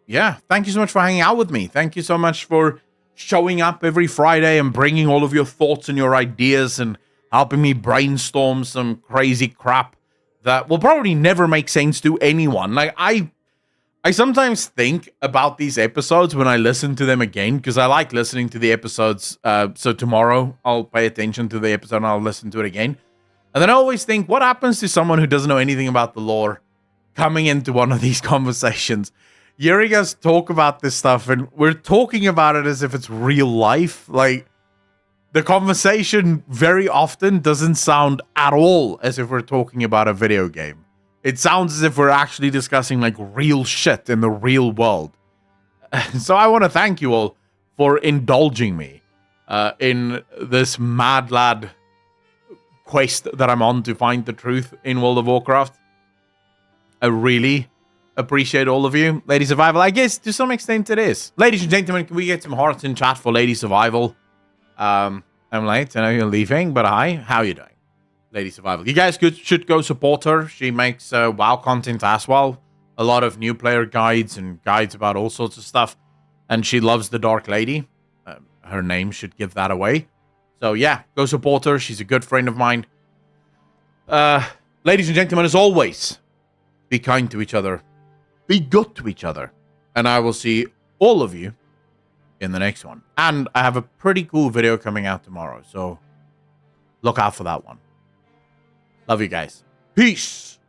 yeah, thank you so much for hanging out with me. Thank you so much for showing up every Friday and bringing all of your thoughts and your ideas and helping me brainstorm some crazy crap that will probably never make sense to anyone. Like, I sometimes think about these episodes when I listen to them again, because I like listening to the episodes. So tomorrow I'll pay attention to the episode and I'll listen to it again. And then I always think, what happens to someone who doesn't know anything about the lore coming into one of these conversations? Hearing us talk about this stuff, and we're talking about it as if it's real life. Like, the conversation very often doesn't sound at all as if we're talking about a video game. It sounds as if we're actually discussing like real shit in the real world. So I want to thank you all for indulging me in this mad lad quest that I'm on to find the truth in World of Warcraft. I really appreciate all of you. Lady Survival, I guess to some extent it is. Ladies and gentlemen, can we get some hearts in chat for Lady Survival? I'm late, I know you're leaving, but hi, how are you doing? Lady Survival. You guys should go support her. She makes WoW content as well. A lot of new player guides and guides about all sorts of stuff. And she loves the Dark Lady. Her name should give that away. So yeah, go support her. She's a good friend of mine. Ladies and gentlemen, as always, be kind to each other. Be good to each other. And I will see all of you in the next one. And I have a pretty cool video coming out tomorrow. So look out for that one. Love you guys. Peace.